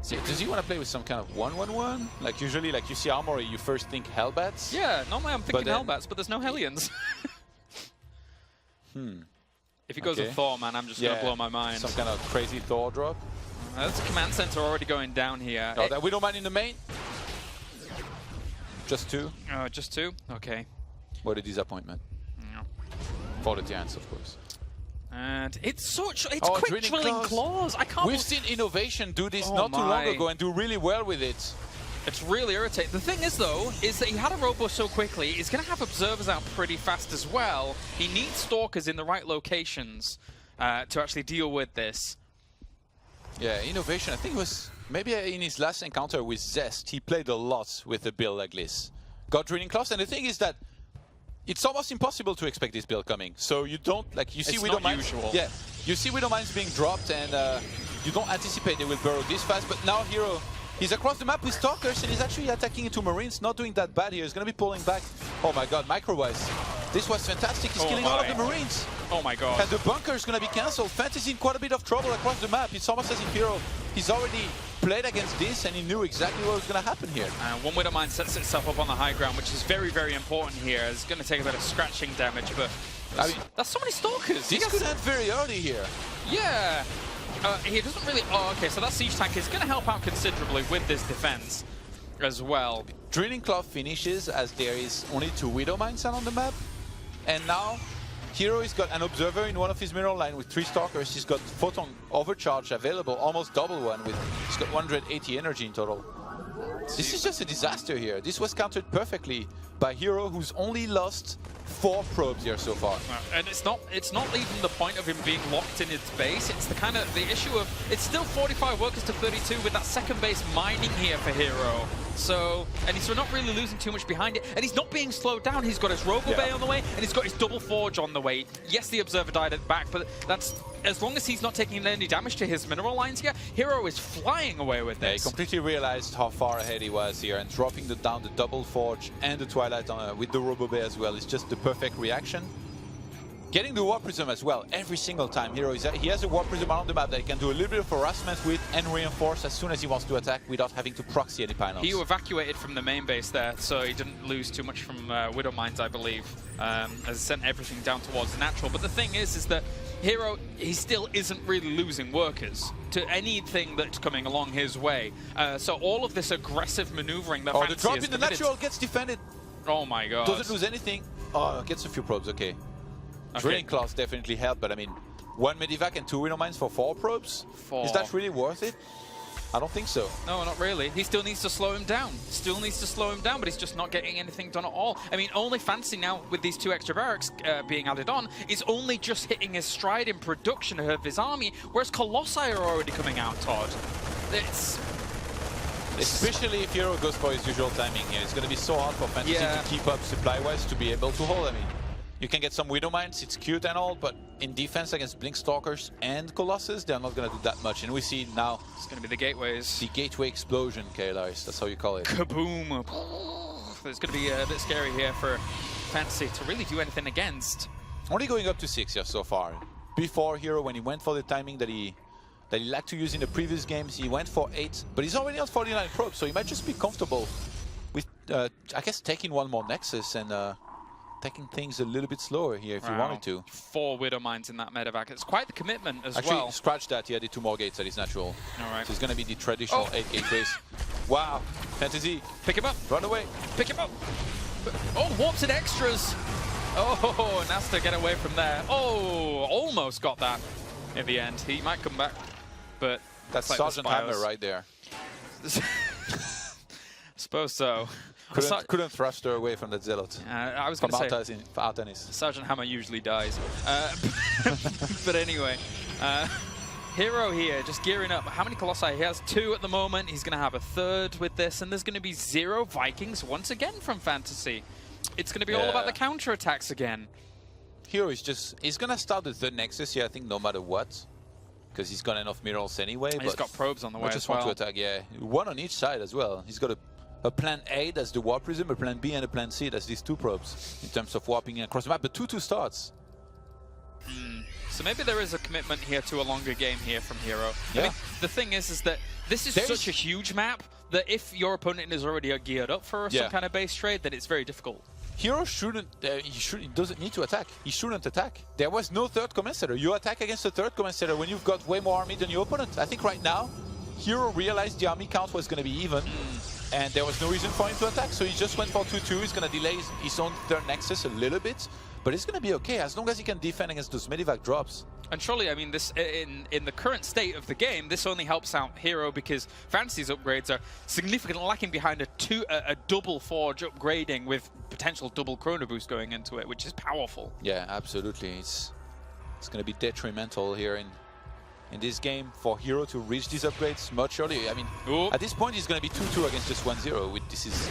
So does he want to play with some kind of 1-1-1? Like usually, like you see Armory, you first think Hellbats? Yeah, normally I'm thinking Hellbats, but there's no Hellions. If he goes with Thor, man, I'm just going to blow my mind. Some kind of crazy Thor drop. That's a command center already going down here. Oh, that Widowmine in the main? Just 2? Just 2? Okay. What a disappointment. Yeah. For the Giants, of course. And it's quick drilling claws. I can't. We've seen Innovation do this not too long ago and do really well with it. It's really irritating. The thing is, though, is that he had a robo so quickly, he's going to have observers out pretty fast as well. He needs stalkers in the right locations to actually deal with this. Yeah, Innovation, I think it was maybe in his last encounter with Zest, he played a lot with a build like this. Got Drilling Claws, and the thing is that it's almost impossible to expect this build coming. So you don't, like, you see Widowmines. Yeah, you see Widowmines being dropped, and you don't anticipate they will burrow this fast. But now herO, he's across the map with Stalkers, and he's actually attacking into Marines, not doing that bad here. He's going to be pulling back. Oh my God, Microwise. This was fantastic. He's killing all of the Marines. Oh my God. And the bunker is going to be cancelled. FanTaSy in quite a bit of trouble across the map. It's almost as if herO, he's already played against this and he knew exactly what was going to happen here. One Widowmine sets itself up on the high ground, which is very, very important here. It's going to take a bit of scratching damage, but I mean, that's so many Stalkers. This could end very early here. Yeah. He doesn't really... Oh, okay, so that Siege Tank is going to help out considerably with this defense as well. Drilling Claw finishes as there is only 2 Widowmines on the map. And now herO has got an Observer in one of his mineral line with 3 Stalkers. He's got Photon Overcharge available, almost double one. He's got 180 energy in total. This is just a disaster here. This was countered perfectly by herO, who's only lost 4 probes here so far. And it's not even the point of him being locked in its base. It's the issue of it's still 45 workers to 32 with that second base mining here for herO. So, and he's not really losing too much behind it, and he's not being slowed down. He's got his Robo Bay on the way, and he's got his Double Forge on the way. Yes, the Observer died at the back, but that's as long as he's not taking any damage to his mineral lines here, herO is flying away with this. Yeah, he completely realized how far ahead he was here, and dropping down the Double Forge and the Twilight with the Robo Bay as well is just the perfect reaction. Getting the Warp Prism as well, every single time herO he has a Warp Prism around the map that he can do a little bit of harassment with and reinforce as soon as he wants to attack without having to proxy any panels. He evacuated from the main base there, so he didn't lose too much from Widow Mines, I believe, as he sent everything down towards natural. But the thing is that herO, he still isn't really losing workers to anything that's coming along his way. So all of this aggressive maneuvering that FanTaSy the drop is in the natural gets defended. Oh my god. Doesn't lose anything. Oh, gets a few probes, okay. Drilling Claws definitely help, but I mean, 1 Medivac and 2 Widow Mines for 4 probes? 4. Is that really worth it? I don't think so. No, not really. He still needs to slow him down. Still needs to slow him down, but he's just not getting anything done at all. I mean, only FanTaSy now, with these 2 extra barracks being added on, is only just hitting his stride in production of his army, whereas Colossi are already coming out, Todd. It's... Especially if herO goes for his usual timing here. It's going to be so hard for FanTaSy to keep up supply-wise to be able to hold. I mean, you can get some Widow Mines, it's cute and all, but in defense against Blink Stalkers and Colossus, they're not going to do that much. And we see now... It's going to be the gateways. The gateway explosion, KLRs, that's how you call it. Kaboom! It's going to be a bit scary here for FanTaSy to really do anything against. Only going up to 6 here so far. Before herO, when he went for the timing that he liked to use in the previous games, he went for 8, but he's already on 49 probes, so he might just be comfortable with, I guess, taking one more Nexus and taking things a little bit slower here if you wanted to. 4 Widow Mines in that medevac. It's quite the commitment as Actually, well. Scratch that. He added 2 more gates at his natural. All right. So it's going to be the traditional 8 gateways. Wow. FanTaSy. Pick him up. Run away. Pick him up. Oh, warps and extras. Oh, and has to get away from there. Oh, almost got that in the end. He might come back, but that's like Sergeant Hammer right there. Suppose so. Couldn't thrust her away from that Zealot. I was going to say, Artenis. Sergeant Hammer usually dies. But anyway, herO here just gearing up. How many Colossi? He has 2 at the moment. He's going to have a 3rd with this, and there's going to be 0 Vikings once again from FanTaSy. It's going to be all about the counterattacks again. herO is he's going to start the 3rd Nexus here, I think, no matter what. Because he's got enough minerals anyway. And he's got probes on the way as well. Want to attack, yeah. 1 on each side as well. He's got a plan A, that's the Warp Prism, a plan B and a plan C, that's these 2 probes in terms of warping across the map, but 2-2 starts. So maybe there is a commitment here to a longer game here from herO. Yeah. I mean, the thing is that this is such a huge map that if your opponent is already geared up for some kind of base trade, then it's very difficult. herO shouldn't, he doesn't need to attack. He shouldn't attack. There was no 3rd command center. You attack against a 3rd command center when you've got way more army than your opponent. I think right now, herO realized the army count was going to be even. And there was no reason for him to attack, so he just went for 2-2. He's going to delay his own 3rd Nexus a little bit, but it's going to be okay as long as he can defend against those Medivac drops. And surely, I mean, this in the current state of the game, this only helps out herO because FanTaSy's upgrades are significantly lacking behind a double Forge upgrading with potential double Chrono Boost going into it, which is powerful. Yeah, absolutely. It's going to be detrimental here in this game for herO to reach these upgrades much earlier. I mean, at this point, he's going to be 2-2 against just 1-0. This is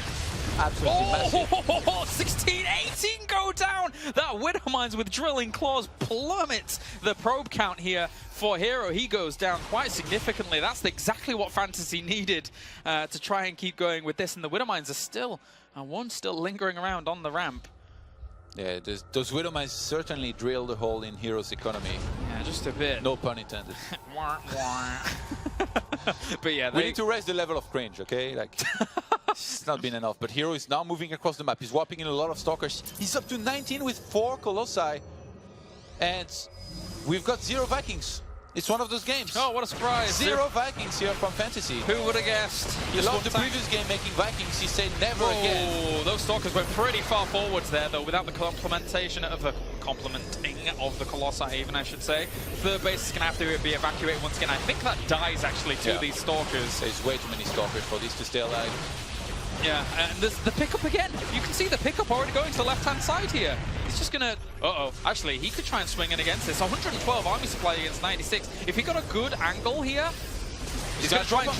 absolutely massive. 16-18 go down! That Widow Mines with Drilling Claws plummets the probe count here for herO. He goes down quite significantly. That's exactly what FanTaSy needed to try and keep going with this. And the Widow Mines are still, one still lingering around on the ramp. Yeah, those Widow Mines certainly drilled a hole in herO's economy. Yeah, just a bit. No pun intended. But yeah, we need to raise the level of cringe, okay? Like, it's not been enough. But herO is now moving across the map. He's warping in a lot of Stalkers. He's up to 19 with 4 Colossi. And we've got 0 Vikings. It's one of those games. Oh, what a surprise. 0 Vikings here from FanTaSy. Who would have guessed? He loved the previous game making Vikings. He said never again. Those Stalkers went pretty far forwards there, though, without the complementing of the Colossi, even, I should say. 3rd base is going to have to be evacuated once again. I think that dies, actually, to these Stalkers. There's way too many Stalkers for these to stay alive. Yeah, and there's the pickup again. You can see the pickup already going to the left-hand side here. He's just going to... Actually, he could try and swing in against this. 112 army supply against 96. If he got a good angle here, He's going to try and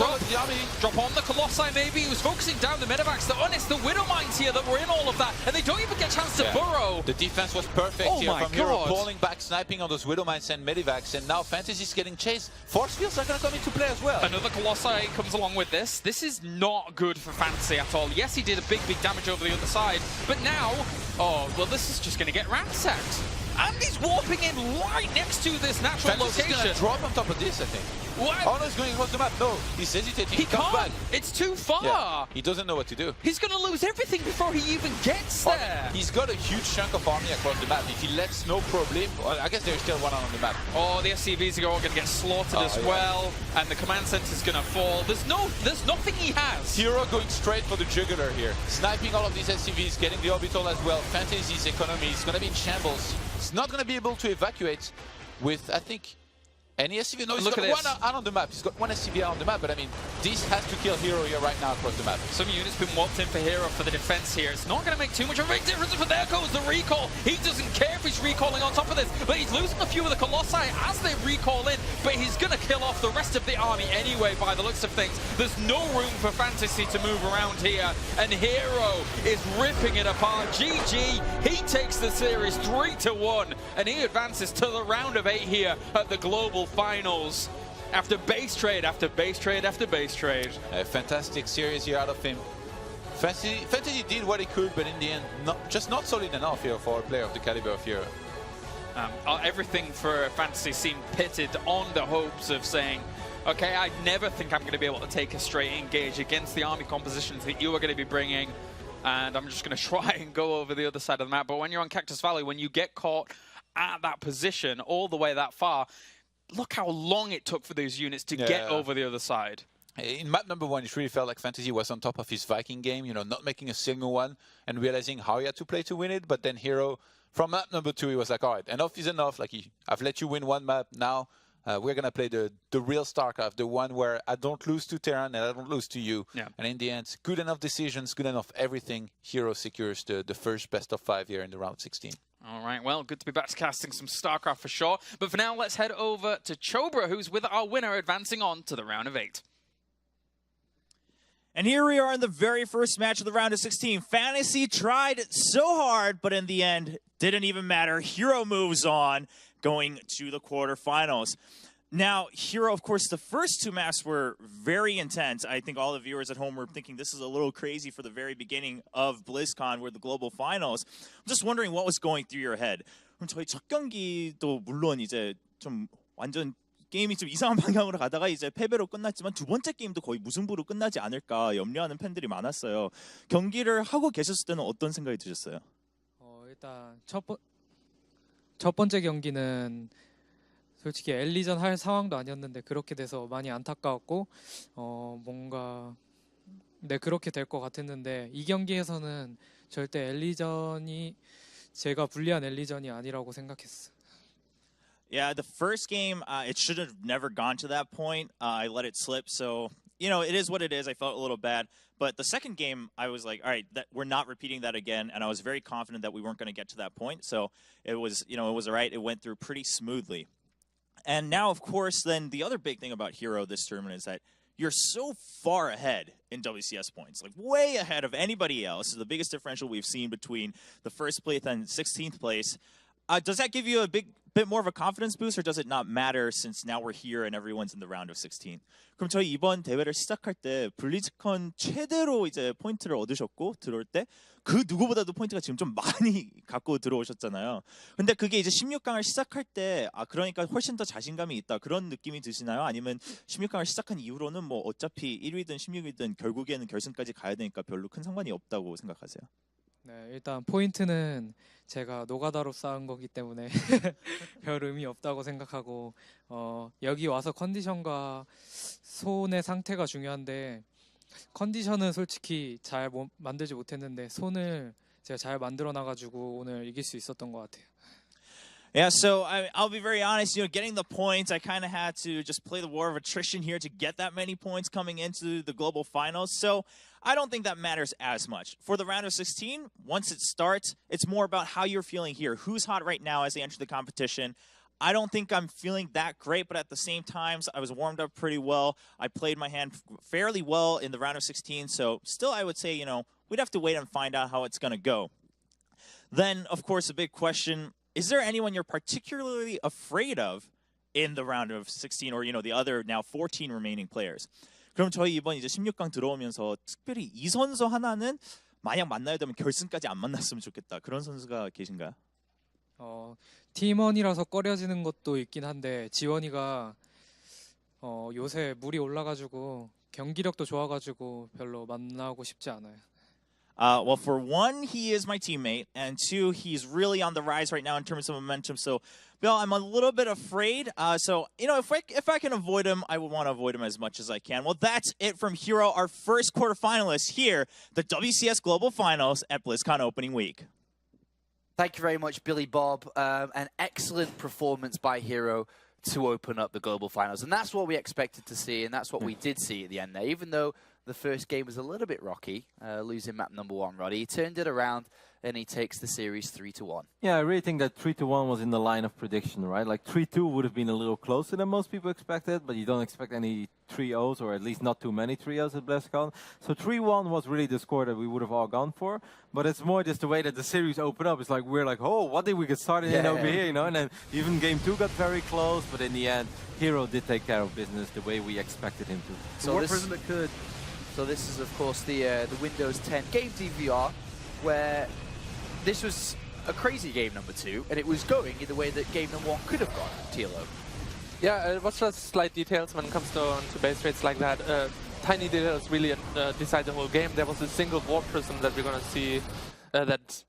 drop on the Colossi maybe. He was focusing down the Medivacs. It's the Widow Mines here that were in all of that, and they don't even get a chance to burrow. The defense was perfect here from herO, pulling back, sniping on those Widow Mines and Medivacs, and now FanTaSy's getting chased. Force fields are going to come into play as well. Another Colossi comes along with this. This is not good for FanTaSy at all. Yes, he did a big damage over the other side, but now, this is just going to get ransacked. And he's warping in right next to this natural location. He's going to drop on top of this, I think. What? Oh, no, he's going across the map. No, he's hesitating. He comes can't. back. It's too far. Yeah, he doesn't know what to do. He's going to lose everything before he even gets there. He's got a huge chunk of army across the map. If he lets no problem, I guess there's still one on the map. Oh, the SCVs are all going to get slaughtered as well, and the command center is going to fall. There's nothing he has. herO going straight for the jugular here, sniping all of these SCVs, getting the orbital as well. FanTaSy's economy is going to be in shambles. He's not going to be able to evacuate with, I think, any SCV. No, he's got one out on the map. He's got one SCV out on the map, but I mean, this has to kill herO here right now across the map. Some units been warped in for herO for the defense here. It's not going to make too much of a big difference, but there goes the recall. He doesn't care if he's recalling on top of this, but he's losing a few of the Colossi as they recall in, but he's going to kill off the rest of the army anyway by the looks of things. There's no room for FanTaSy to move around here, and herO is ripping it apart. GG, he takes the series 3-1, and he advances to the round of 8 here at the Global Finals after base trade after base trade after base trade. A fantastic series here out of him. FanTaSy did what he could, but in the end, not solid enough here for a player of the caliber of herO. Everything for FanTaSy seemed pitted on the hopes of saying, okay, I never think I'm going to be able to take a straight engage against the army compositions that you are going to be bringing, and I'm just going to try and go over the other side of the map. But when you're on Cactus Valley, when you get caught at that position all the way that far, look how long it took for those units to get over the other side. In map number 1, it really felt like FanTaSy was on top of his Viking game, not making a single one and realizing how he had to play to win it. But then herO, from map number 2, he was like, all right, enough is enough. Like, I've let you win one map. Now we're going to play the real StarCraft, the one where I don't lose to Terran and I don't lose to you. Yeah. And in the end, good enough decisions, good enough everything. herO secures the first best of 5 here in the round 16. All right, well, good to be back to casting some StarCraft for sure. But for now, let's head over to Chobra, who's with our winner advancing on to the round of 8. And here we are in the very first match of the round of 16. FanTaSy tried so hard, but in the end, didn't even matter. herO moves on, going to the quarterfinals. Now, herO, of course, the first 2 maps were very intense. I think all the viewers at home were thinking this is a little crazy for the very beginning of BlizzCon, where the global finals. I'm just wondering what was going through your head. 그럼 저희 첫 경기도 물론 이제 좀 완전 게임이 좀 이상한 방향으로 가다가 이제 패배로 끝났지만 두 번째 게임도 거의 무승부로 끝나지 않을까 염려하는 팬들이 많았어요. 경기를 하고 계셨을 때는 어떤 생각이 드셨어요? 일단 첫 번째 경기는 솔직히 엘리전 할 상황도 아니었는데 그렇게 돼서 많이 안타까웠고 뭔가 그렇게 될 것 같았는데 이 경기에서는 절대 엘리전이 제가 불리한 엘리전이 아니라고 생각했어. Yeah, the first game, it should have never gone to that point. I let it slip, so, it is what it is. I felt a little bad. But the second game, I was like, all right, we're not repeating that again, and I was very confident that we weren't going to get to that point. So it was, it was all right. It went through pretty smoothly. And now, of course, then the other big thing about herO this tournament is that you're so far ahead in WCS points, like way ahead of anybody else. This is the biggest differential we've seen between the first place and 16th place. Does that give you a bit more of a confidence boost, or does it not matter since now we're here and everyone's in the round of 16? 그럼 저희 이번 대회를 시작할 때 블리즈컨 최대로 이제 포인트를 얻으셨고 들어올 때 그 누구보다도 포인트가 지금 좀 많이 갖고 들어오셨잖아요. 근데 그게 이제 16강을 시작할 때 그러니까 훨씬 더 자신감이 있다 그런 느낌이 드시나요? 아니면 16강을 시작한 이후로는 뭐 어차피 1위든 16위든 결국에는 결승까지 가야 되니까 별로 큰 상관이 없다고 생각하세요? 네, 일단 포인트는 제가 노가다로 쌓은 거기 때문에 별 의미 없다고 생각하고 여기 와서 컨디션과 손의 상태가 중요한데 컨디션은 솔직히 잘 만들지 못했는데 손을 제가 잘 만들어 놔가지고 오늘 이길 수 있었던 것 같아요. Yeah, so I'll be very honest, getting the points, I kind of had to just play the war of attrition here to get that many points coming into the global finals. So I don't think that matters as much. For the round of 16, once it starts, it's more about how you're feeling here. Who's hot right now as they enter the competition? I don't think I'm feeling that great, but at the same time, I was warmed up pretty well. I played my hand fairly well in the round of 16, so still I would say, you know, we'd have to wait and find out how it's going to go. Then, of course, a big question, is there anyone you're particularly afraid of in the round of 16 or, you know, the other now 14 remaining players? 그럼 저희 이번 이제 16강 들어오면서 특별히 이 선수 하나는 만약 만나야 되면 결승까지 안 만났으면 좋겠다. 그런 선수가 계신가요? 팀원이라서 꺼려지는 것도 있긴 한데 지원이가 요새 물이 올라가지고 경기력도 좋아가지고 별로 만나고 싶지 않아요. Well, for one, he is my teammate, and two, he's really on the rise right now in terms of momentum. So, Bill, I'm a little bit afraid. So, you know, if I can avoid him, I would want to avoid him as much as I can. Well, that's it from herO, our first quarterfinalist here, the WCS Global Finals at BlizzCon opening week. Thank you very much, Billy Bob. An excellent performance by herO to open up the Global Finals. And that's what we expected to see, and that's what we did see at the end there. Even though the first game was a little bit rocky, losing map number 1, Roddy, he turned it around and he takes the series 3-1. Yeah, I really think that 3-1 was in the line of prediction, right? Like 3-2 would have been a little closer than most people expected, but you don't expect any 3-0s, or at least not too many 3-0s at BlizzCon. So 3-1 was really the score that we would have all gone for. But it's more just the way that the series opened up. It's like, we're like, oh, what did we get started in over here, you know? And then even game 2 got very close, but in the end, herO did take care of business the way we expected him to. So this is, of course, the Windows 10 game DVR, where this was a crazy game number 2, and it was going in the way that game number 1 could have gone, TLO. Yeah, it was just slight details when it comes to base rates like that. Tiny details really decide the whole game. There was a single warp prism that we're going to see that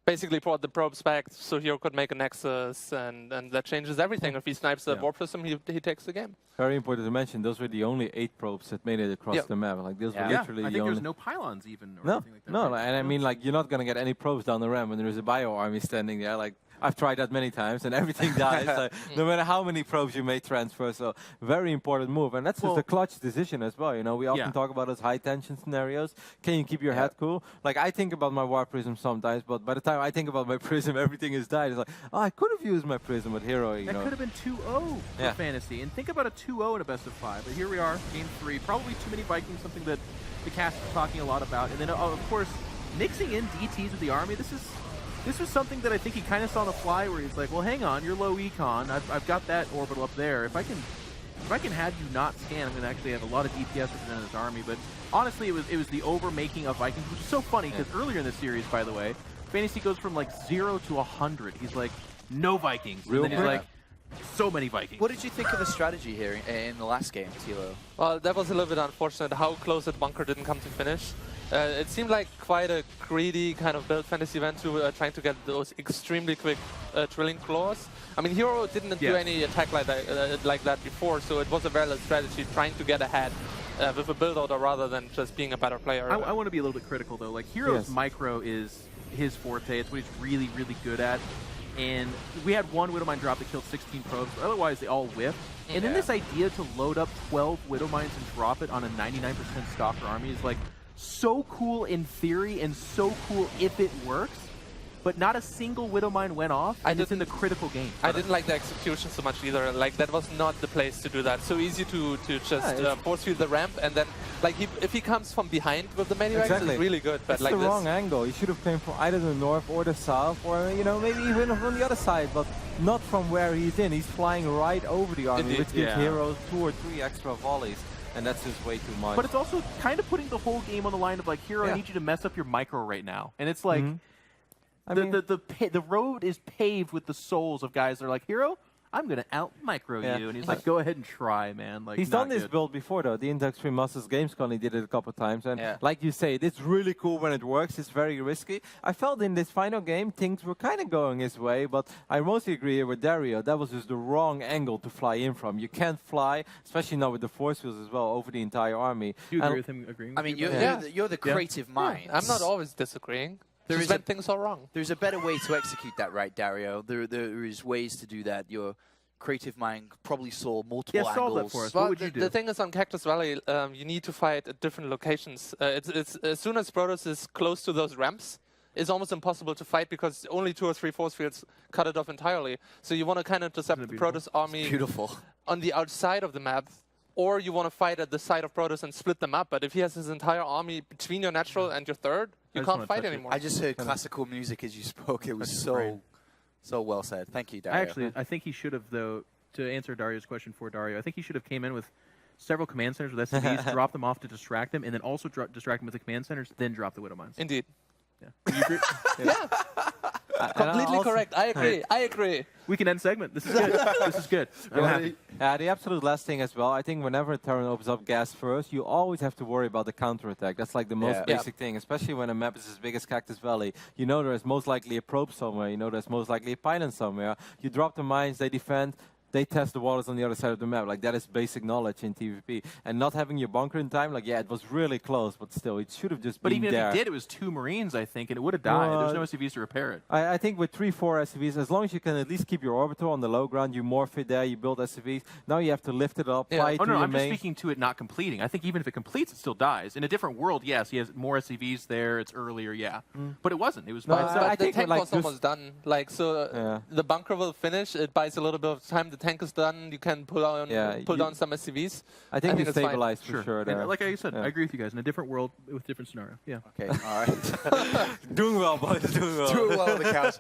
basically brought the probes back so herO could make a nexus, and that changes everything. If he snipes the warp prism, he takes the game. Very important to mention, those were the only 8 probes that made it across the map. Like, those were literally I the think only... there's no pylons even. Or no, anything like that, no, right? and I mean, like, you're not going to get any probes down the ramp when there is a bio army standing there. Like, I've tried that many times, and everything dies. Like, no matter how many probes you may transfer. So, very important move. And that's just a clutch decision as well. You know, we often talk about those high-tension scenarios. Can you keep your head cool? Like, I think about my warp prism sometimes, but by the time I think about my prism, everything is died. It's like, oh, I could have used my prism with herO, you know. That could have been 2-0 for FanTaSy. And think about a 2-0 in a best of 5. But here we are, game 3. Probably too many Vikings, something that the cast is talking a lot about. And then, of course, mixing in DTs with the army, this was something that I think he kind of saw on the fly, where he's like, well, hang on, you're low econ. I've got that orbital up there. If I can have you not scan, I'm going to actually have a lot of DPS represented this army. But honestly, it was the over-making of Vikings, which is so funny, because earlier in the series, by the way, FanTaSy goes from like 0 to 100. He's like, no Vikings. And then he's like, so many Vikings. What did you think of the strategy here in the last game, TLO? Well, that was a little bit unfortunate how close that bunker didn't come to finish. It seemed like quite a greedy kind of build FanTaSy went to, trying to get those extremely quick drilling claws. I mean, herO didn't do any attack like that before, so it was a valid strategy, trying to get ahead with a build order rather than just being a better player. I want to be a little bit critical, though. Like, herO's micro is his forte. It's what he's really, really good at. And we had one Widowmine drop that killed 16 probes, but otherwise they all whiffed. And then this idea to load up 12 Widowmines and drop it on a 99% Stalker army is like so cool in theory and so cool if it works. But not a single Widowmine went off, and it's in the critical game. I didn't like the execution so much either. Like, that was not the place to do that. So easy to just force feed the ramp, and then, like, if he comes from behind with the Medivacs, it's really good. But it's like the wrong angle. He should have came from either the north or the south, or, you know, maybe even from the other side, but not from where he's in. He's flying right over the army, which gives herO 2 or 3 extra volleys. And that's just way too much. But it's also kind of putting the whole game on the line of, like, herO, I need you to mess up your micro right now. And it's like... The road is paved with the souls of guys that are like, herO, I'm going to out-micro you. And he's like, go ahead and try, man. Like, he's done this build before, though. The Index 3 Masters Gamescom, he did it a couple of times. And like you say, it's really cool when it works. It's very risky. I felt in this final game, things were kind of going his way, but I mostly agree here with Dario. That was just the wrong angle to fly in from. You can't fly, especially now with the force fields as well, over the entire army. Do you agree with him agreeing with I mean, you're the creative mind. I'm not always disagreeing. When things are wrong. There's a better way to execute that, right, Dario? There is ways to do that. Your creative mind probably saw multiple angles. Solve that for us. Well, what would you do? The thing is, on Cactus Valley, you need to fight at different locations. It's as soon as Protoss is close to those ramps, it's almost impossible to fight because only 2 or 3 force fields cut it off entirely. So you want to kind of intercept the Protoss army on the outside of the map, or you want to fight at the side of Protoss and split them up. But if he has his entire army between your natural and your third, you can't fight anymore. I just heard classical music as you spoke. It was so well said. Thank you, Dario. I think he should have, though, to answer Dario's question for Dario, I think he should have came in with several command centers with SCVs, drop them off to distract them, and then also distract them with the command centers, then drop the Widow Mines. Indeed. Yeah. You agree? Completely correct. I agree. I agree. We can end segment. This is good. This is good. The absolute last thing as well, I think whenever a Terran opens up gas first, you always have to worry about the counterattack. That's like the most basic thing, especially when a map is as big as Cactus Valley. You know there's most likely a probe somewhere. You know there's most likely a pylon somewhere. You drop the mines, they defend. They test the waters on the other side of the map. Like, that is basic knowledge in TVP. And not having your bunker in time, like, yeah, it was really close, but still, it should have just been there. But even if it did, it was 2 Marines, I think, and it would have died. There's no SCVs to repair it. I think with 3-4 SCVs, as long as you can at least keep your orbital on the low ground, you morph it there, you build SCVs. Now you have to lift it up, fly it to your I'm main. just speaking to it not completing. I think even if it completes, it still dies. In a different world, yes, he has more SCVs there, it's earlier, But it wasn't. It was by itself. I think the tank was almost done. Like, so the bunker will finish. It buys a little bit of time. The tank is done. You can pull down some SCVs. I think it's stabilized for sure. And like I said, I agree with you guys. In a different world with different scenario. Yeah. Okay. All right. Doing well, boys. Doing well. Doing well on the couch.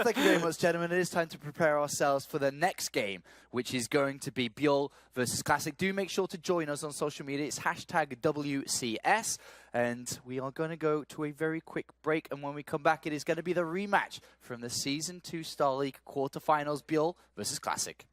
Thank you very much, gentlemen. It is time to prepare ourselves for the next game, which is going to be Bjol versus Classic. Do make sure to join us on social media. It's hashtag WCS. And we are going to go to a very quick break. And when we come back, it is going to be the rematch from the Season 2 Star League quarterfinals, Bjol versus Classic.